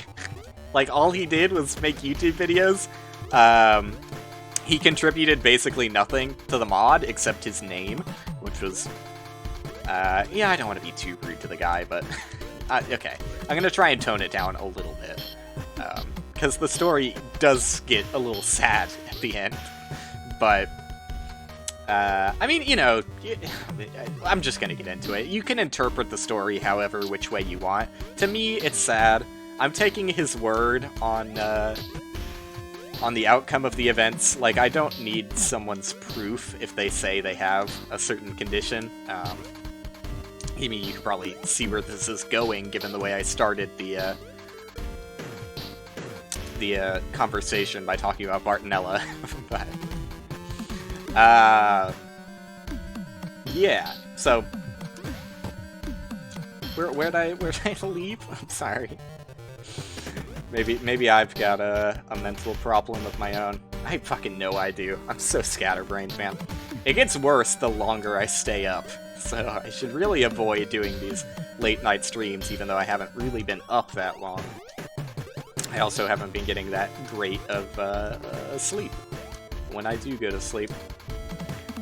Like, all he did was make YouTube videos. He contributed basically nothing to the mod except his name, which was... yeah, I don't want to be too rude to the guy, but... okay, I'm gonna try and tone it down a little bit. Because the story does get a little sad at the end. But... I mean, you know, I'm just gonna get into it. You can interpret the story however which way you want. To me, it's sad. I'm taking his word on the outcome of the events. Like, I don't need someone's proof if they say they have a certain condition. I mean, you can probably see where this is going, given the way I started the conversation by talking about Bartonella. But, yeah, so... Where'd I leave? I'm sorry. Maybe I've got a mental problem of my own. I fucking know I do. I'm so scatterbrained, man. It gets worse the longer I stay up, so I should really avoid doing these late-night streams, even though I haven't really been up that long. I also haven't been getting that great of sleep when I do go to sleep.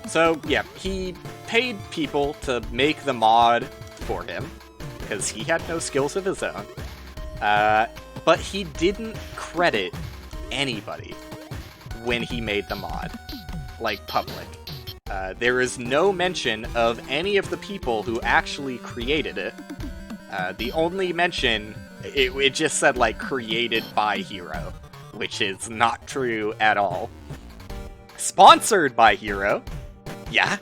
So, yeah, he paid people to make the mod for him, because he had no skills of his own. But he didn't credit anybody when he made the mod, like, public. There is no mention of any of the people who actually created it. The only mention, it just said, like, created by Hero, which is not true at all. Sponsored by Hero. Yeah,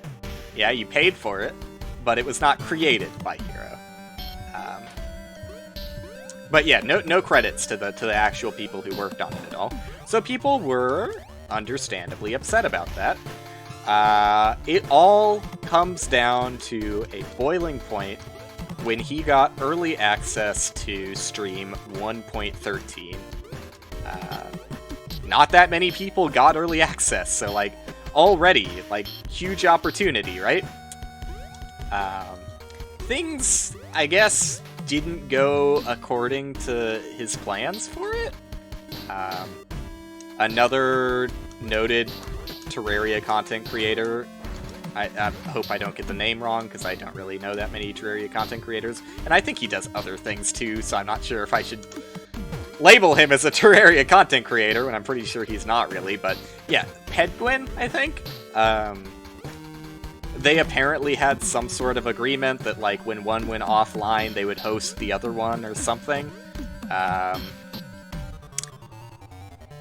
you paid for it, but it was not created by Hero. But yeah, no credits to the actual people who worked on it at all. So people were understandably upset about that. It all comes down to a boiling point when he got early access to stream 1.13. Not that many people got early access, so like already, like, huge opportunity, right? Things, I guess, didn't go according to his plans for it. Another noted Terraria content creator, I hope I don't get the name wrong, because I don't really know that many Terraria content creators, and I think he does other things too, so I'm not sure if I should label him as a Terraria content creator, when I'm pretty sure he's not really, but yeah, Pedguin, I think? They apparently had some sort of agreement that, like, when one went offline, they would host the other one or something.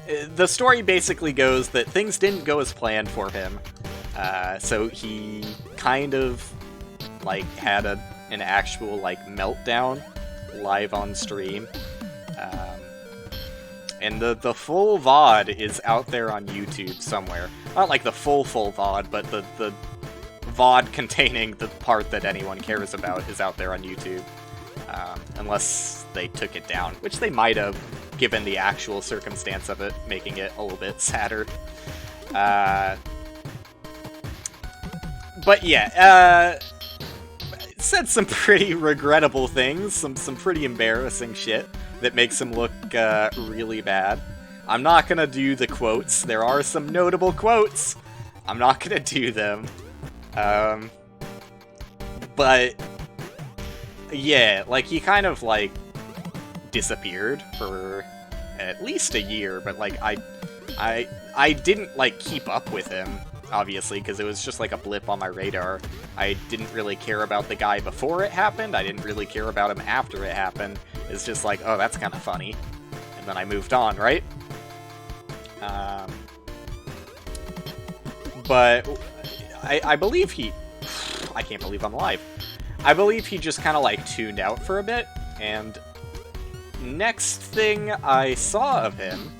The story basically goes that things didn't go as planned for him, so he kind of, like, had an actual, like, meltdown live on stream. And the full VOD is out there on YouTube somewhere. Not like the full VOD, but the VOD containing the part that anyone cares about is out there on YouTube. Unless they took it down, which they might have, given the actual circumstance of it, making it a little bit sadder. But yeah, said some pretty regrettable things, some pretty embarrassing shit that makes him look really bad. I'm not gonna do the quotes. There are some notable quotes. I'm not gonna do them. But yeah, like, he kind of, like, disappeared for at least a year, but, like, I didn't, like, keep up with him, obviously, because it was just, like, a blip on my radar. I didn't really care about the guy before it happened. I didn't really care about him after it happened. It's just like, oh, that's kind of funny. And then I moved on, right? But I believe he... I can't believe I'm live. I believe he just kind of, like, tuned out for a bit, and next thing I saw of him,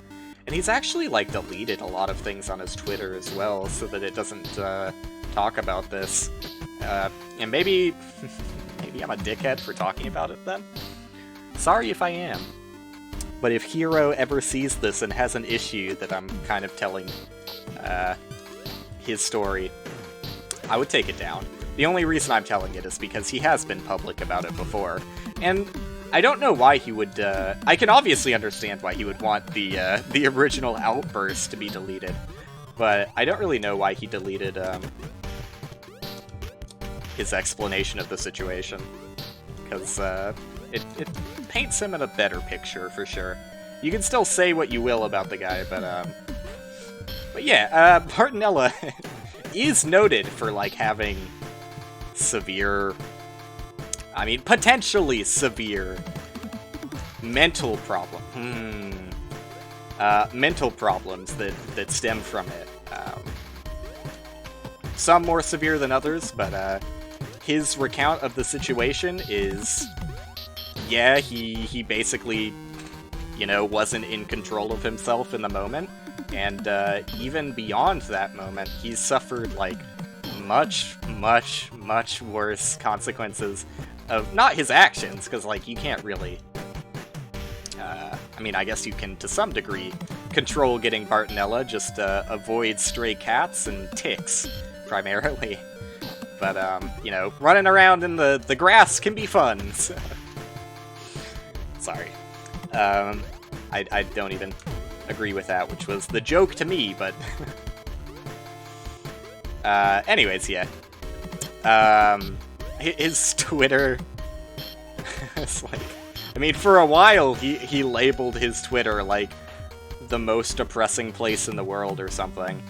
and he's actually, like, deleted a lot of things on his Twitter as well, so that it doesn't talk about this. And maybe I'm a dickhead for talking about it then? Sorry if I am. But if Hero ever sees this and has an issue that I'm kind of telling his story, I would take it down. The only reason I'm telling it is because he has been public about it before, and I don't know why he would, I can obviously understand why he would want the original outburst to be deleted, but I don't really know why he deleted, his explanation of the situation, because, it paints him in a better picture, for sure. You can still say what you will about the guy, but yeah, Bartonella is noted for, like, having severe, I mean, potentially severe mental mental problems that stem from it. Some more severe than others, but his recount of the situation is, yeah, he basically, you know, wasn't in control of himself in the moment, and even beyond that moment, he's suffered, like, much worse consequences of, not his actions, because, like, you can't really, I mean, I guess you can, to some degree, control getting Bartonella, just avoid stray cats and ticks, primarily. But, you know, running around in the grass can be fun, so. Sorry. I don't even agree with that, which was the joke to me, but... anyways, yeah. His Twitter... it's like... I mean, for a while, he labeled his Twitter, like, the most depressing place in the world or something.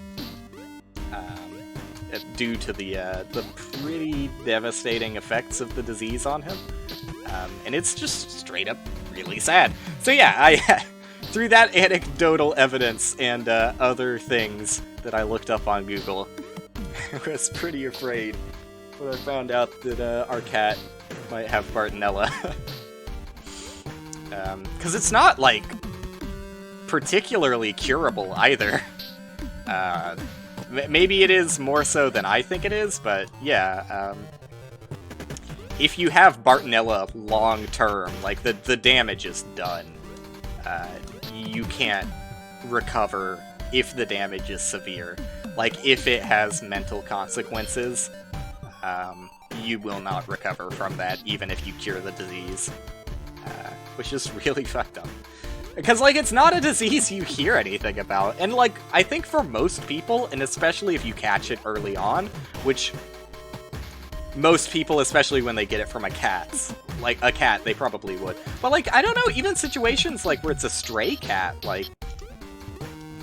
Due to the pretty devastating effects of the disease on him. And it's just straight up really sad. So yeah, I through that anecdotal evidence and other things that I looked up on Google, I was pretty afraid when I found out that our cat might have Bartonella. Because it's not, like, particularly curable either. Maybe it is more so than I think it is, but yeah, if you have Bartonella long-term, like, the damage is done. You can't recover if the damage is severe. Like, if it has mental consequences, you will not recover from that, even if you cure the disease. Which is really fucked up. Because, like, it's not a disease you hear anything about. And, like, I think for most people, and especially if you catch it early on, which most people, especially when they get it from a cat, they probably would. But, like, I don't know, even situations, like, where it's a stray cat, like,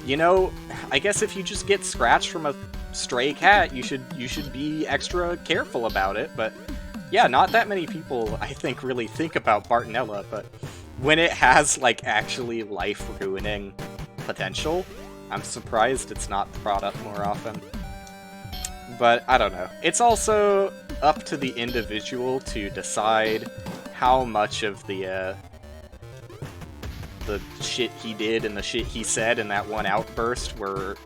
you know, I guess if you just get scratched from a stray cat, you should be extra careful about it. But, yeah, not that many people, I think, really think about Bartonella, but when it has, like, actually life-ruining potential, I'm surprised it's not brought up more often. But, I don't know. It's also up to the individual to decide how much of the shit he did and the shit he said in that one outburst were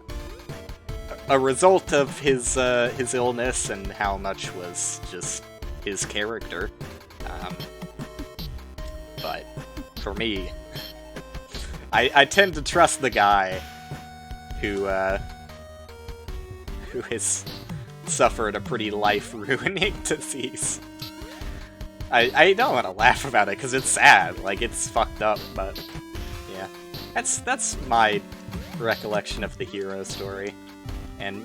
a result of his illness and how much was just his character. But for me, I tend to trust the guy who has suffered a pretty life-ruining disease. I don't want to laugh about it because it's sad, like, it's fucked up, but yeah, that's my recollection of the hero story, and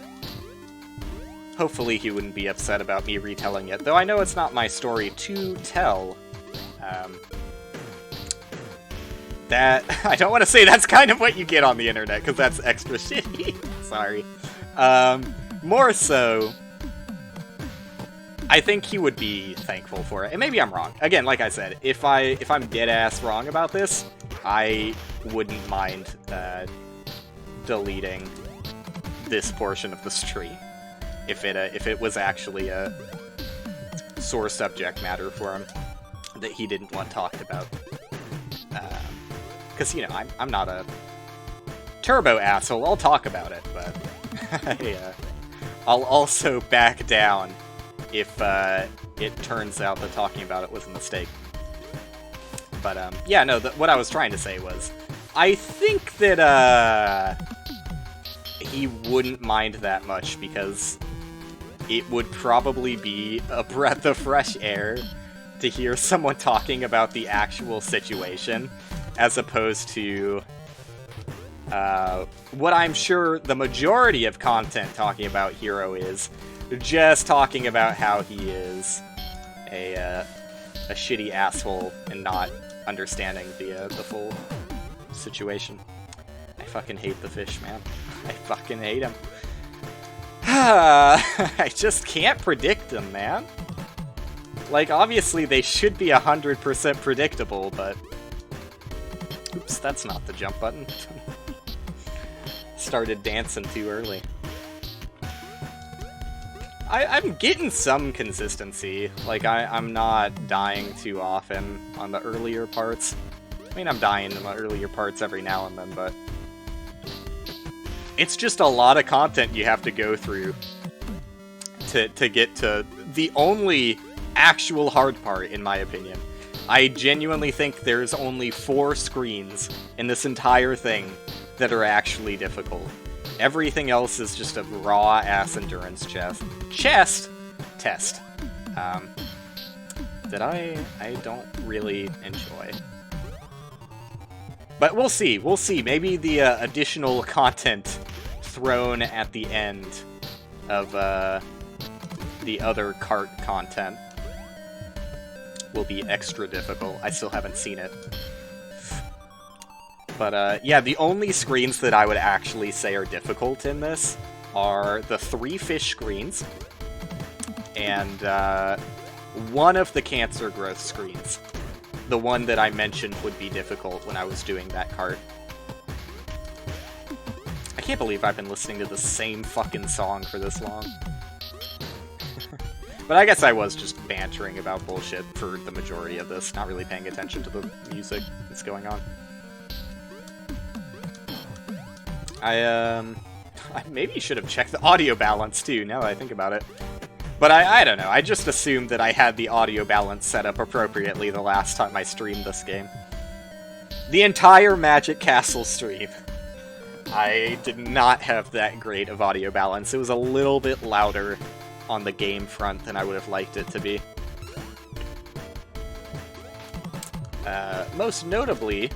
hopefully he wouldn't be upset about me retelling it, though I know it's not my story to tell. That, I don't want to say that's kind of what you get on the internet, because that's extra shitty. Sorry. More so, I think he would be thankful for it, and maybe I'm wrong. Again, like I said, if I'm dead-ass wrong about this, I wouldn't mind deleting this portion of the stream if it was actually a sore subject matter for him that he didn't want talked about. Because, you know, I'm not a turbo asshole, I'll talk about it, but I'll also back down if it turns out that talking about it was a mistake. But, yeah, no, what I was trying to say was, I think that he wouldn't mind that much, because it would probably be a breath of fresh air to hear someone talking about the actual situation, as opposed to what I'm sure the majority of content talking about Hero is just talking about how he is a shitty asshole and not understanding the full situation. I fucking hate the fish, man. I fucking hate him. I just can't predict them, man. Like, obviously they should be 100% predictable, but... Oops, that's not the jump button. Started dancing too early. I'm getting some consistency. Like, I'm not dying too often on the earlier parts. I mean, I'm dying in the earlier parts every now and then, but... It's just a lot of content you have to go through to get to the only actual hard part, in my opinion. I genuinely think there's only 4 screens in this entire thing that are actually difficult. Everything else is just a raw-ass endurance test. That I don't really enjoy. But we'll see. We'll see. Maybe the additional content thrown at the end of the other cart content will be extra difficult. I still haven't seen it. But yeah, the only screens that I would actually say are difficult in this are the 3 fish screens and one of the cancer growth screens. The one that I mentioned would be difficult when I was doing that cart. I can't believe I've been listening to the same fucking song for this long. But I guess I was just bantering about bullshit for the majority of this, not really paying attention to the music that's going on. I maybe should have checked the audio balance too, now that I think about it. But I don't know, I just assumed that I had the audio balance set up appropriately the last time I streamed this game. The entire Magic Castle stream, I did not have that great of audio balance. It was a little bit louder on the game front than I would have liked it to be. Most notably,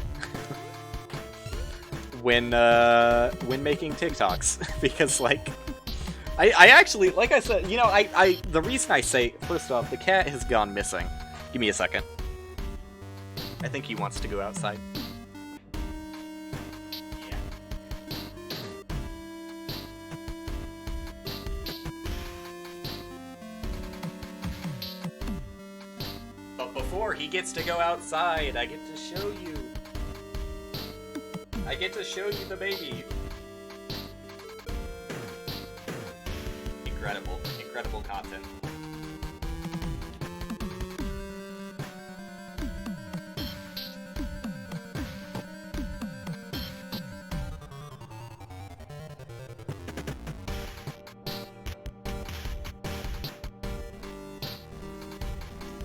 when making TikToks, because, like, I actually, like I said, you know, the reason I say, first off, the cat has gone missing. Give me a second. I think he wants to go outside. Yeah. But before he gets to go outside, I get to show you. I get to show you the baby. Incredible. Incredible content.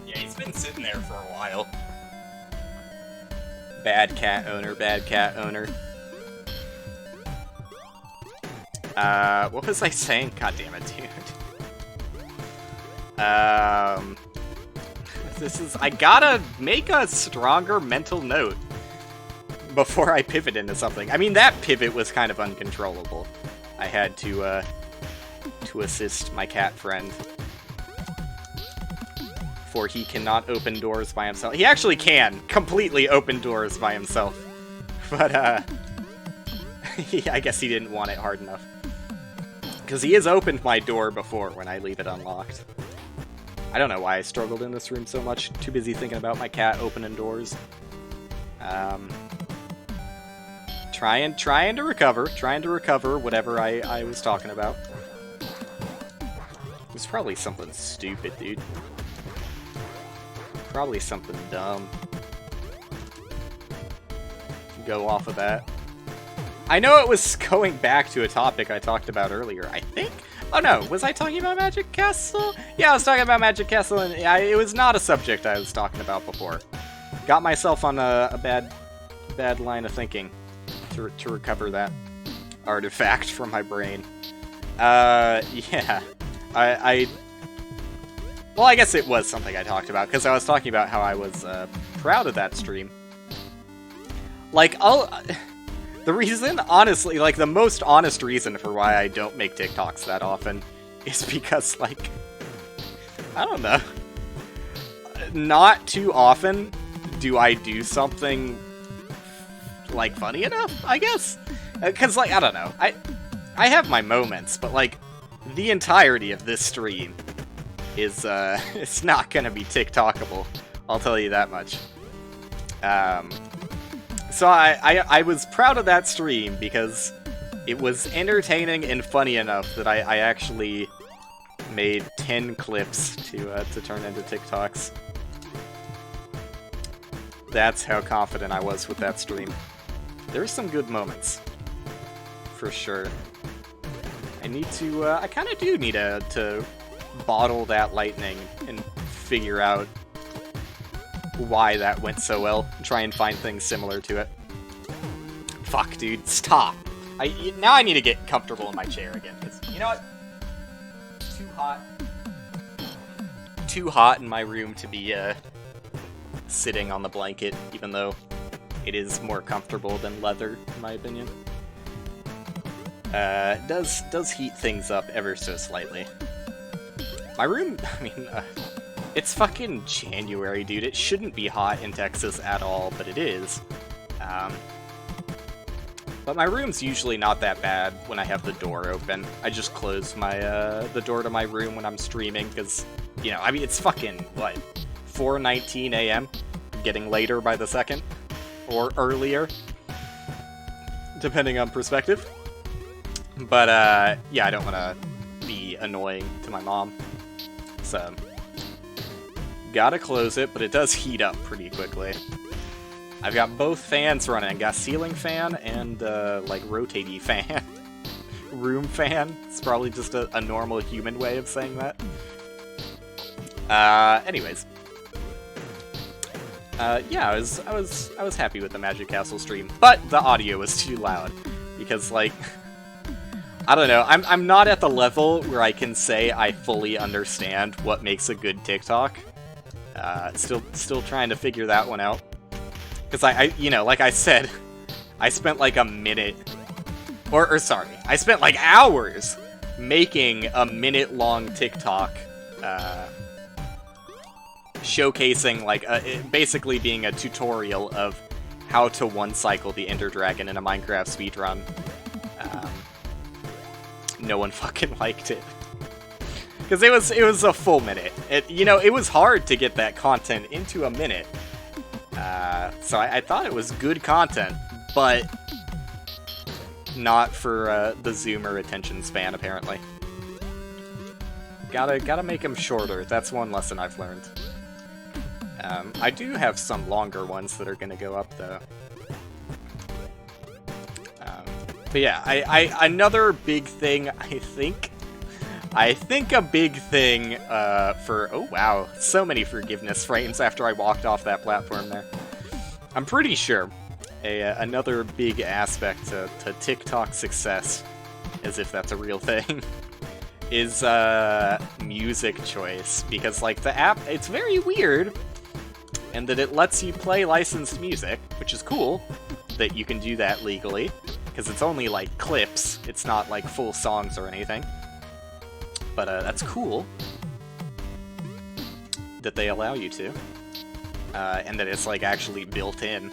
Yeah, he's been sitting there for a while. Bad cat owner, bad cat owner. What was I saying? God damn it, dude. I gotta make a stronger mental note before I pivot into something. I mean, that pivot was kind of uncontrollable. I had to assist my cat friend. For he cannot open doors by himself. He actually can completely open doors by himself. But, I guess he didn't want it hard enough. Because he has opened my door before when I leave it unlocked. I don't know why I struggled in this room so much. Too busy thinking about my cat opening doors. Trying to recover whatever I was talking about. It was probably something stupid, dude. Probably something dumb. Go off of that. I know it was going back to a topic I talked about earlier, I think? Oh no, was I talking about Magic Castle? Yeah, I was talking about Magic Castle, and yeah, it was not a subject I was talking about before. Got myself on a bad line of thinking to recover that artifact from my brain. Yeah. Well, I guess it was something I talked about, because I was talking about how I was proud of that stream. Like, the reason, honestly, like, the most honest reason for why I don't make TikToks that often is because, like, I don't know. Not too often do I do something, like, funny enough, I guess? Because, like, I don't know. I have my moments, but, like, the entirety of this stream is, it's not gonna be TikTokable. I'll tell you that much. So I was proud of that stream because it was entertaining and funny enough that I actually made 10 clips to turn into TikToks. That's how confident I was with that stream. There's some good moments, for sure. I need to, I kind of do need to bottle that lightning and figure out why that went so well. Try and find things similar to it. Fuck, dude, stop. Now I need to get comfortable in my chair again. You know what? Too hot. Too hot in my room to be sitting on the blanket, even though it is more comfortable than leather, in my opinion. Does heat things up ever so slightly. My room, I mean, it's fucking January, dude. It shouldn't be hot in Texas at all, but it is. But my room's usually not that bad when I have the door open. I just close my the door to my room when I'm streaming, because, you know, I mean, it's fucking, what, 4:19 a.m.? Getting later by the second? Or earlier? Depending on perspective. But, yeah, I don't want to be annoying to my mom. So, gotta close it, but it does heat up pretty quickly. I've got both fans running. I got ceiling fan and, like, rotating fan. Room fan. It's probably just a normal human way of saying that. Anyways. Yeah, I was happy with the Magic Castle stream, but the audio was too loud. Because, like, I don't know, I'm not at the level where I can say I fully understand what makes a good TikTok. Still trying to figure that one out. Because I, you know, like I said, I spent like a minute, or sorry, I spent like hours making a minute-long TikTok, showcasing, like, basically being a tutorial of how to one-cycle the Ender Dragon in a Minecraft speedrun. No one fucking liked it. Because it was a full minute. You know, it was hard to get that content into a minute. So I thought it was good content, but not for the Zoomer attention span, apparently. Gotta make them shorter. That's one lesson I've learned. I do have some longer ones that are gonna go up, though. But yeah, another big thing, I think a big thing for... Oh, wow. So many forgiveness frames after I walked off that platform there. I'm pretty sure another big aspect to TikTok success, as if that's a real thing, is music choice. Because, like, the app, it's very weird in that it lets you play licensed music, which is cool that you can do that legally, because it's only, like, clips. It's not, like, full songs or anything. But that's cool that they allow you to, and that it's, like, actually built in.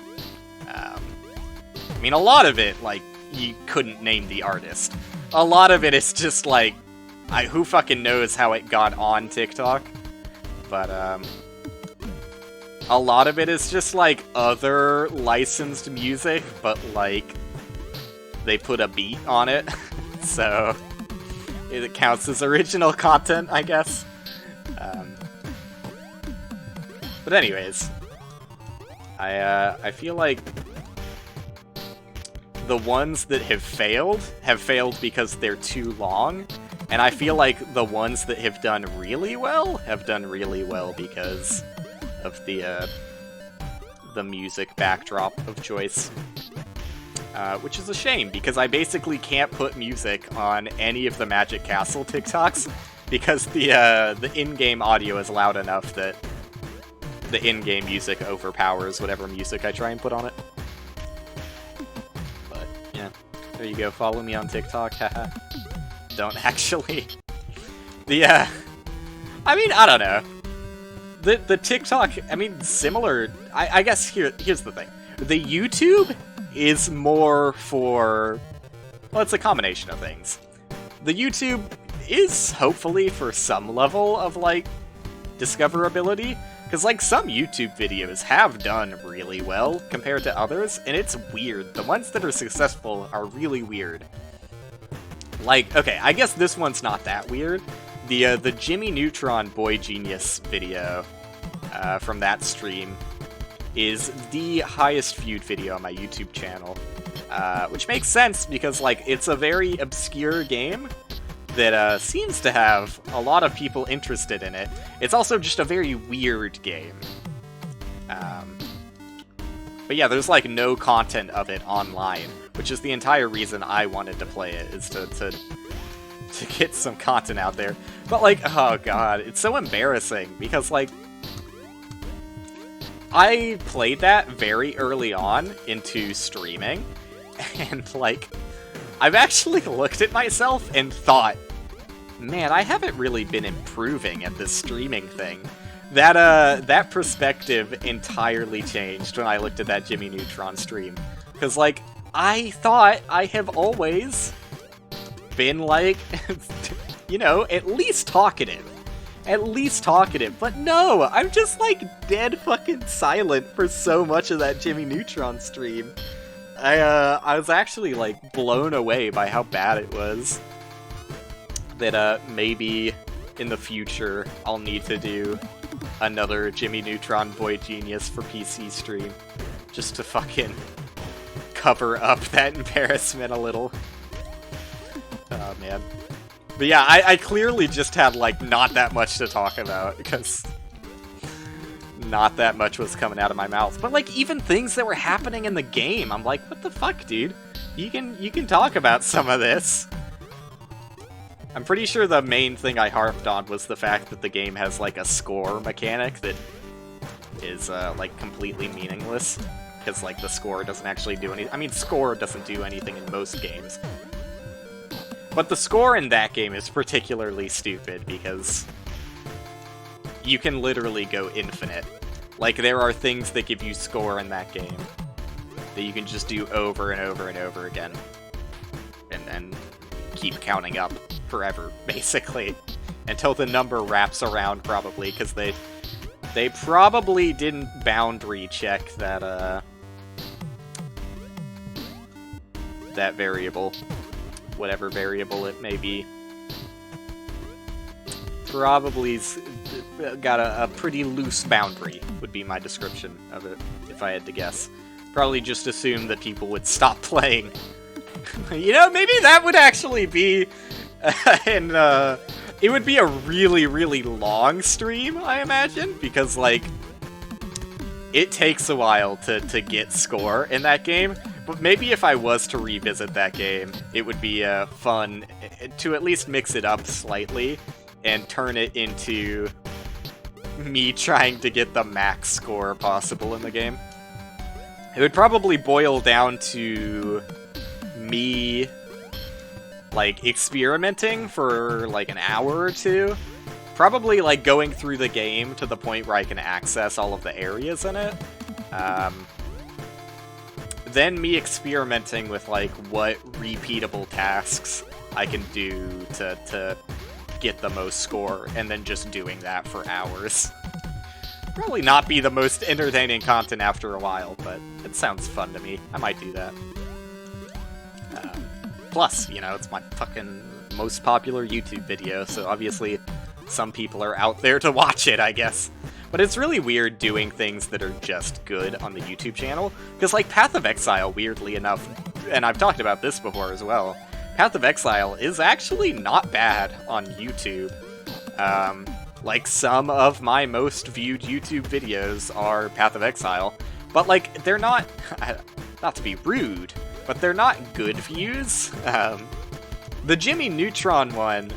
I mean, a lot of it, like, you couldn't name the artist. A lot of it is just, like, who fucking knows how it got on TikTok? But, a lot of it is just, like, other licensed music, but, like, they put a beat on it, so... It counts as original content, I guess. But anyways, I feel like the ones that have failed because they're too long, and I feel like the ones that have done really well because of the music backdrop of choice. Which is a shame, because I basically can't put music on any of the Magic Castle TikToks, because the in-game audio is loud enough that the in-game music overpowers whatever music I try and put on it. But, yeah. There you go, follow me on TikTok, haha. Don't actually. I mean, I don't know. The TikTok, I mean, similar, I guess here's the thing. The YouTube is more for, well, it's a combination of things. The YouTube is hopefully for some level of, like, discoverability, because, like, some YouTube videos have done really well compared to others, and it's weird. The ones that are successful are really weird. Like, okay, I guess this one's not that weird. The Jimmy Neutron Boy Genius video from that stream is the highest viewed video on my YouTube channel, which makes sense because, like, it's a very obscure game that seems to have a lot of people interested in it. It's also just a very weird game. But yeah, there's, like, no content of it online, which is the entire reason I wanted to play it, is to get some content out there. But, like, oh god, it's so embarrassing, because, like, I played that very early on into streaming, and, like, I've actually looked at myself and thought, man, I haven't really been improving at this streaming thing. That perspective entirely changed when I looked at that Jimmy Neutron stream. Because, like, I thought I have always been, like, you know, at least talkative. At least talkative. But no, I'm just, like, dead fucking silent for so much of that Jimmy Neutron stream. I was actually, like, blown away by how bad it was. That, maybe in the future I'll need to do another Jimmy Neutron Boy Genius for PC stream. Just to fucking cover up that embarrassment a little. Oh, man. But yeah, I clearly just had, like, not that much to talk about, because not that much was coming out of my mouth. But, like, even things that were happening in the game, I'm like, what the fuck, dude? You can talk about some of this. I'm pretty sure the main thing I harped on was the fact that the game has, like, a score mechanic that is, like, completely meaningless. Because, like, the score doesn't actually do anything. I mean, score doesn't do anything in most games. But the score in that game is particularly stupid, because you can literally go infinite. Like, there are things that give you score in that game that you can just do over and over and over again. And keep counting up forever, basically. Until the number wraps around, probably, because they probably didn't boundary check that, that variable. Whatever variable it may be. Probably got a pretty loose boundary, would be my description of it, if I had to guess. Probably just assumed that people would stop playing. You know, maybe that would actually be... it would be a really, really long stream, I imagine, because, like, it takes a while to get score in that game. But maybe if I was to revisit that game, it would be fun to at least mix it up slightly and turn it into me trying to get the max score possible in the game. It would probably boil down to me, like, experimenting for, like, an hour or two. Probably, like, going through the game to the point where I can access all of the areas in it. Then me experimenting with, like, what repeatable tasks I can do to get the most score, and then just doing that for hours. Probably not be the most entertaining content after a while, but it sounds fun to me. I might do that. Plus, you know, it's my fucking most popular YouTube video, so obviously some people are out there to watch it, I guess. But it's really weird doing things that are just good on the YouTube channel, because, like, Path of Exile, weirdly enough, and I've talked about this before as well, Path of Exile is actually not bad on YouTube. Like, some of my most viewed YouTube videos are Path of Exile, but, like, they're not, not to be rude, but they're not good views. The Jimmy Neutron one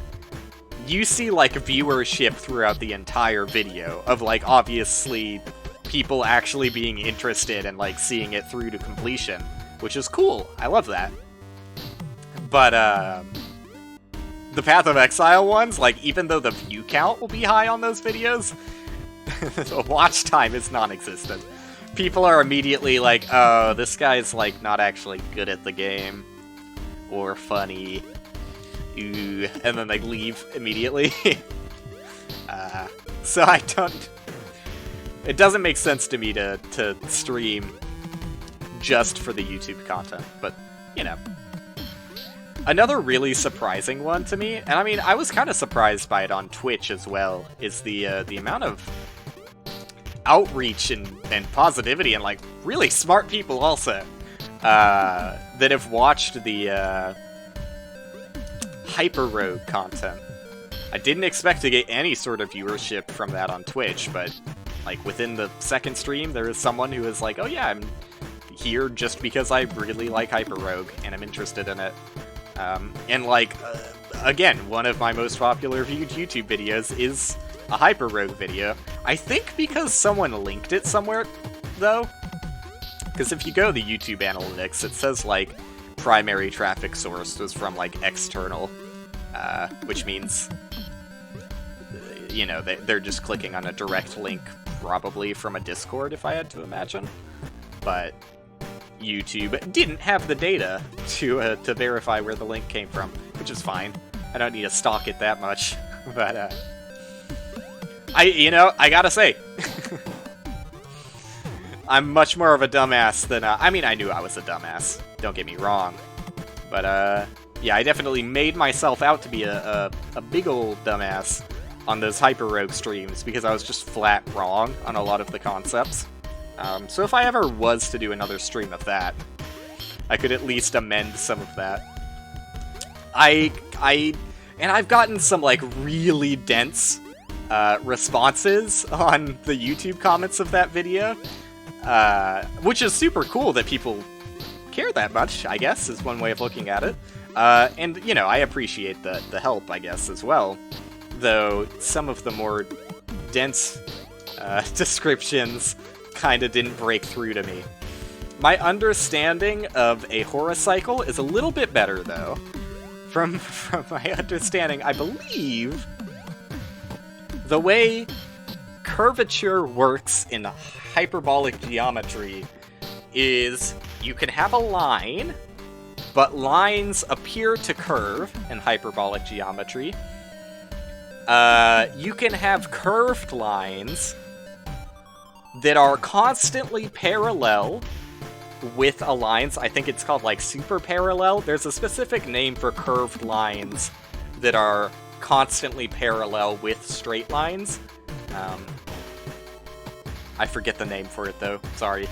you see, like, viewership throughout the entire video of, like, obviously people actually being interested and, like, seeing it through to completion, which is cool. I love that. But, the Path of Exile ones, like, even though the view count will be high on those videos, the watch time is non-existent. People are immediately like, oh, this guy's, like, not actually good at the game. Or funny. Ooh. And then they leave immediately. So I don't... It doesn't make sense to me to stream just for the YouTube content, but, you know. Another really surprising one to me, and I mean, I was kind of surprised by it on Twitch as well, is the amount of outreach and positivity and, like, really smart people also that have watched the Hyper Rogue content. I didn't expect to get any sort of viewership from that on Twitch, but, like, within the second stream, there is someone who is like, oh yeah, I'm here just because I really like Hyper Rogue, and I'm interested in it. And, like, again, one of my most popular viewed YouTube videos is a Hyper Rogue video. I think because someone linked it somewhere, though. Because if you go to the YouTube analytics, it says, like, primary traffic source was from, like, external, which means, you know, they're just clicking on a direct link, probably from a Discord, if I had to imagine. But YouTube didn't have the data to verify where the link came from, which is fine. I don't need to stalk it that much, but, I gotta say, I'm much more of a dumbass than, I mean, I knew I was a dumbass, don't get me wrong, but, yeah, I definitely made myself out to be a big old dumbass on those Hyper Rogue streams, because I was just flat wrong on a lot of the concepts. So if I ever was to do another stream of that, I could at least amend some of that. And I've gotten some, like, really dense responses on the YouTube comments of that video, which is super cool that people care that much, I guess, is one way of looking at it. And, you know, I appreciate the help, I guess, as well, though some of the more dense descriptions kinda didn't break through to me. My understanding of a horocycle is a little bit better, though. From my understanding, I believe the way curvature works in hyperbolic geometry is you can have a line, but lines appear to curve in hyperbolic geometry. You can have curved lines that are constantly parallel with a lines. I think it's called, like, super parallel. There's a specific name for curved lines that are constantly parallel with straight lines. I forget the name for it, though. Sorry.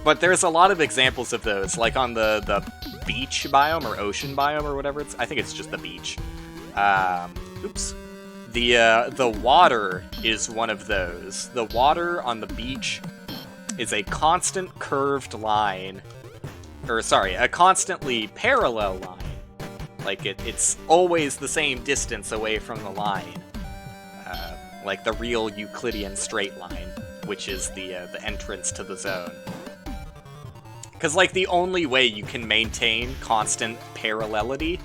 But there's a lot of examples of those, like on the beach biome or ocean biome or whatever it's... I think it's just the beach. Oops. The water is one of those. The water on the beach is a constant curved line, or sorry, a constantly parallel line. Like, it's always the same distance away from the line. Like the real Euclidean straight line, which is the entrance to the zone. Because, like, the only way you can maintain constant parallelity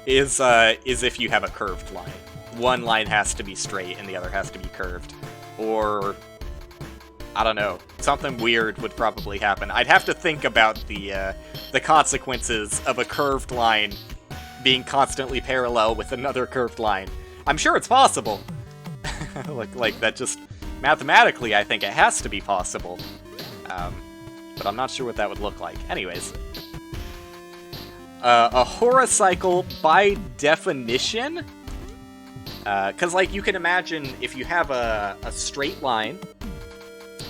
is if you have a curved line. One line has to be straight and the other has to be curved. Or, I don't know, something weird would probably happen. I'd have to think about the consequences of a curved line being constantly parallel with another curved line. I'm sure it's possible. like that just, mathematically, I think it has to be possible. But I'm not sure what that would look like. Anyways. A horocycle, by definition, because, like, you can imagine if you have a straight line,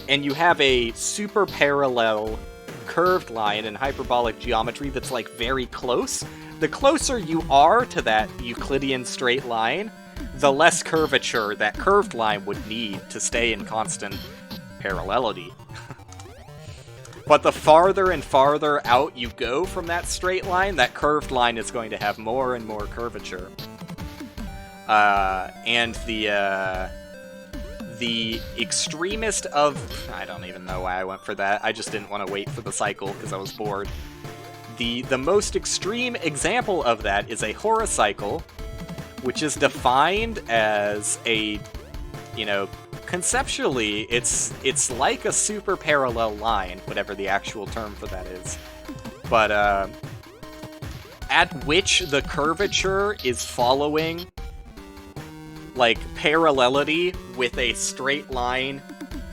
and you have a super parallel curved line in hyperbolic geometry that's, like, very close, the closer you are to that Euclidean straight line, the less curvature that curved line would need to stay in constant parallelity. But the farther and farther out you go from that straight line, that curved line is going to have more and more curvature. And the extremist of... I don't even know why I went for that. I just didn't want to wait for the cycle because I was bored. The most extreme example of that is a horocycle, which is defined as a, you know, conceptually, it's like a super parallel line, whatever the actual term for that is. But, at which the curvature is following, like, parallelity with a straight line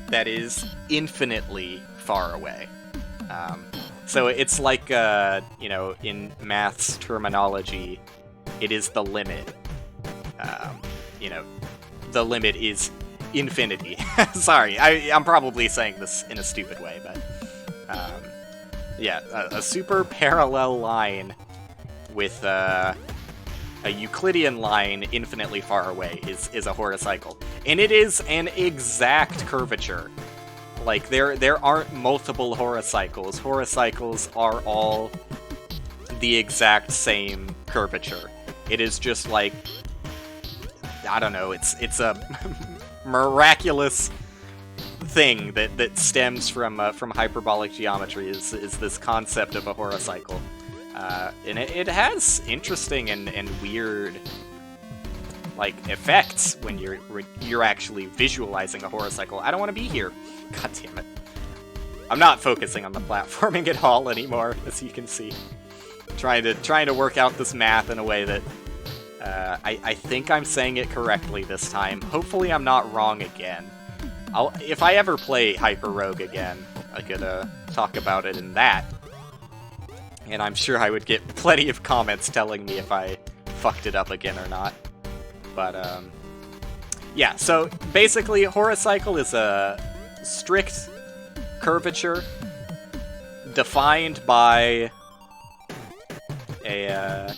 that is infinitely far away. So it's like, you know, in maths terminology, it is the limit. You know, the limit is infinity. Sorry, I'm probably saying this in a stupid way, but yeah, a super parallel line with a Euclidean line infinitely far away is a horocycle, and it is an exact curvature. Like, there aren't multiple horocycles. Horocycles are all the exact same curvature. It is just like, I don't know, it's a miraculous thing that stems from hyperbolic geometry is this concept of a horocycle. And it has interesting and weird, like, effects when you're actually visualizing a horocycle. I don't want to be here. God damn it. I'm not focusing on the platforming at all anymore, as you can see. Trying to work out this math in a way that I think I'm saying it correctly this time. Hopefully I'm not wrong again. If I ever play Hyper Rogue again, I could talk about it in that. And I'm sure I would get plenty of comments telling me if I fucked it up again or not. But, yeah, so basically, horocycle is a strict curvature defined by a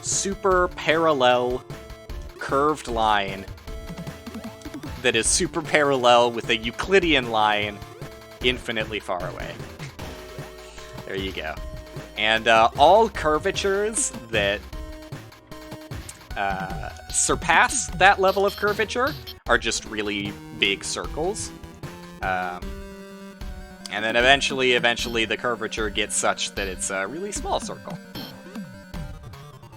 super parallel curved line that is super parallel with a Euclidean line infinitely far away. There you go. And all curvatures that surpass that level of curvature are just really big circles. And then eventually the curvature gets such that it's a really small circle.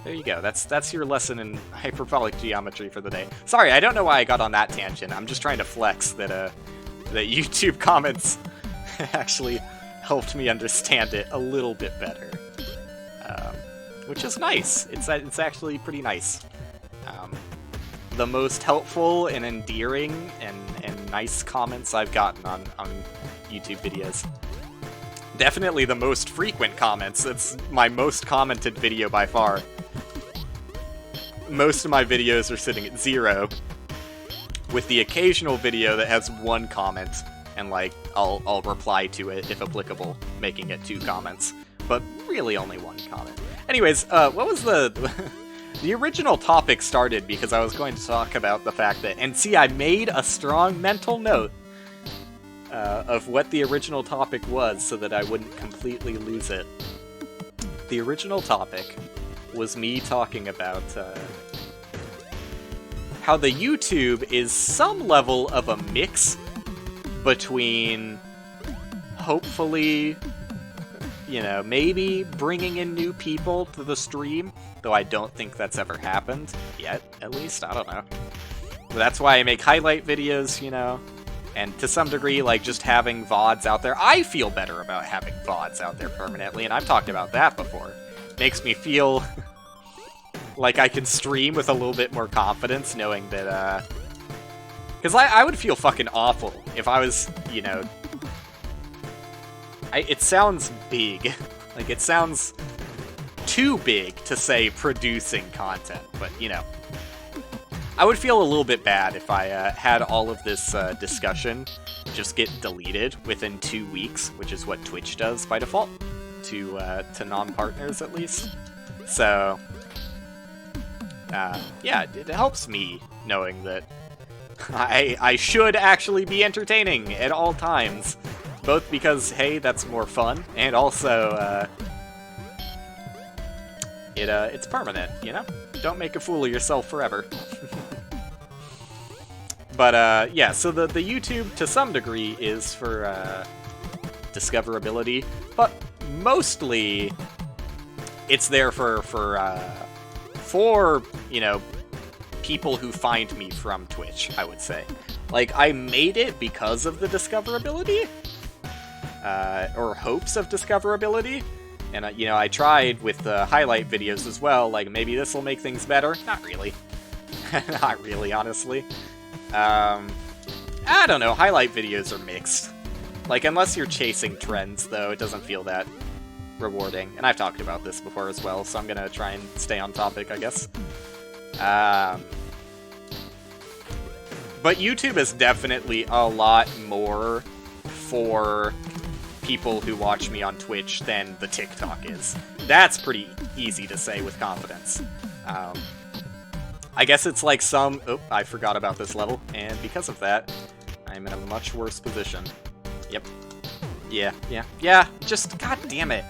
There you go. That's your lesson in hyperbolic geometry for the day. Sorry, I don't know why I got on that tangent. I'm just trying to flex that YouTube comments actually helped me understand it a little bit better. Which is nice. It's actually pretty nice. The most helpful and endearing and nice comments I've gotten on YouTube videos. Definitely the most frequent comments. It's my most commented video by far. Most of my videos are sitting at 0, with the occasional video that has 1 comment, and like I'll reply to it if applicable, making it 2 comments, but really only 1 comment. Anyways, what was the original topic started because I was going to talk about the fact that, and see, I made a strong mental note of what the original topic was so that I wouldn't completely lose it. The original topic was me talking about how the YouTube is some level of a mix between, hopefully, you know, maybe bringing in new people to the stream, though I don't think that's ever happened yet, at least, I don't know. But that's why I make highlight videos, you know, and to some degree, like, just having VODs out there. I feel better about having VODs out there permanently, and I've talked about that before. Makes me feel like I can stream with a little bit more confidence, knowing that, because I would feel fucking awful if I was, you know... it sounds big. Like, it sounds too big to say producing content, but, you know. I would feel a little bit bad if I had all of this discussion just get deleted within 2 weeks, which is what Twitch does by default, to non-partners at least. So, yeah, it helps me knowing that I should actually be entertaining at all times, Both because, hey, that's more fun, and also, it's permanent, you know? Don't make a fool of yourself forever. But, yeah, so the YouTube, to some degree, is for, discoverability, but mostly it's there for, you know, people who find me from Twitch, I would say. Like, I made it because of the discoverability, or hopes of discoverability, and, you know, I tried with the highlight videos as well, like, maybe this will make things better. Not really. Not really, honestly. I don't know, highlight videos are mixed. Like, unless you're chasing trends, though, it doesn't feel that rewarding. And I've talked about this before as well, so I'm gonna try and stay on topic, I guess. But YouTube is definitely a lot more for people who watch me on Twitch than the TikTok is. That's pretty easy to say with confidence. I guess it's like some... Oh, I forgot about this level, and because of that, I'm in a much worse position. Yep. Yeah, just... God damn it.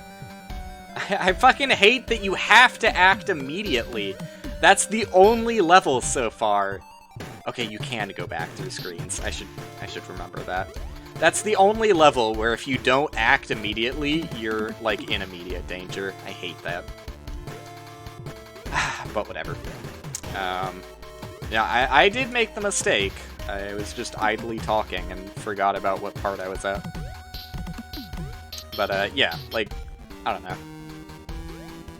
I fucking hate that you have to act immediately. That's the only level so far. Okay, you can go back through screens. I should remember that. That's the only level where if you don't act immediately, you're, like, in immediate danger. I hate that. But whatever. Yeah, I did make the mistake. I was just idly talking and forgot about what part I was at. But, yeah, like, I don't know.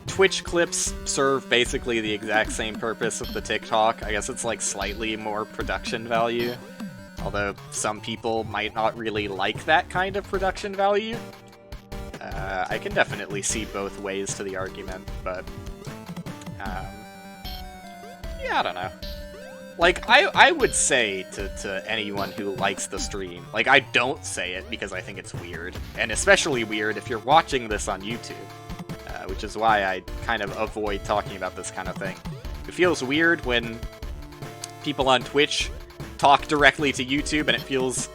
Twitch clips serve basically the exact same purpose of the TikTok. I guess it's, like, slightly more production value. Although some people might not really like that kind of production value. I can definitely see both ways to the argument, but... yeah, I don't know. Like, I would say to anyone who likes the stream, like, I don't say it because I think it's weird. And especially weird if you're watching this on YouTube. Which is why I kind of avoid talking about this kind of thing. It feels weird when people on Twitch talk directly to YouTube, and it feels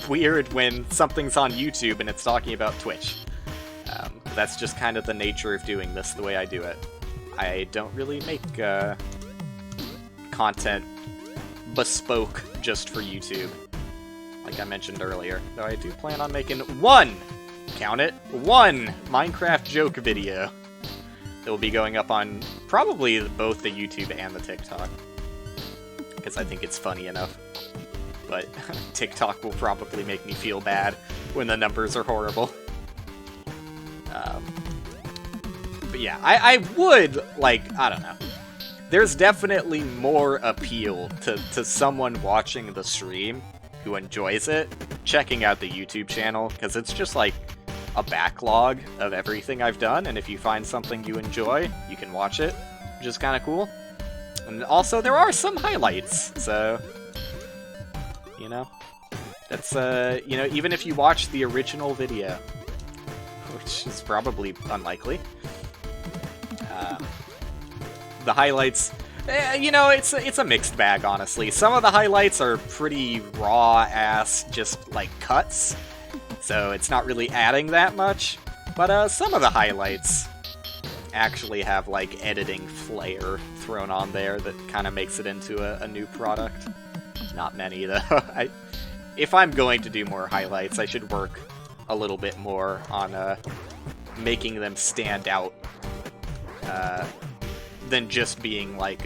weird when something's on YouTube and it's talking about Twitch. That's just kind of the nature of doing this the way I do it. I don't really make content bespoke just for YouTube, like I mentioned earlier. Though I do plan on making one, count it, one Minecraft joke video that will be going up on probably both the YouTube and the TikTok. Because I think it's funny enough. But TikTok will probably make me feel bad when the numbers are horrible. But yeah, I would, like, I don't know. There's definitely more appeal to someone watching the stream who enjoys it, checking out the YouTube channel, because it's just like a backlog of everything I've done, and if you find something you enjoy, you can watch it, which is kind of cool. And also, there are some highlights, so, you know, that's, you know, even if you watch the original video, which is probably unlikely, the highlights, you know, it's a mixed bag, honestly. Some of the highlights are pretty raw-ass, just, like, cuts, so it's not really adding that much, but, some of the highlights actually have, like, editing flair thrown on there that kind of makes it into a new product. Not many, though. If I'm going to do more highlights, I should work a little bit more on, making them stand out, than just being, like,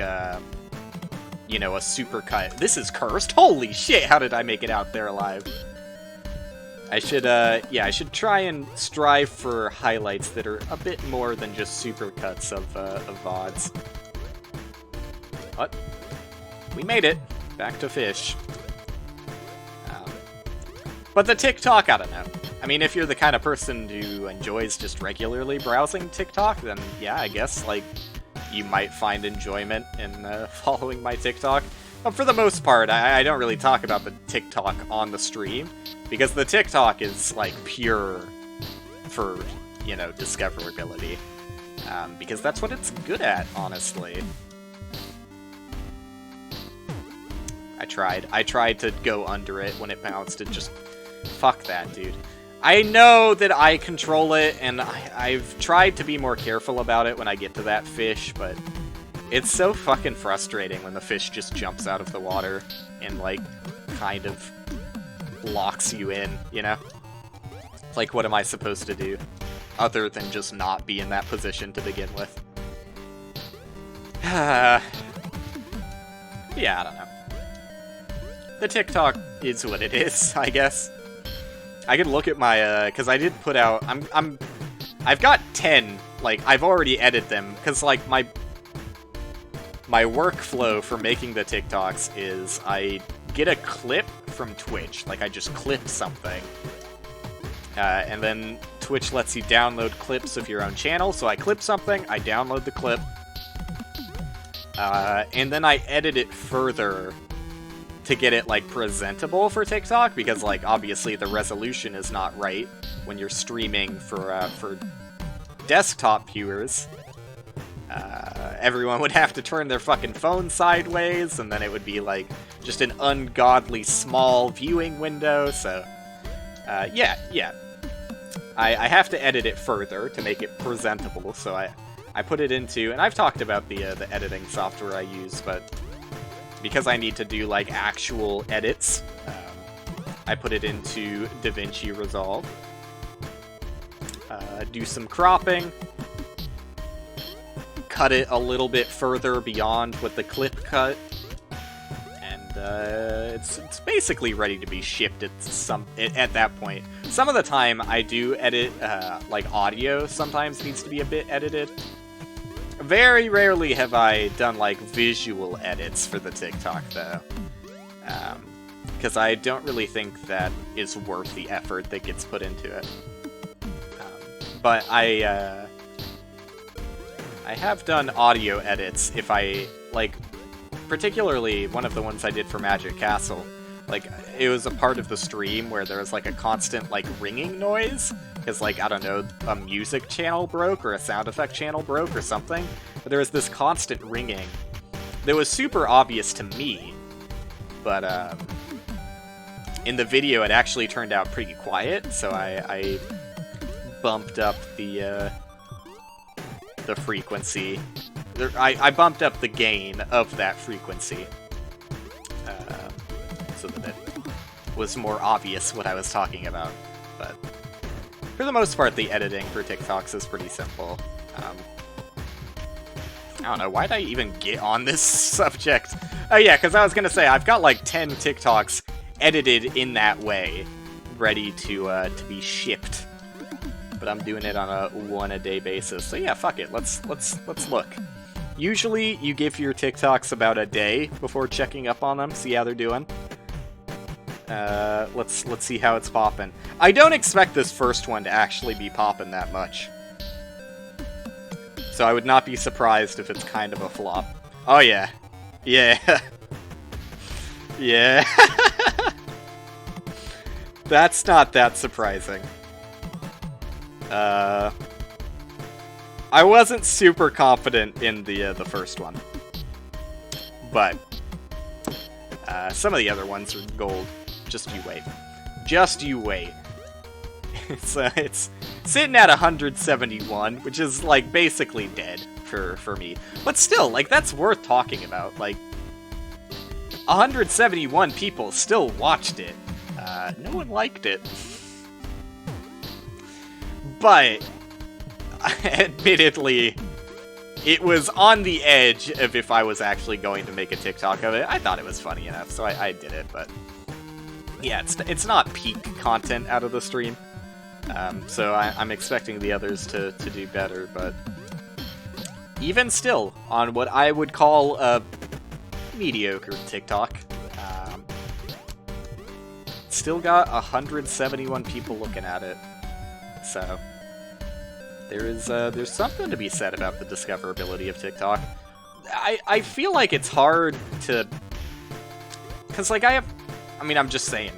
you know, a supercut. This is cursed! Holy shit, how did I make it out there alive? I should, yeah, I should try and strive for highlights that are a bit more than just supercuts of VODs. What? We made it! Back to fish. But the TikTok, I don't know. I mean, if you're the kind of person who enjoys just regularly browsing TikTok, then yeah, I guess, like, you might find enjoyment in following my TikTok. But for the most part, I don't really talk about the TikTok on the stream, because the TikTok is, like, pure for, you know, discoverability. Because that's what it's good at, honestly. I tried to go under it when it bounced. It just Fuck that, dude. I know that I control it, and I've tried to be more careful about it when I get to that fish, but it's so fucking frustrating when the fish just jumps out of the water and, like, kind of locks you in, you know? Like, what am I supposed to do? Other than just not be in that position to begin with. Yeah, I don't know. The TikTok is what it is, I guess. I could look at my, cause I did put out, I've got 10, like, I've already edited them, cause, like, my workflow for making the TikToks is I get a clip from Twitch, like, I just clip something, and then Twitch lets you download clips of your own channel, so I clip something, I download the clip, and then I edit it further to get it, like, presentable for TikTok, because, like, obviously the resolution is not right when you're streaming for desktop viewers. Everyone would have to turn their fucking phone sideways, and then it would be, like, just an ungodly small viewing window, so, yeah. I have to edit it further to make it presentable, so I put it into, and I've talked about the editing software I use, but because I need to do, like, actual edits, I put it into DaVinci Resolve. Do some cropping. Cut it a little bit further beyond what the clip cut. And, it's basically ready to be shipped at that point. Some of the time, I do edit, like, audio sometimes needs to be a bit edited. Very rarely have I done, like, visual edits for the TikTok, though. Because I don't really think that is worth the effort that gets put into it. But I have done audio edits if I, like, particularly one of the ones I did for Magic Castle. Like, it was a part of the stream where there was, like, a constant, like, ringing noise. Because, like, I don't know, a music channel broke or a sound effect channel broke or something. But there was this constant ringing that was super obvious to me. But, in the video it actually turned out pretty quiet, so I bumped up the frequency. I bumped up the gain of that frequency. So that it was more obvious what I was talking about. But for the most part, the editing for TikToks is pretty simple. I don't know, why'd I even get on this subject? Oh yeah, because I was gonna say, I've got like 10 TikToks edited in that way, ready to be shipped. But I'm doing it on a one-a-day basis. So yeah, fuck it, let's look. Usually, you give your TikToks about a day before checking up on them, see how they're doing. Let's see how it's popping. I don't expect this first one to actually be popping that much. So I would not be surprised if it's kind of a flop. Oh yeah. Yeah. Yeah. That's not that surprising. I wasn't super confident in the first one. But some of the other ones are gold. Just you wait. Just you wait. It's sitting at 171, which is, like, basically dead for me. But still, like, that's worth talking about. Like, 171 people still watched it. No one liked it. But, admittedly, it was on the edge of if I was actually going to make a TikTok of it. I thought it was funny enough, so I did it, but yeah, it's not peak content out of the stream. So I'm expecting the others to do better, but even still, on what I would call a mediocre TikTok, still got 171 people looking at it. So there's something to be said about the discoverability of TikTok. I feel like it's hard to, because, like, I'm just saying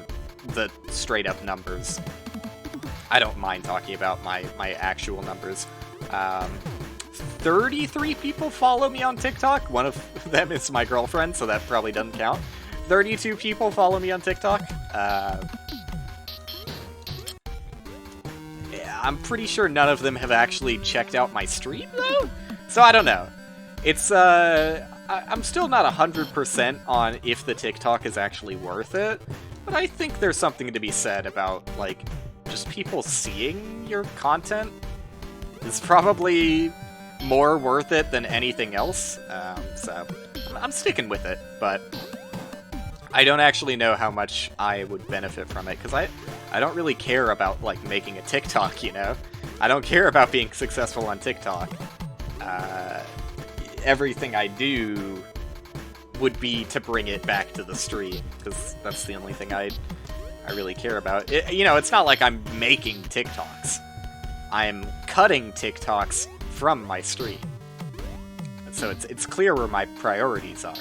the straight up numbers. I don't mind talking about my actual numbers. 33 people follow me on TikTok. One of them is my girlfriend, so that probably doesn't count. 32 people follow me on TikTok. I'm pretty sure none of them have actually checked out my stream, though? So I don't know. It's, I'm still not 100% on if the TikTok is actually worth it, but I think there's something to be said about, like, just people seeing your content is probably more worth it than anything else, so I'm sticking with it, but I don't actually know how much I would benefit from it, because I don't really care about, like, making a TikTok, you know? I don't care about being successful on TikTok. Everything I do would be to bring it back to the stream, because that's the only thing I really care about. You know, it's not like I'm making TikToks. I'm cutting TikToks from my stream. And so it's clear where my priorities are.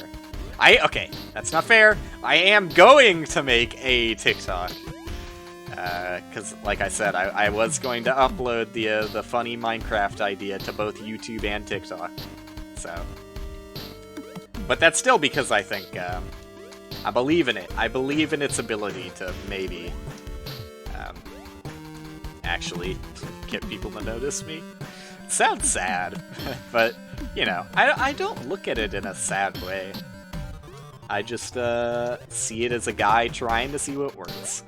Okay, that's not fair. I am going to make a TikTok. Because, like I said, I was going to upload the funny Minecraft idea to both YouTube and TikTok. So, but that's still because I think, I believe in it. I believe in its ability to maybe, actually get people to notice me. It sounds sad, but, you know, I don't look at it in a sad way. I just, see it as a guy trying to see what works.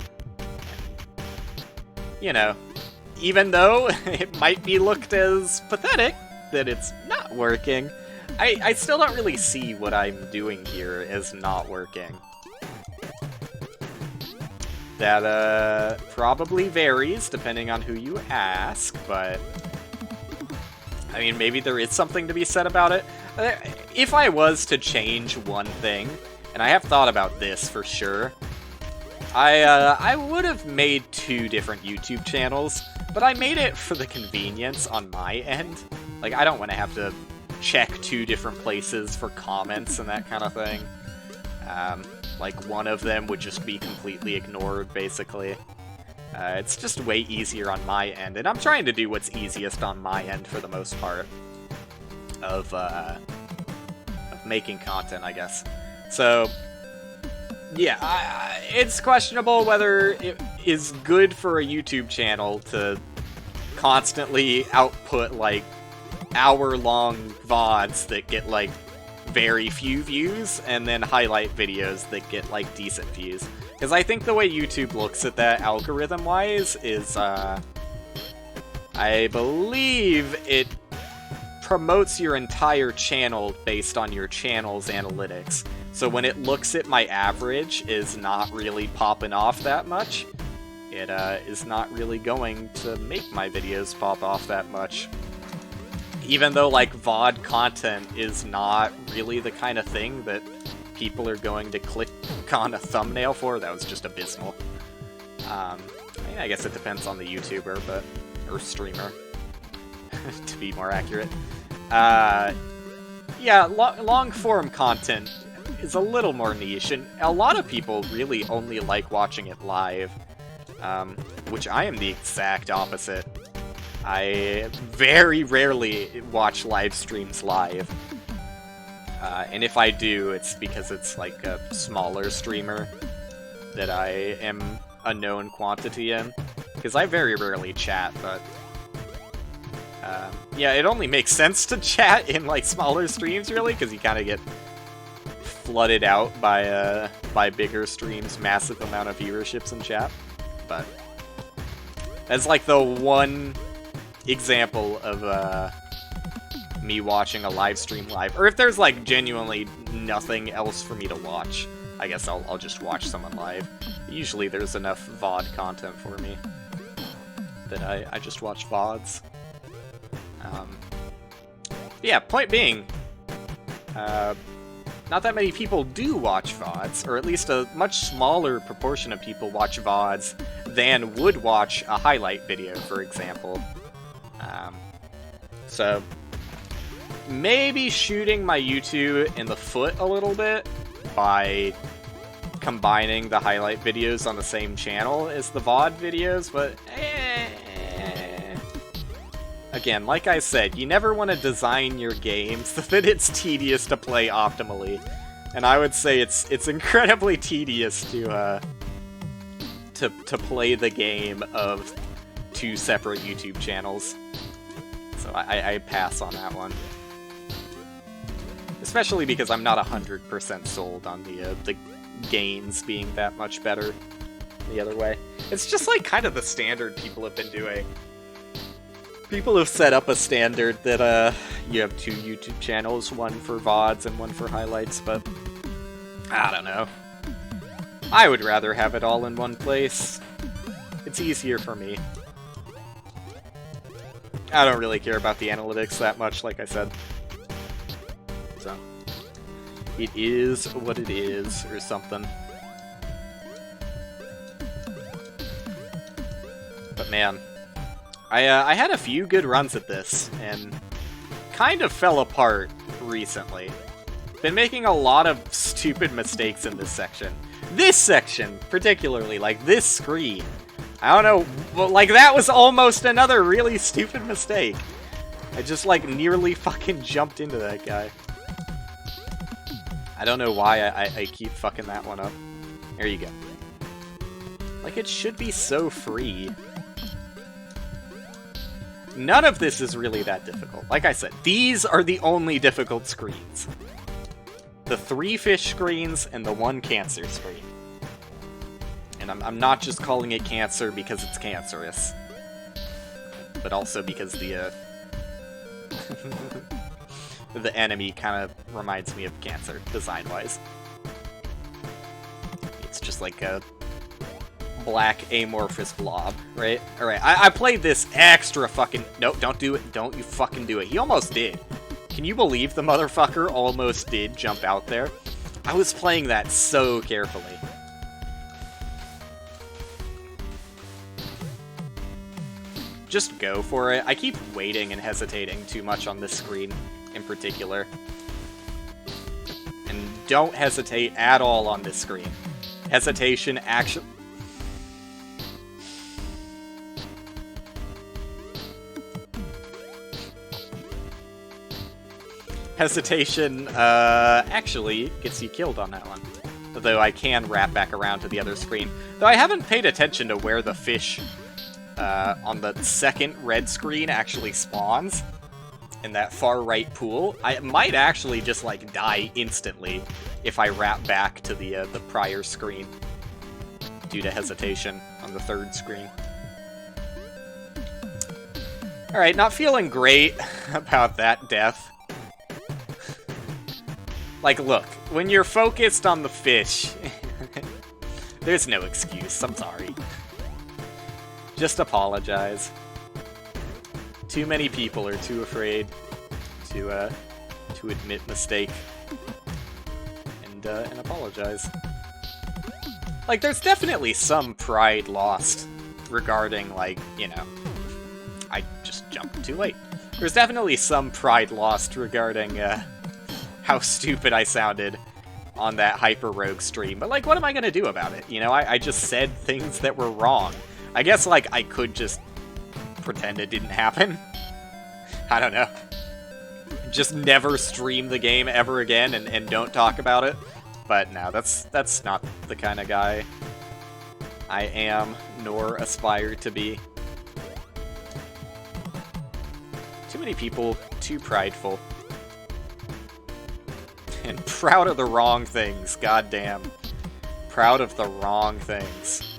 You know, even though it might be looked as pathetic that it's not working, I still don't really see what I'm doing here as not working. That, probably varies depending on who you ask, but I mean, maybe there is something to be said about it. If I was to change one thing, and I have thought about this for sure, I would have made 2 different YouTube channels, but I made it for the convenience on my end. Like, I don't want to have to check 2 different places for comments and that kind of thing. Like, one of them would just be completely ignored, basically. It's just way easier on my end, and I'm trying to do what's easiest on my end for the most part of making content, I guess. So, yeah, it's questionable whether it is good for a YouTube channel to constantly output, like, hour-long VODs that get, like, very few views, and then highlight videos that get, like, decent views. Because I think the way YouTube looks at that algorithm-wise is, I believe it promotes your entire channel based on your channel's analytics. So when it looks at my average is not really popping off that much, it is not really going to make my videos pop off that much. Even though, like, VOD content is not really the kind of thing that people are going to click on a thumbnail for. That was just abysmal. I mean, I guess it depends on the YouTuber, or streamer, to be more accurate. Yeah, long-form content is a little more niche, and a lot of people really only like watching it live, which I am the exact opposite. I very rarely watch live streams live, and if I do, it's because it's like a smaller streamer that I am a known quantity in, because I very rarely chat, but yeah, it only makes sense to chat in like smaller streams, really, because you kind of get flooded out by bigger streams, massive amount of viewerships in chat. But that's like the one example of me watching a live stream live, or if there's like genuinely nothing else for me to watch, I guess I'll just watch someone live. Usually there's enough VOD content for me that I just watch VODs. Yeah, point being, not that many people do watch VODs, or at least a much smaller proportion of people watch VODs than would watch a highlight video, for example. So, maybe shooting my YouTube in the foot a little bit by combining the highlight videos on the same channel as the VOD videos, but again, like I said, you never want to design your game so that it's tedious to play optimally. And I would say it's incredibly tedious to play the game of two separate YouTube channels. So I pass on that one. Especially because I'm not 100% sold on the gains being that much better the other way. It's just like kind of the standard people have been doing. People have set up a standard that you have two YouTube channels, one for VODs and one for highlights, but I don't know. I would rather have it all in one place. It's easier for me. I don't really care about the analytics that much, like I said. So, it is what it is, or something. But man, I had a few good runs at this, and kind of fell apart recently. Been making a lot of stupid mistakes in this section. This section, particularly, like this screen. I don't know, well, like that was almost another really stupid mistake. I just like nearly fucking jumped into that guy. I don't know why I keep fucking that one up. There you go. Like it should be so free. None of this is really that difficult. Like I said, these are the only difficult screens. The 3 fish screens and the 1 cancer screen. And I'm not just calling it cancer because it's cancerous. But also because the the enemy kind of reminds me of cancer, design-wise. It's just like a black amorphous blob, right? Alright, I played this extra fucking... Nope, don't do it. Don't you fucking do it. He almost did. Can you believe the motherfucker almost did jump out there? I was playing that so carefully. Just go for it. I keep waiting and hesitating too much on this screen in particular. And don't hesitate at all on this screen. Hesitation actually... Hesitation, actually gets you killed on that one. Although I can wrap back around to the other screen. Though I haven't paid attention to where the fish on the second red screen actually spawns. In that far right pool. I might actually just, like, die instantly if I wrap back to the prior screen. Due to hesitation on the third screen. Alright, not feeling great about that death. Like, look, when you're focused on the fish, there's no excuse, I'm sorry. Just apologize. Too many people are too afraid to admit mistake and apologize. Like, there's definitely some pride lost regarding, like, you know, I just jumped too late. There's definitely some pride lost regarding, how stupid I sounded on that Hyper Rogue stream. But, like, what am I gonna do about it? You know, I just said things that were wrong. I guess, like, I could just pretend it didn't happen. I don't know. Just never stream the game ever again and don't talk about it. But no, that's not the kind of guy I am, nor aspire to be. Too many people, too prideful. And proud of the wrong things, goddamn. Proud of the wrong things.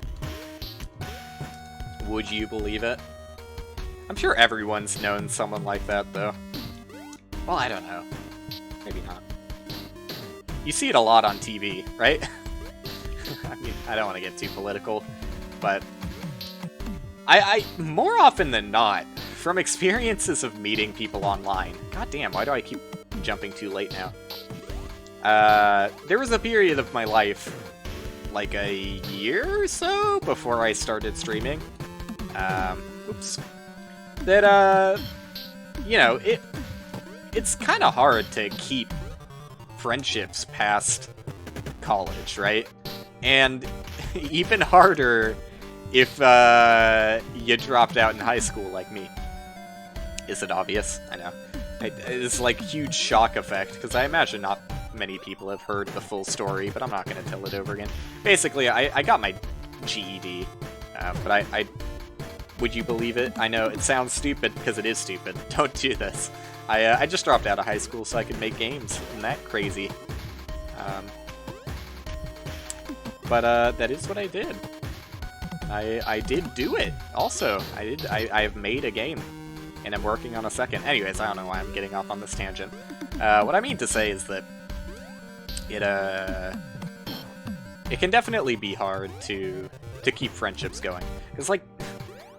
Would you believe it? I'm sure everyone's known someone like that, though. Well, I don't know. Maybe not. You see it a lot on TV, right? I mean, I don't want to get too political, but... I more often than not, from experiences of meeting people online... God damn, why do I keep jumping too late now? There was a period of my life, like a year or so, before I started streaming. Oops. That, you know, it's kind of hard to keep friendships past college, right? And even harder if, you dropped out in high school like me. Is it obvious? I know. It's like huge shock effect, because I imagine not many people have heard the full story, but I'm not going to tell it over again. Basically, I got my GED, but I Would you believe it? I know, it sounds stupid, because it is stupid. Don't do this. I just dropped out of high school so I could make games. Isn't that crazy? But that is what I did. I did do it, also. I have made a game, and I'm working on a second. Anyways, I don't know why I'm getting off on this tangent. What I mean to say is that it can definitely be hard to keep friendships going. Because, like,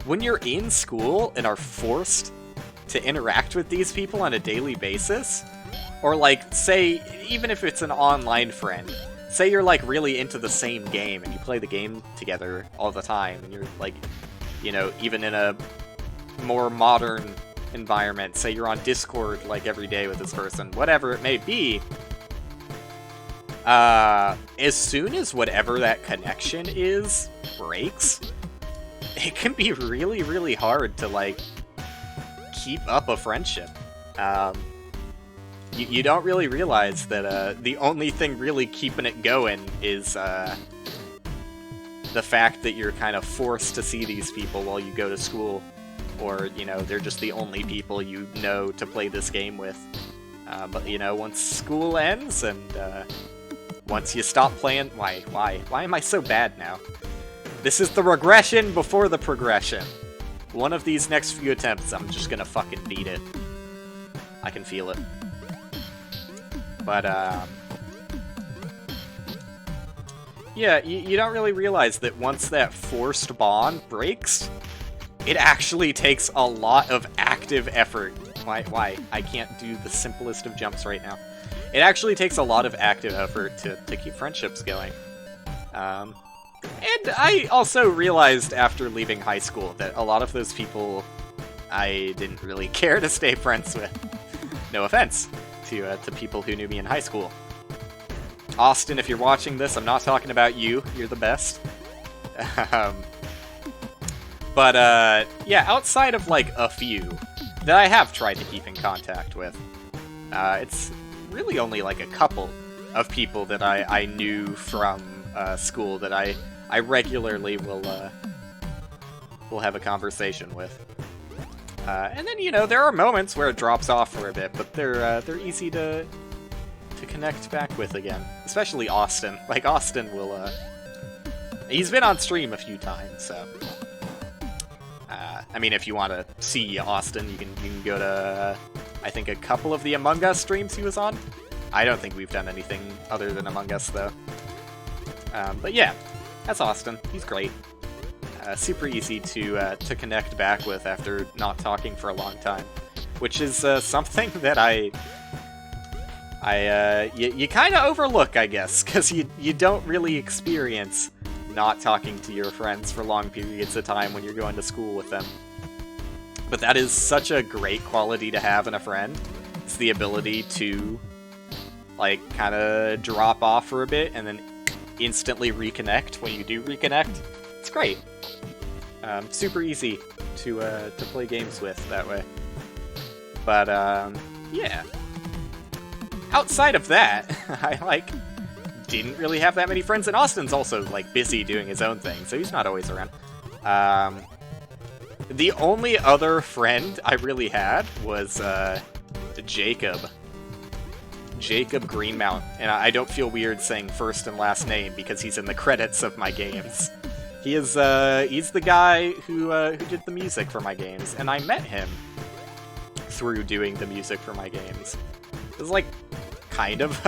when you're in school and are forced to interact with these people on a daily basis, or, like, say, even if it's an online friend, say you're, like, really into the same game and you play the game together all the time, and you're, like, you know, even in a more modern environment, say you're on Discord, like, every day with this person, whatever it may be, as soon as whatever that connection is breaks, it can be really, really hard to, like, keep up a friendship. You don't really realize that the only thing really keeping it going is the fact that you're kind of forced to see these people while you go to school, or, you know, they're just the only people you know to play this game with. But, you know, once school ends and once you stop playing... Why am I so bad now? This is the regression before the progression. One of these next few attempts, I'm just gonna fucking beat it. I can feel it. But, yeah, you don't really realize that once that forced bond breaks, it actually takes a lot of active effort. Why? I can't do the simplest of jumps right now. It actually takes a lot of active effort to keep friendships going. And I also realized after leaving high school that a lot of those people I didn't really care to stay friends with. No offense to people who knew me in high school. Austin, if you're watching this, I'm not talking about you. You're the best. But, yeah, outside of, like, a few that I have tried to keep in contact with, it's really only, like, a couple of people that I knew from school that I regularly will have a conversation with. And then, you know, there are moments where it drops off for a bit, but they're easy to connect back with again. Especially Austin. Like, Austin will, he's been on stream a few times, so... I mean, if you want to see Austin, you can go to, I think, a couple of the Among Us streams he was on. I don't think we've done anything other than Among Us, though. But yeah, that's Austin. He's great. Super easy to connect back with after not talking for a long time. Which is something that you kind of overlook, I guess, because you don't really experience not talking to your friends for long periods of time when you're going to school with them. But that is such a great quality to have in a friend. It's the ability to, like, kind of drop off for a bit and then instantly reconnect when you do reconnect. It's great. Super easy to play games with that way. But, yeah. Outside of that, I, didn't really have that many friends, and Austin's also, busy doing his own thing, so he's not always around. The only other friend I really had was, Jacob. Jacob Greenmount, and I don't feel weird saying first and last name because he's in the credits of my games. He is, he's the guy who did the music for my games, and I met him through doing the music for my games. It was, kind of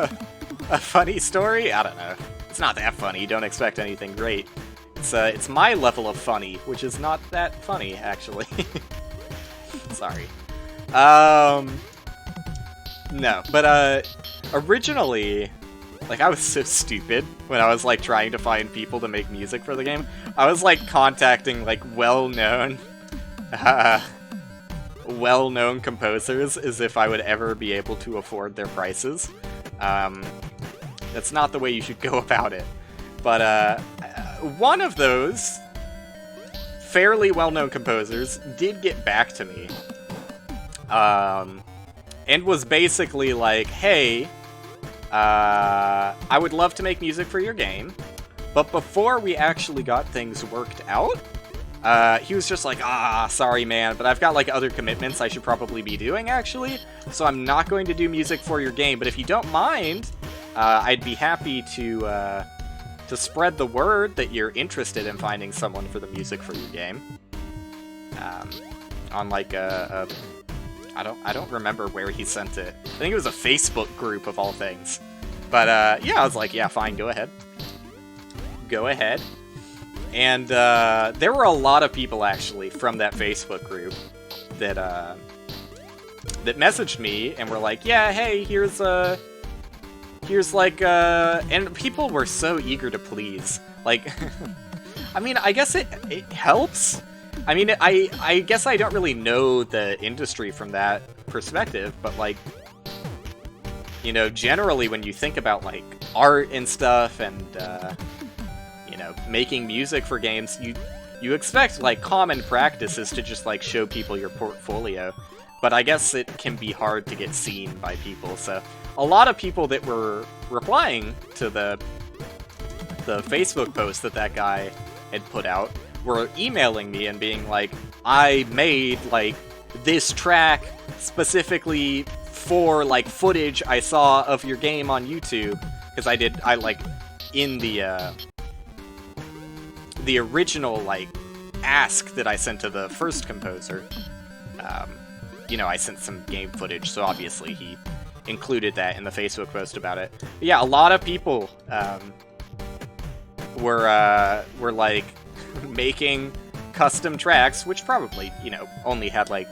a funny story? I don't know. It's not that funny, don't expect anything great. It's my level of funny, which is not that funny, actually. Sorry. No, but, originally, I was so stupid when I was, trying to find people to make music for the game. I was, contacting, well-known, well-known composers as if I would ever be able to afford their prices. That's not the way you should go about it. But, one of those fairly well-known composers did get back to me. And was basically like, hey, I would love to make music for your game, but before we actually got things worked out, he was just like, sorry man, but I've got like other commitments I should probably be doing actually, so I'm not going to do music for your game, but if you don't mind, I'd be happy to spread the word that you're interested in finding someone for the music for your game. On like I don't remember where he sent it. I think it was a Facebook group of all things. But yeah, I was like, yeah, fine, go ahead. Go ahead. And there were a lot of people actually from that Facebook group that that messaged me and were like, yeah, hey, here's like and people were so eager to please. Like I mean, I guess it helps. I mean, I guess I don't really know the industry from that perspective, but like, you know, generally when you think about like art and stuff and you know, making music for games, you expect like common practices to just like show people your portfolio, but I guess it can be hard to get seen by people. So a lot of people that were replying to the Facebook post that guy had put out were emailing me and being like, I made like this track specifically for like footage I saw of your game on YouTube, because I like in the original like ask that I sent to the first composer, you know, I sent some game footage, so obviously he included that in the Facebook post about it. But yeah, a lot of people were like making custom tracks, which probably, you know, only had like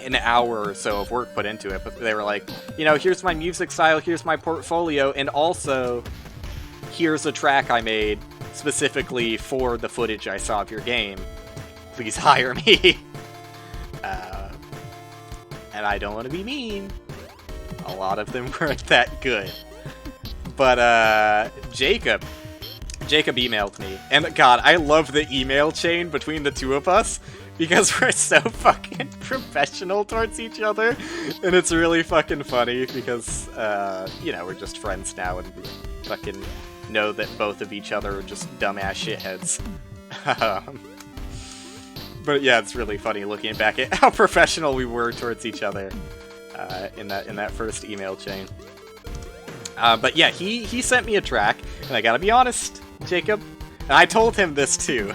an hour or so of work put into it, but they were like, you know, here's my music style, here's my portfolio, and also here's a track I made specifically for the footage I saw of your game. Please hire me. And I don't want to be mean. A lot of them weren't that good. But Jacob emailed me, and God, I love the email chain between the two of us, because we're so fucking professional towards each other, and it's really fucking funny, because, you know, we're just friends now, and we fucking know that both of each other are just dumbass shitheads. But yeah, it's really funny looking back at how professional we were towards each other in that first email chain. But yeah, he sent me a track, and I gotta be honest, Jacob, and I told him this too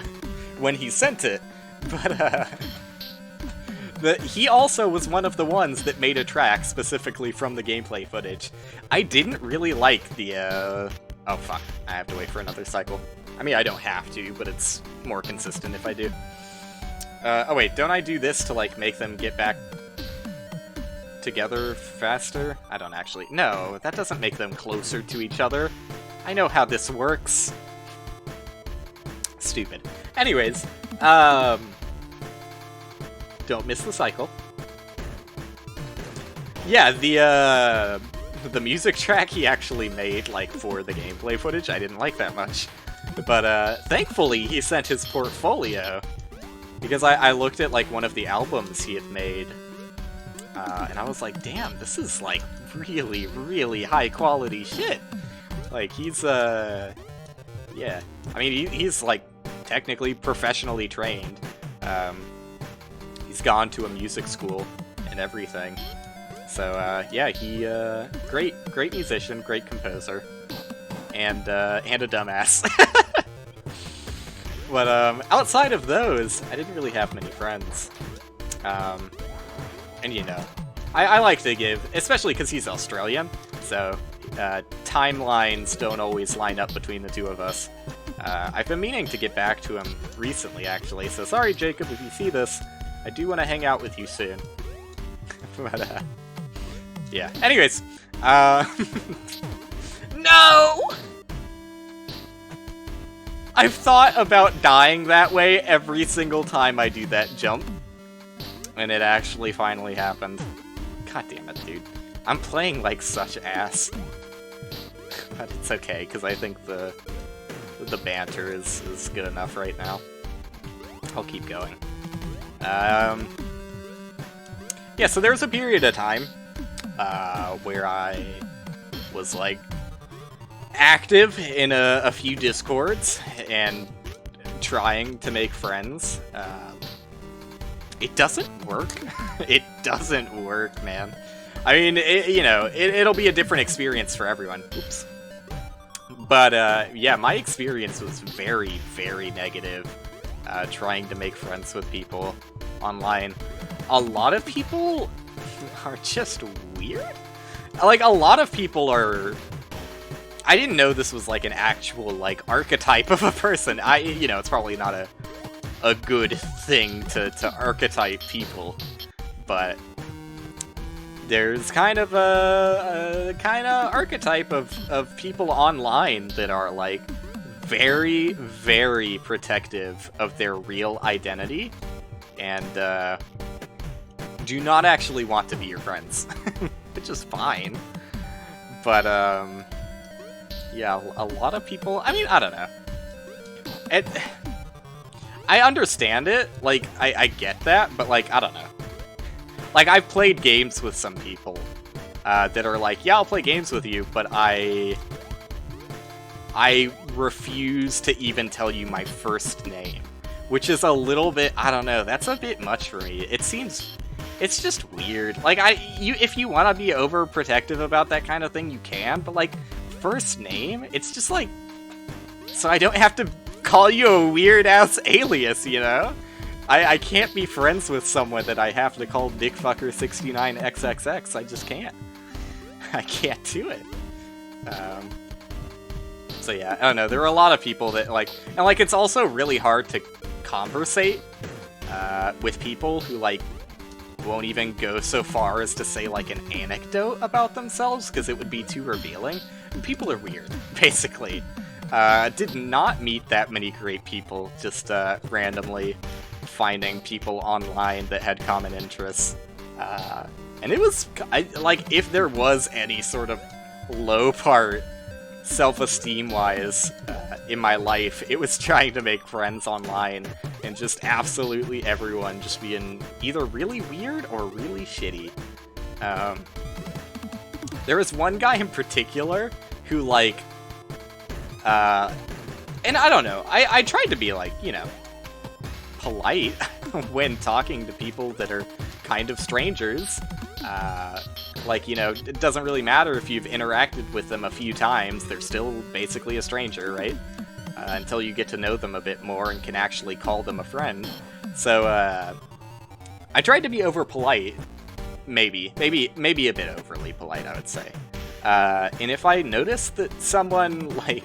when he sent it, but he also was one of the ones that made a track specifically from the gameplay footage. I didn't really like the oh fuck, I have to wait for another cycle. I mean, I don't have to, but it's more consistent if I do. Oh wait, don't I do this to like make them get back together faster? I don't actually. No, that doesn't make them closer to each other. I know how this works. Stupid. Anyways, don't miss the cycle. Yeah, the music track he actually made, like, for the gameplay footage, I didn't like that much. But, thankfully, he sent his portfolio, because I looked at, like, one of the albums he had made, and I was like, damn, this is, like, really, really high-quality shit. Like, he's, yeah. I mean, he's, like, technically professionally trained. He's gone to a music school and everything. So, yeah, he, great musician, great composer, and a dumbass. But, outside of those, I didn't really have many friends. And, you know, I like to give, especially because he's Australian, so, timelines don't always line up between the two of us. I've been meaning to get back to him recently, actually, so sorry, Jacob, if you see this, I do want to hang out with you soon. But, yeah. Anyways, no! I've thought about dying that way every single time I do that jump. And it actually finally happened. God damn it, dude. I'm playing like such ass. But it's okay, because I think the banter is good enough right now. I'll keep going. Yeah, so there was a period of time where I was, like, active in a few Discords and trying to make friends. It doesn't work. It doesn't work, man. I mean, it'll be a different experience for everyone. Oops. But, yeah, my experience was very, very negative, trying to make friends with people online. A lot of people are just weird. Like, a lot of people are... I didn't know this was, like, an actual, like, archetype of a person. It's probably not a good thing to archetype people, but there's kind of a kind of archetype of people online that are, like, very, very protective of their real identity, and, do not actually want to be your friends, which is fine. But, yeah, a lot of people, I mean, I don't know. I understand it, like, I get that, but, like, I don't know. Like, I've played games with some people, that are like, yeah, I'll play games with you, but I refuse to even tell you my first name. Which is a little bit, I don't know, that's a bit much for me. It's just weird. Like, if you want to be overprotective about that kind of thing, you can, but, like, first name? It's just, like, so I don't have to call you a weird-ass alias, you know? I can't be friends with someone that I have to call Dickfucker69XXX. I just can't. I can't do it. So yeah, I don't know, there are a lot of people that, like, and, like, it's also really hard to conversate, with people who, like, won't even go so far as to say, like, an anecdote about themselves, because it would be too revealing. And people are weird, basically. Did not meet that many great people, just, randomly finding people online that had common interests. And it was, like, if there was any sort of low part, self-esteem-wise, in my life, it was trying to make friends online, and just absolutely everyone just being either really weird or really shitty. There was one guy in particular who, like, and I don't know, I tried to be, like, polite when talking to people that are kind of strangers. Like, it doesn't really matter if you've interacted with them a few times, they're still basically a stranger, right? Until you get to know them a bit more and can actually call them a friend. So, I tried to be over-polite, maybe a bit overly polite, I would say. And if I noticed that someone, like,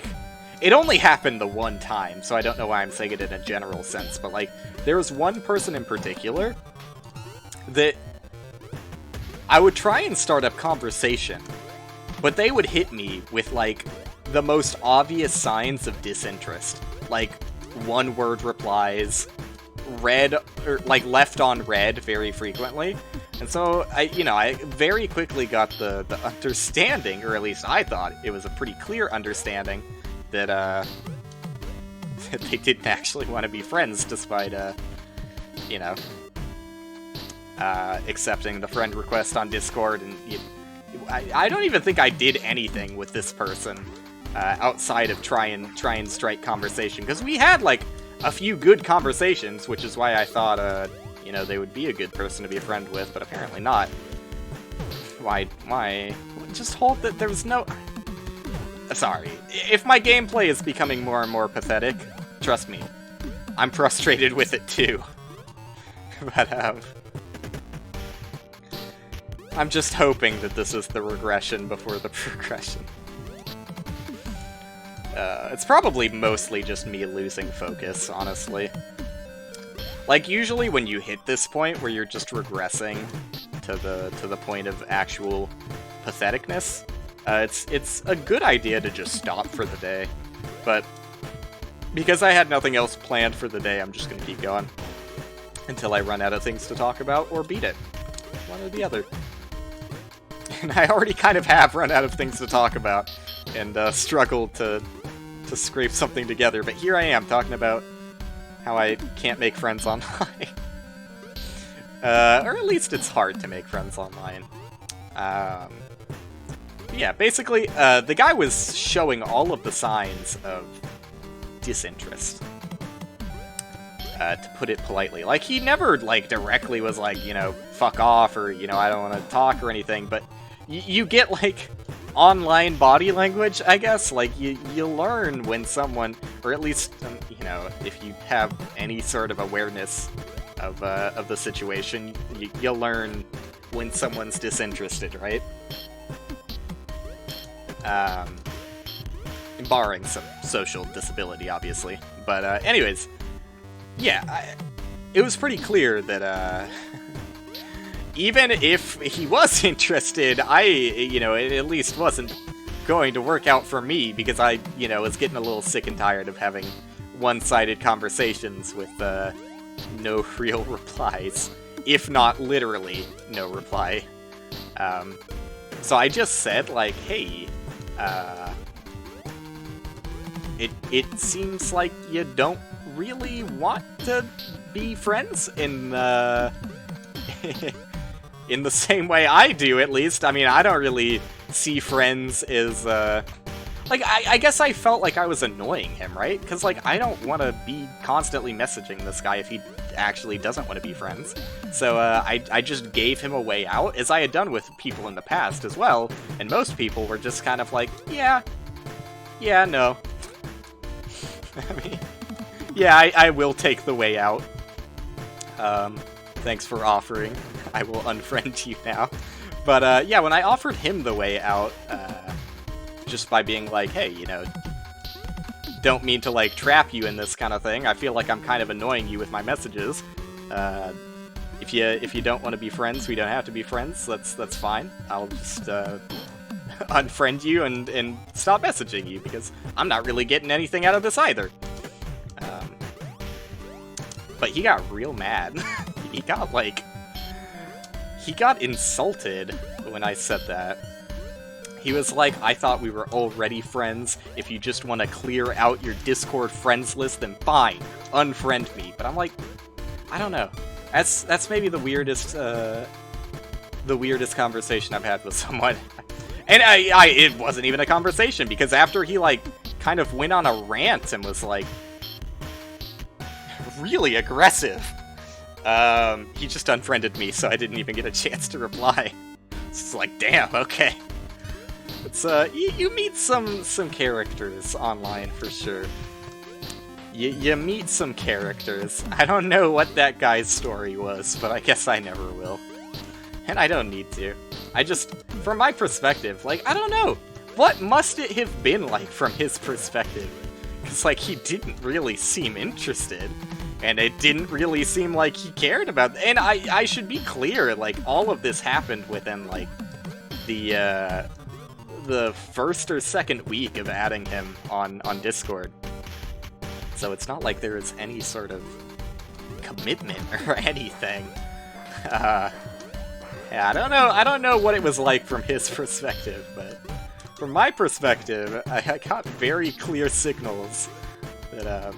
it only happened the one time, so I don't know why I'm saying it in a general sense, but, like, there was one person in particular that I would try and start up conversation, but they would hit me with, like, the most obvious signs of disinterest. Like, one-word replies, red, or, like, left on red very frequently. And so, I very quickly got the understanding, or at least I thought it was a pretty clear understanding, that, that they didn't actually want to be friends, despite, accepting the friend request on Discord, and I don't even think I did anything with this person outside of try and strike conversation, because we had, like, a few good conversations, which is why I thought they would be a good person to be a friend with, but apparently not. Why just hold that there was no... Sorry, if my gameplay is becoming more and more pathetic, trust me, I'm frustrated with it too. But, I'm just hoping that this is the regression before the progression. It's probably mostly just me losing focus, honestly. Like, usually when you hit this point where you're just regressing to the point of actual patheticness, it's a good idea to just stop for the day. But because I had nothing else planned for the day, I'm just gonna keep going until I run out of things to talk about or beat it. One or the other. And I already kind of have run out of things to talk about, and struggled to scrape something together, but here I am talking about how I can't make friends online. Or at least it's hard to make friends online. Yeah, basically, the guy was showing all of the signs of disinterest. to put it politely. Like, he never, like, directly was like, you know, fuck off, or, you know, I don't want to talk or anything, but you get, like, online body language, I guess. Like, you learn when someone, or at least, you know, if you have any sort of awareness of the situation, you'll learn when someone's disinterested, right? Barring some social disability, obviously. But, anyways, yeah, it was pretty clear that, even if he was interested, you know, it at least wasn't going to work out for me, because I, you know, was getting a little sick and tired of having one-sided conversations with, no real replies. If not literally no reply. So I just said, like, hey, it seems like you don't really want to be friends in the same way I do, at least. I mean, I don't really see friends as, like, I guess I felt like I was annoying him, right? Because, like, I don't want to be constantly messaging this guy if he actually doesn't want to be friends. So, I just gave him a way out, as I had done with people in the past as well, and most people were just kind of like, yeah, no. I mean, yeah, I will take the way out. Thanks for offering. I will unfriend you now. But, yeah, when I offered him the way out, just by being like, hey, you know, don't mean to, like, trap you in this kind of thing. I feel like I'm kind of annoying you with my messages. If you don't want to be friends, we don't have to be friends. That's fine. I'll just, unfriend you and stop messaging you, because I'm not really getting anything out of this either. But he got real mad. He got insulted when I said that. He was like, I thought we were already friends. If you just want to clear out your Discord friends list, then fine, unfriend me. But I'm like, I don't know. That's maybe the weirdest conversation I've had with someone. And it wasn't even a conversation, because after he, like, kind of went on a rant and was, like, really aggressive, he just unfriended me, so I didn't even get a chance to reply. It's like, damn, okay. It's, you meet some characters online, for sure. You meet some characters. I don't know what that guy's story was, but I guess I never will. And I don't need to. I just, from my perspective, like, I don't know. What must it have been like from his perspective? Because, like, he didn't really seem interested. And it didn't really seem like he cared about... And I should be clear, like, all of this happened within, like, the first or second week of adding him on Discord. So it's not like there is any sort of commitment or anything. Yeah, I don't know what it was like from his perspective, but from my perspective, I got very clear signals that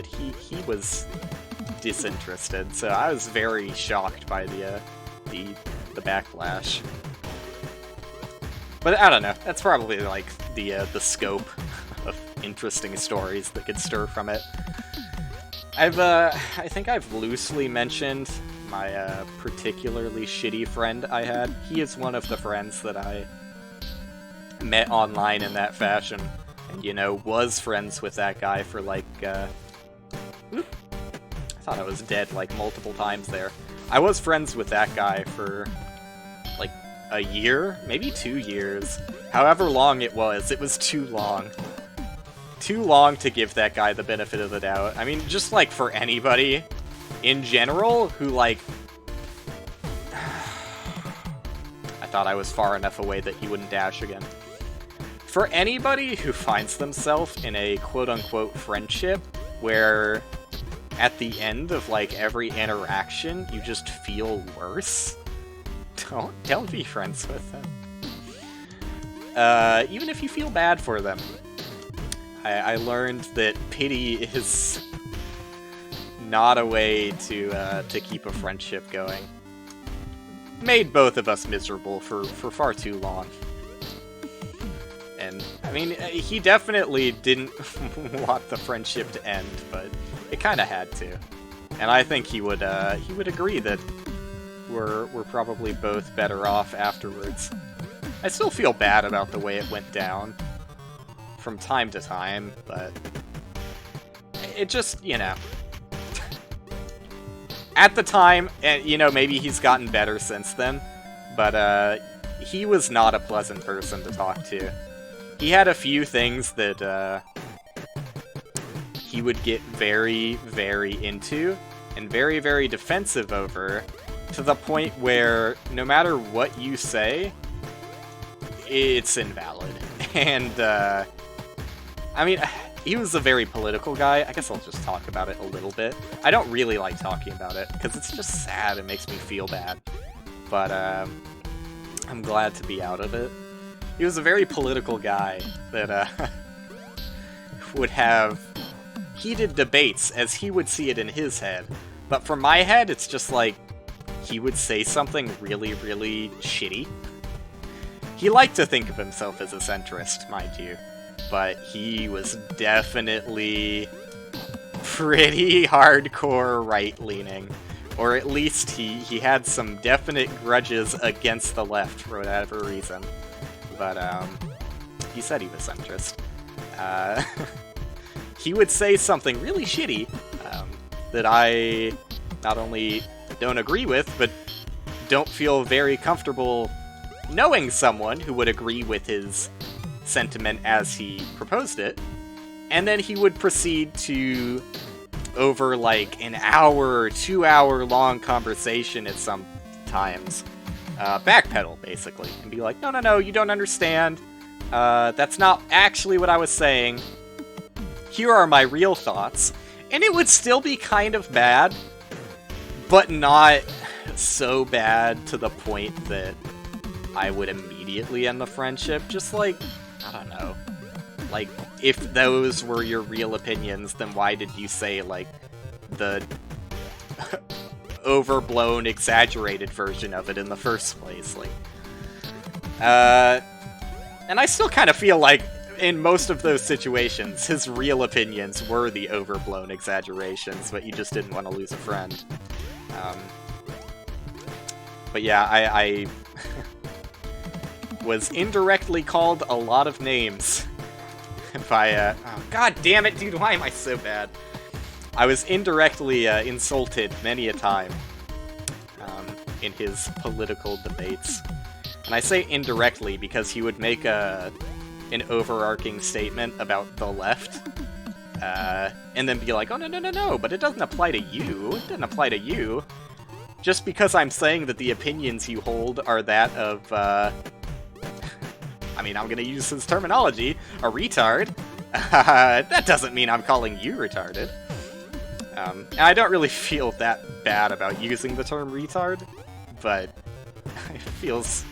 he was disinterested. So I was very shocked by the backlash. But I don't know. That's probably like the scope of interesting stories that could stir from it. I think I've loosely mentioned my particularly shitty friend I had. He is one of the friends that I met online in that fashion, and, you know, was friends with that guy for, like, I thought I was dead, like, multiple times there. I was friends with that guy for, like, a year? Maybe 2 years. However long it was too long. Too long to give that guy the benefit of the doubt. I mean, just, like, for anybody in general who, like... I thought I was far enough away that he wouldn't dash again. For anybody who finds themselves in a quote-unquote friendship where at the end of, like, every interaction you just feel worse, don't be friends with them. Even if you feel bad for them. I learned that pity is not a way to keep a friendship going. Made both of us miserable for far too long. And, I mean, he definitely didn't want the friendship to end, but it kind of had to. And I think he would agree that we're probably both better off afterwards. I still feel bad about the way it went down from time to time, but it just, you know... At the time, and you know, maybe he's gotten better since then, but he was not a pleasant person to talk to. He had a few things that he would get very, very into, and very, very defensive over, to the point where no matter what you say, it's invalid. And, I mean, he was a very political guy. I guess I'll just talk about it a little bit. I don't really like talking about it, because it's just sad. It makes me feel bad. But, I'm glad to be out of it. He was a very political guy that, would have heated debates as he would see it in his head. But for my head, it's just like, he would say something really, really shitty. He liked to think of himself as a centrist, mind you. But he was definitely pretty hardcore right-leaning. Or at least he had some definite grudges against the left for whatever reason. But, he said he was centrist. He would say something really shitty, that I not only don't agree with, but don't feel very comfortable knowing someone who would agree with his sentiment as he proposed it. And then he would proceed to, over like an hour or 2 hour long conversation at some times, backpedal, basically, and be like, no, you don't understand. That's not actually what I was saying. Here are my real thoughts. And it would still be kind of bad, but not so bad to the point that I would immediately end the friendship. Just like, I don't know. Like, if those were your real opinions, then why did you say, like, the overblown, exaggerated version of it in the first place? Like, and I still kind of feel like, in most of those situations, his real opinions were the overblown exaggerations, but you just didn't want to lose a friend. But yeah, I was indirectly called a lot of names by, oh, god damn it, dude, why am I so bad? I was indirectly insulted many a time in his political debates. And I say indirectly because he would make an overarching statement about the left, and then be like, oh, no, but it doesn't apply to you. It doesn't apply to you. Just because I'm saying that the opinions you hold are that of, I mean, I'm gonna use his terminology, a retard. That doesn't mean I'm calling you retarded. And I don't really feel that bad about using the term retard, but it feels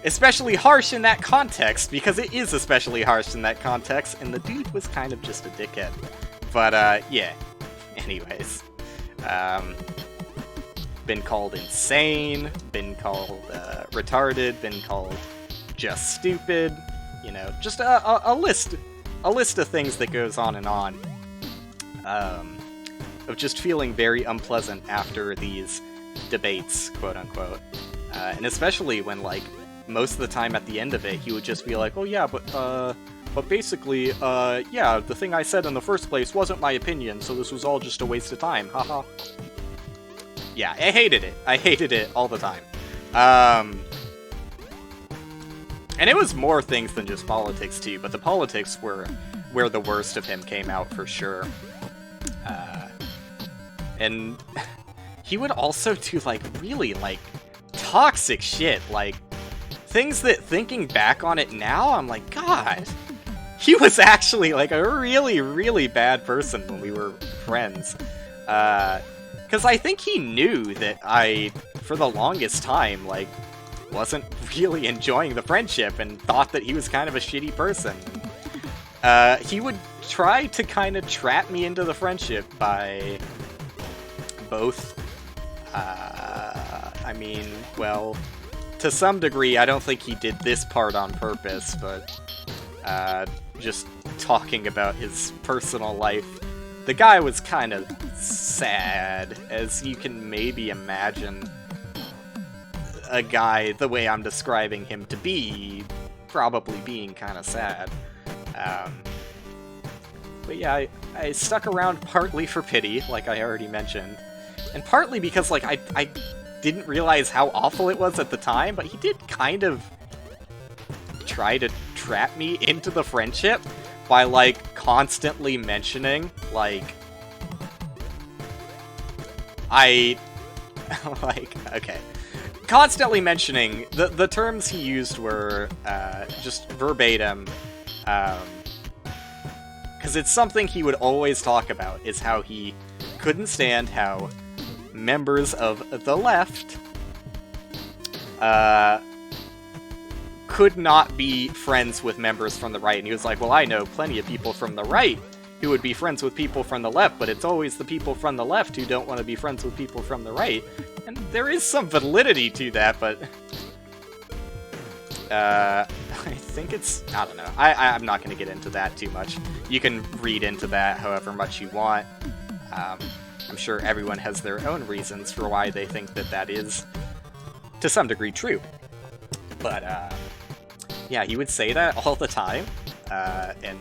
especially harsh in that context, because it is especially harsh in that context, and the dude was kind of just a dickhead. But, yeah. Anyways. Been called insane, been called, retarded, been called just stupid, you know, just a list of things that goes on and on, of just feeling very unpleasant after these debates, quote-unquote, and especially when, like, most of the time at the end of it, he would just be like, oh yeah, but basically, yeah, the thing I said in the first place wasn't my opinion, so this was all just a waste of time, haha. Yeah, I hated it. I hated it all the time. And it was more things than just politics, too, but the politics were where the worst of him came out, for sure. And he would also do, like, really, like, toxic shit, like, things that, thinking back on it now, I'm like, God, he was actually, like, a really, really bad person when we were friends. Because I think he knew that I, for the longest time, like, wasn't really enjoying the friendship and thought that he was kind of a shitty person. He would try to kind of trap me into the friendship by both, I mean, well, to some degree, I don't think he did this part on purpose, but just talking about his personal life, the guy was kind of sad, as you can maybe imagine a guy, the way I'm describing him to be, probably being kind of sad. But yeah, I stuck around partly for pity, like I already mentioned, and partly because, like, I didn't realize how awful it was at the time, but he did kind of try to trap me into the friendship by, like, constantly mentioning, like, constantly mentioning, the terms he used were, just verbatim, because it's something he would always talk about, is how he couldn't stand how members of the left, could not be friends with members from the right. And he was like, well, I know plenty of people from the right who would be friends with people from the left, but it's always the people from the left who don't want to be friends with people from the right. And there is some validity to that, but I think it's, I don't know. I'm not going to get into that too much. You can read into that however much you want. I'm sure everyone has their own reasons for why they think that that is, to some degree, true. But, yeah, he would say that all the time, and,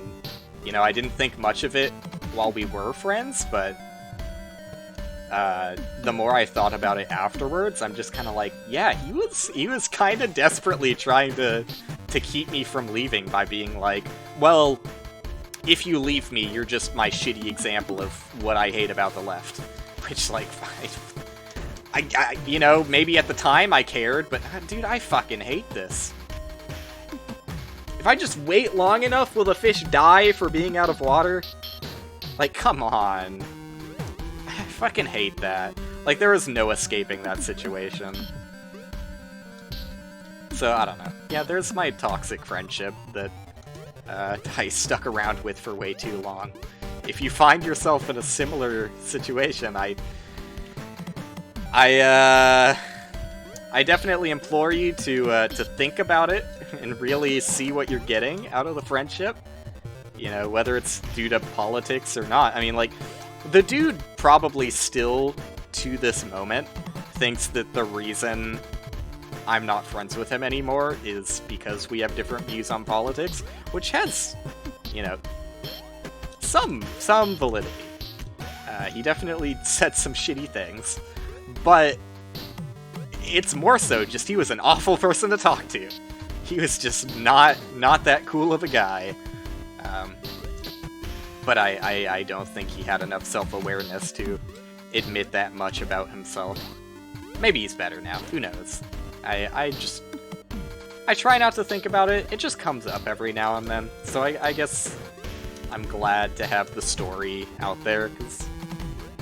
you know, I didn't think much of it while we were friends, but the more I thought about it afterwards, I'm just kind of like, yeah, he was kind of desperately trying to keep me from leaving by being like, well, if you leave me, you're just my shitty example of what I hate about the left. Which, like, I you know, maybe at the time I cared, but, dude, I fucking hate this. If I just wait long enough, will the fish die for being out of water? Like, come on. I fucking hate that. Like, there is no escaping that situation. So, I don't know. Yeah, there's my toxic friendship that I stuck around with for way too long. If you find yourself in a similar situation, I definitely implore you to think about it and really see what you're getting out of the friendship. You know, whether it's due to politics or not. I mean, like, the dude probably still, to this moment, thinks that the reason I'm not friends with him anymore is because we have different views on politics, which has, you know, some validity. He definitely said some shitty things, but it's more so just he was an awful person to talk to. He was just not that cool of a guy. But I don't think he had enough self-awareness to admit that much about himself. Maybe he's better now, who knows. I try not to think about it, it just comes up every now and then, so I guess I'm glad to have the story out there, because,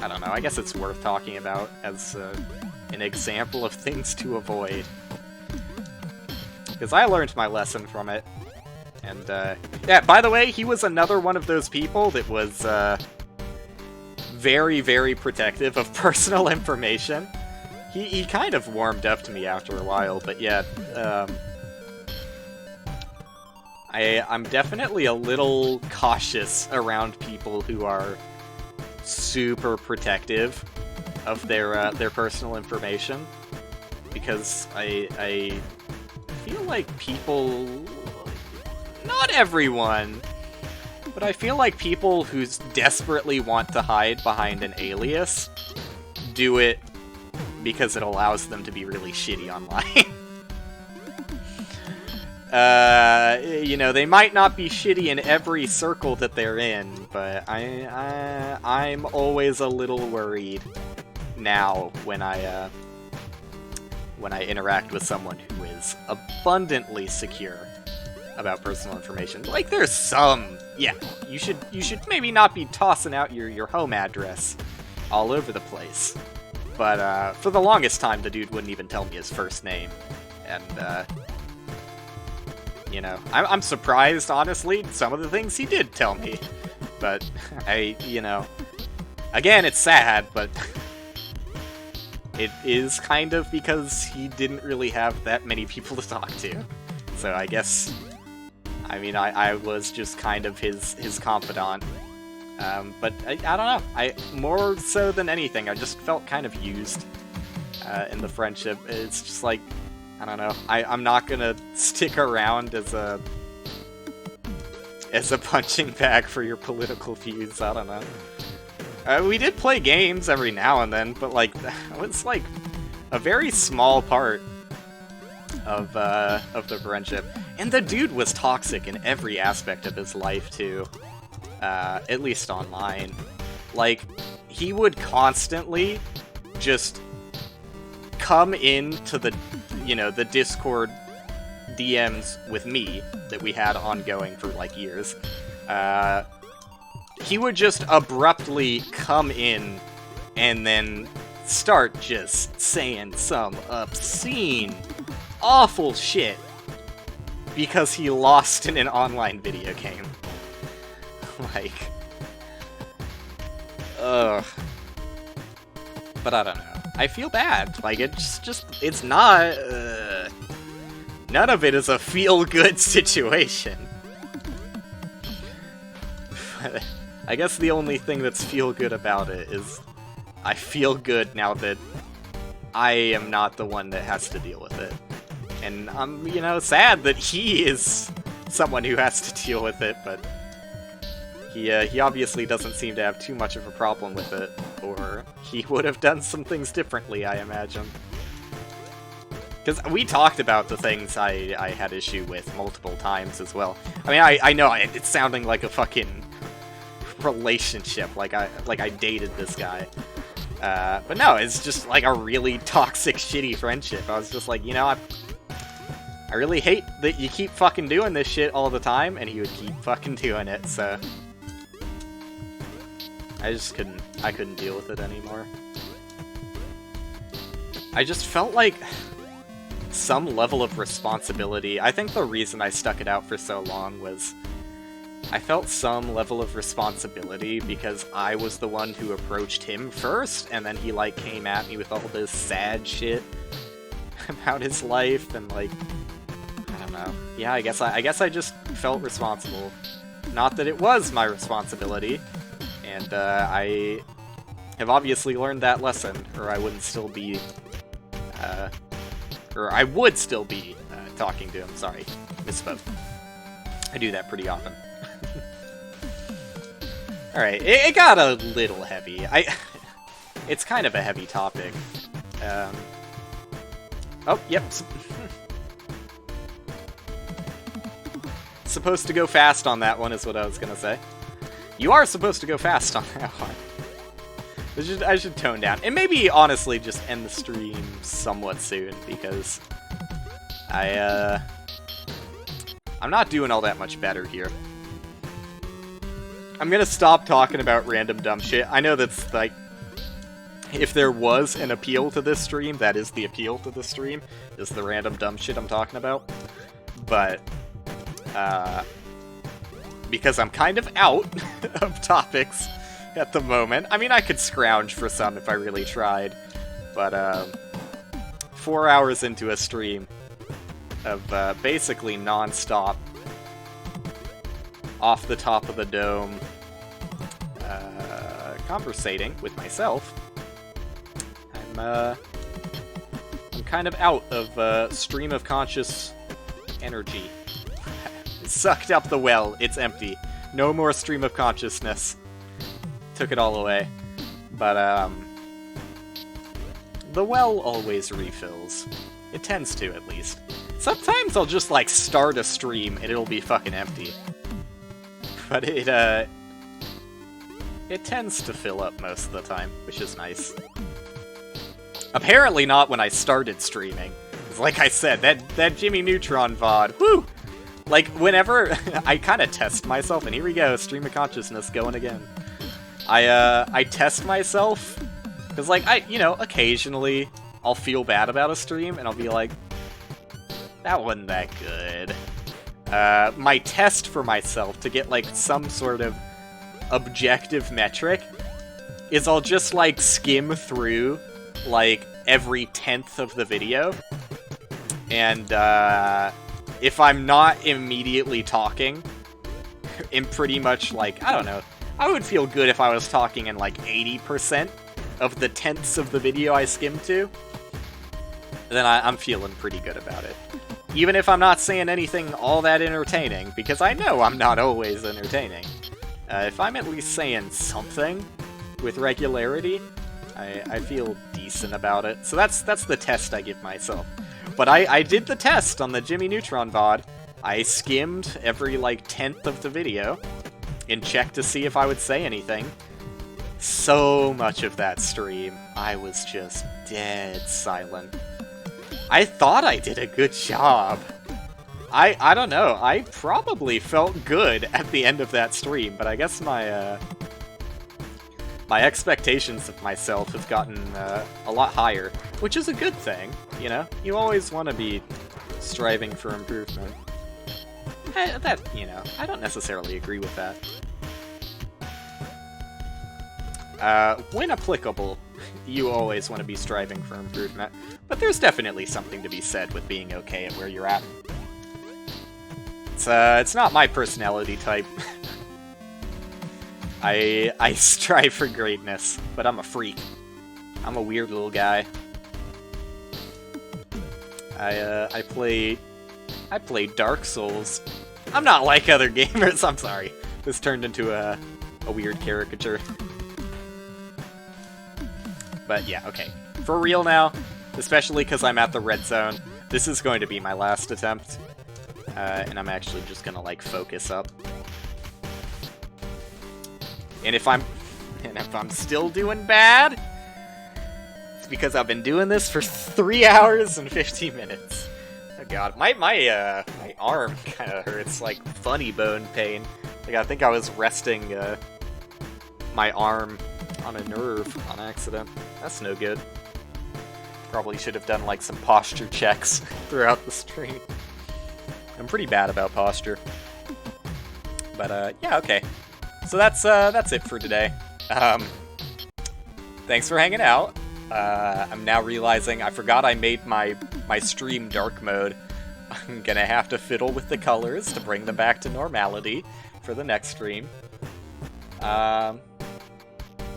I don't know, I guess it's worth talking about as an example of things to avoid. Because I learned my lesson from it. And, yeah, by the way, he was another one of those people that was, very, very protective of personal information. He kind of warmed up to me after a while, but yeah, I'm definitely a little cautious around people who are super protective of their personal information, because I feel like people, not everyone, but I feel like people who desperately want to hide behind an alias do it because it allows them to be really shitty online. You know, they might not be shitty in every circle that they're in, but I'm always a little worried now when I interact with someone who is abundantly secure about personal information. Like, there's some, yeah, you should maybe not be tossing out your home address all over the place. But, for the longest time, the dude wouldn't even tell me his first name. And, you know, I'm surprised, honestly, some of the things he did tell me. But, you know, again, it's sad, but it is kind of because he didn't really have that many people to talk to. So I guess, I mean, I was just kind of his confidant. But I don't know. More so than anything, I just felt kind of used in the friendship. It's just like, I don't know. I'm not gonna stick around as a punching bag for your political views. I don't know. We did play games every now and then, but like that was like a very small part of the friendship. And the dude was toxic in every aspect of his life too. At least online. Like, he would constantly just come into the, the Discord DMs with me that we had ongoing for like years. He would just abruptly come in and then start just saying some obscene, awful shit because he lost in an online video game. Like, ugh. But I don't know. I feel bad. Like, it's not, none of it is a feel-good situation. I guess the only thing that's feel-good about it is I feel good now that I am not the one that has to deal with it. And I'm, sad that he is someone who has to deal with it, but he obviously doesn't seem to have too much of a problem with it, or he would have done some things differently, I imagine. Because we talked about the things I had issue with multiple times as well. I mean, I know it's sounding like a fucking relationship, like I dated this guy. But no, it's just like a really toxic, shitty friendship. I was just like, I really hate that you keep fucking doing this shit all the time, and he would keep fucking doing it, so I couldn't deal with it anymore. I just felt like some level of responsibility. I think the reason I stuck it out for so long was I felt some level of responsibility because I was the one who approached him first, and then he like came at me with all this sad shit about his life, and like, I don't know. Yeah, I guess I just felt responsible. Not that it was my responsibility, and I have obviously learned that lesson, or I wouldn't still be, or I would still be talking to him. Sorry, misspoke. I do that pretty often. Alright, it got a little heavy. It's kind of a heavy topic. Oh, yep. Supposed to go fast on that one is what I was gonna say. You are supposed to go fast on that one. I should tone down. And maybe, honestly, just end the stream somewhat soon, because I'm not doing all that much better here. I'm gonna stop talking about random dumb shit. I know that's, like, if there was an appeal to this stream, that is the appeal to this stream, is the random dumb shit I'm talking about. But, because I'm kind of out of topics at the moment. I mean, I could scrounge for some if I really tried, but, 4 hours into a stream of, basically non-stop, off the top of the dome, conversating with myself, I'm kind of out of, stream of conscious energy. Sucked up the well, it's empty. No more stream of consciousness. Took it all away. But, the well always refills. It tends to, at least. Sometimes I'll just, like, start a stream and it'll be fucking empty. But it tends to fill up most of the time, which is nice. Apparently not when I started streaming. Like I said, that Jimmy Neutron VOD, woo! Like, whenever I kind of test myself, and here we go, stream of consciousness going again. I test myself, because, like, occasionally I'll feel bad about a stream, and I'll be like, that wasn't that good. My test for myself to get, like, some sort of objective metric is I'll just, like, skim through like, every 10th of the video. And, if I'm not immediately talking, in pretty much, like, I don't know, I would feel good if I was talking in, like, 80% of the tenths of the video I skimmed to. Then I'm feeling pretty good about it. Even if I'm not saying anything all that entertaining, because I know I'm not always entertaining. If I'm at least saying something with regularity, I feel decent about it. So that's the test I give myself. But I did the test on the Jimmy Neutron VOD. I skimmed every, like, 10th of the video and checked to see if I would say anything. So much of that stream, I was just dead silent. I thought I did a good job. I don't know, I probably felt good at the end of that stream, but I guess my expectations of myself have gotten a lot higher, which is a good thing, you know? You always want to be striving for improvement. That, you know, I don't necessarily agree with that. When applicable, you always want to be striving for improvement, but there's definitely something to be said with being okay at where you're at. It's not my personality type. I strive for greatness, but I'm a freak. I'm a weird little guy. I play Dark Souls. I'm not like other gamers, I'm sorry. This turned into a weird caricature. But yeah, okay. For real now, especially because I'm at the red zone, this is going to be my last attempt. And I'm actually just gonna, like, focus up. And if I'm still doing bad, it's because I've been doing this for 3 hours and 15 minutes. Oh god, my arm kind of hurts, like funny bone pain. Like, I think I was resting my arm on a nerve on accident. That's no good. Probably should have done, like, some posture checks throughout the stream. I'm pretty bad about posture. But, yeah, okay. So that's it for today. Thanks for hanging out. I'm now realizing I forgot I made my stream dark mode. I'm gonna have to fiddle with the colors to bring them back to normality for the next stream.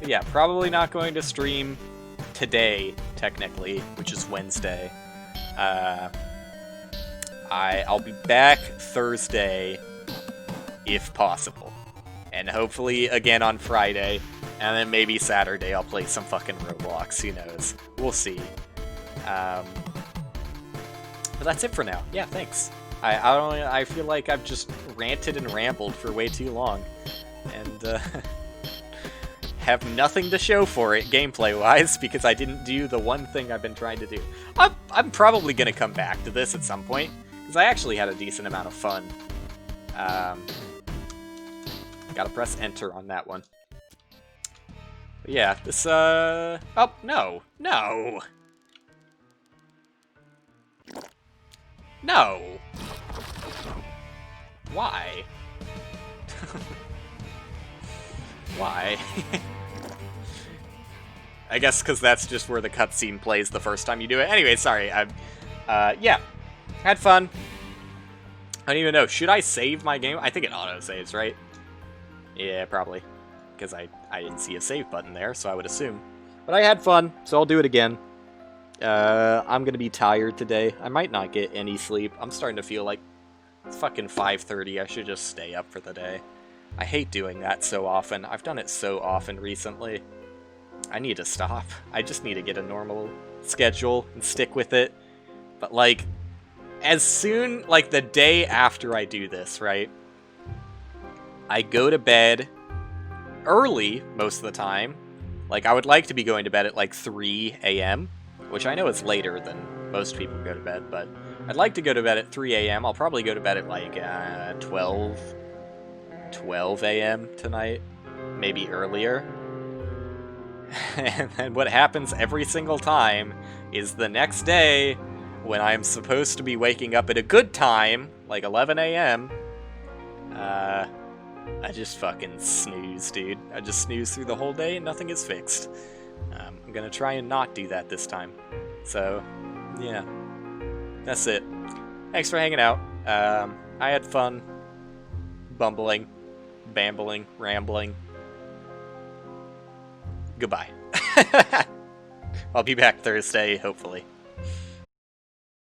Yeah, probably not going to stream today, technically, which is Wednesday. I'll be back Thursday, if possible. And hopefully again on Friday, and then maybe Saturday I'll play some fucking Roblox, who knows. We'll see. But that's it for now. Yeah, thanks. I feel like I've just ranted and rambled for way too long. And, have nothing to show for it gameplay-wise, because I didn't do the one thing I've been trying to do. I'm probably gonna come back to this at some point, because I actually had a decent amount of fun. Gotta press enter on that one. But yeah, this, oh, no. No! No! Why? Why? I guess because that's just where the cutscene plays the first time you do it. Anyway, sorry. Yeah. Had fun. I don't even know. Should I save my game? I think it auto-saves, right? Yeah, probably. Because I didn't see a save button there, so I would assume. But I had fun, so I'll do it again. I'm gonna be tired today. I might not get any sleep. I'm starting to feel like it's fucking 5:30. I should just stay up for the day. I hate doing that so often. I've done it so often recently. I need to stop. I just need to get a normal schedule and stick with it. But, like, as soon, like, the day after I do this, right? I go to bed early most of the time. Like, I would like to be going to bed at, like, 3 a.m., which I know is later than most people go to bed, but I'd like to go to bed at 3 a.m. I'll probably go to bed at, like, 12 a.m. tonight, maybe earlier. And then what happens every single time is the next day, when I'm supposed to be waking up at a good time, like 11 a.m., I just fucking snooze, dude. I just snooze through the whole day and nothing is fixed. I'm gonna try and not do that this time. So, yeah. That's it. Thanks for hanging out. I had fun bumbling, bambling, rambling. Goodbye. I'll be back Thursday, hopefully.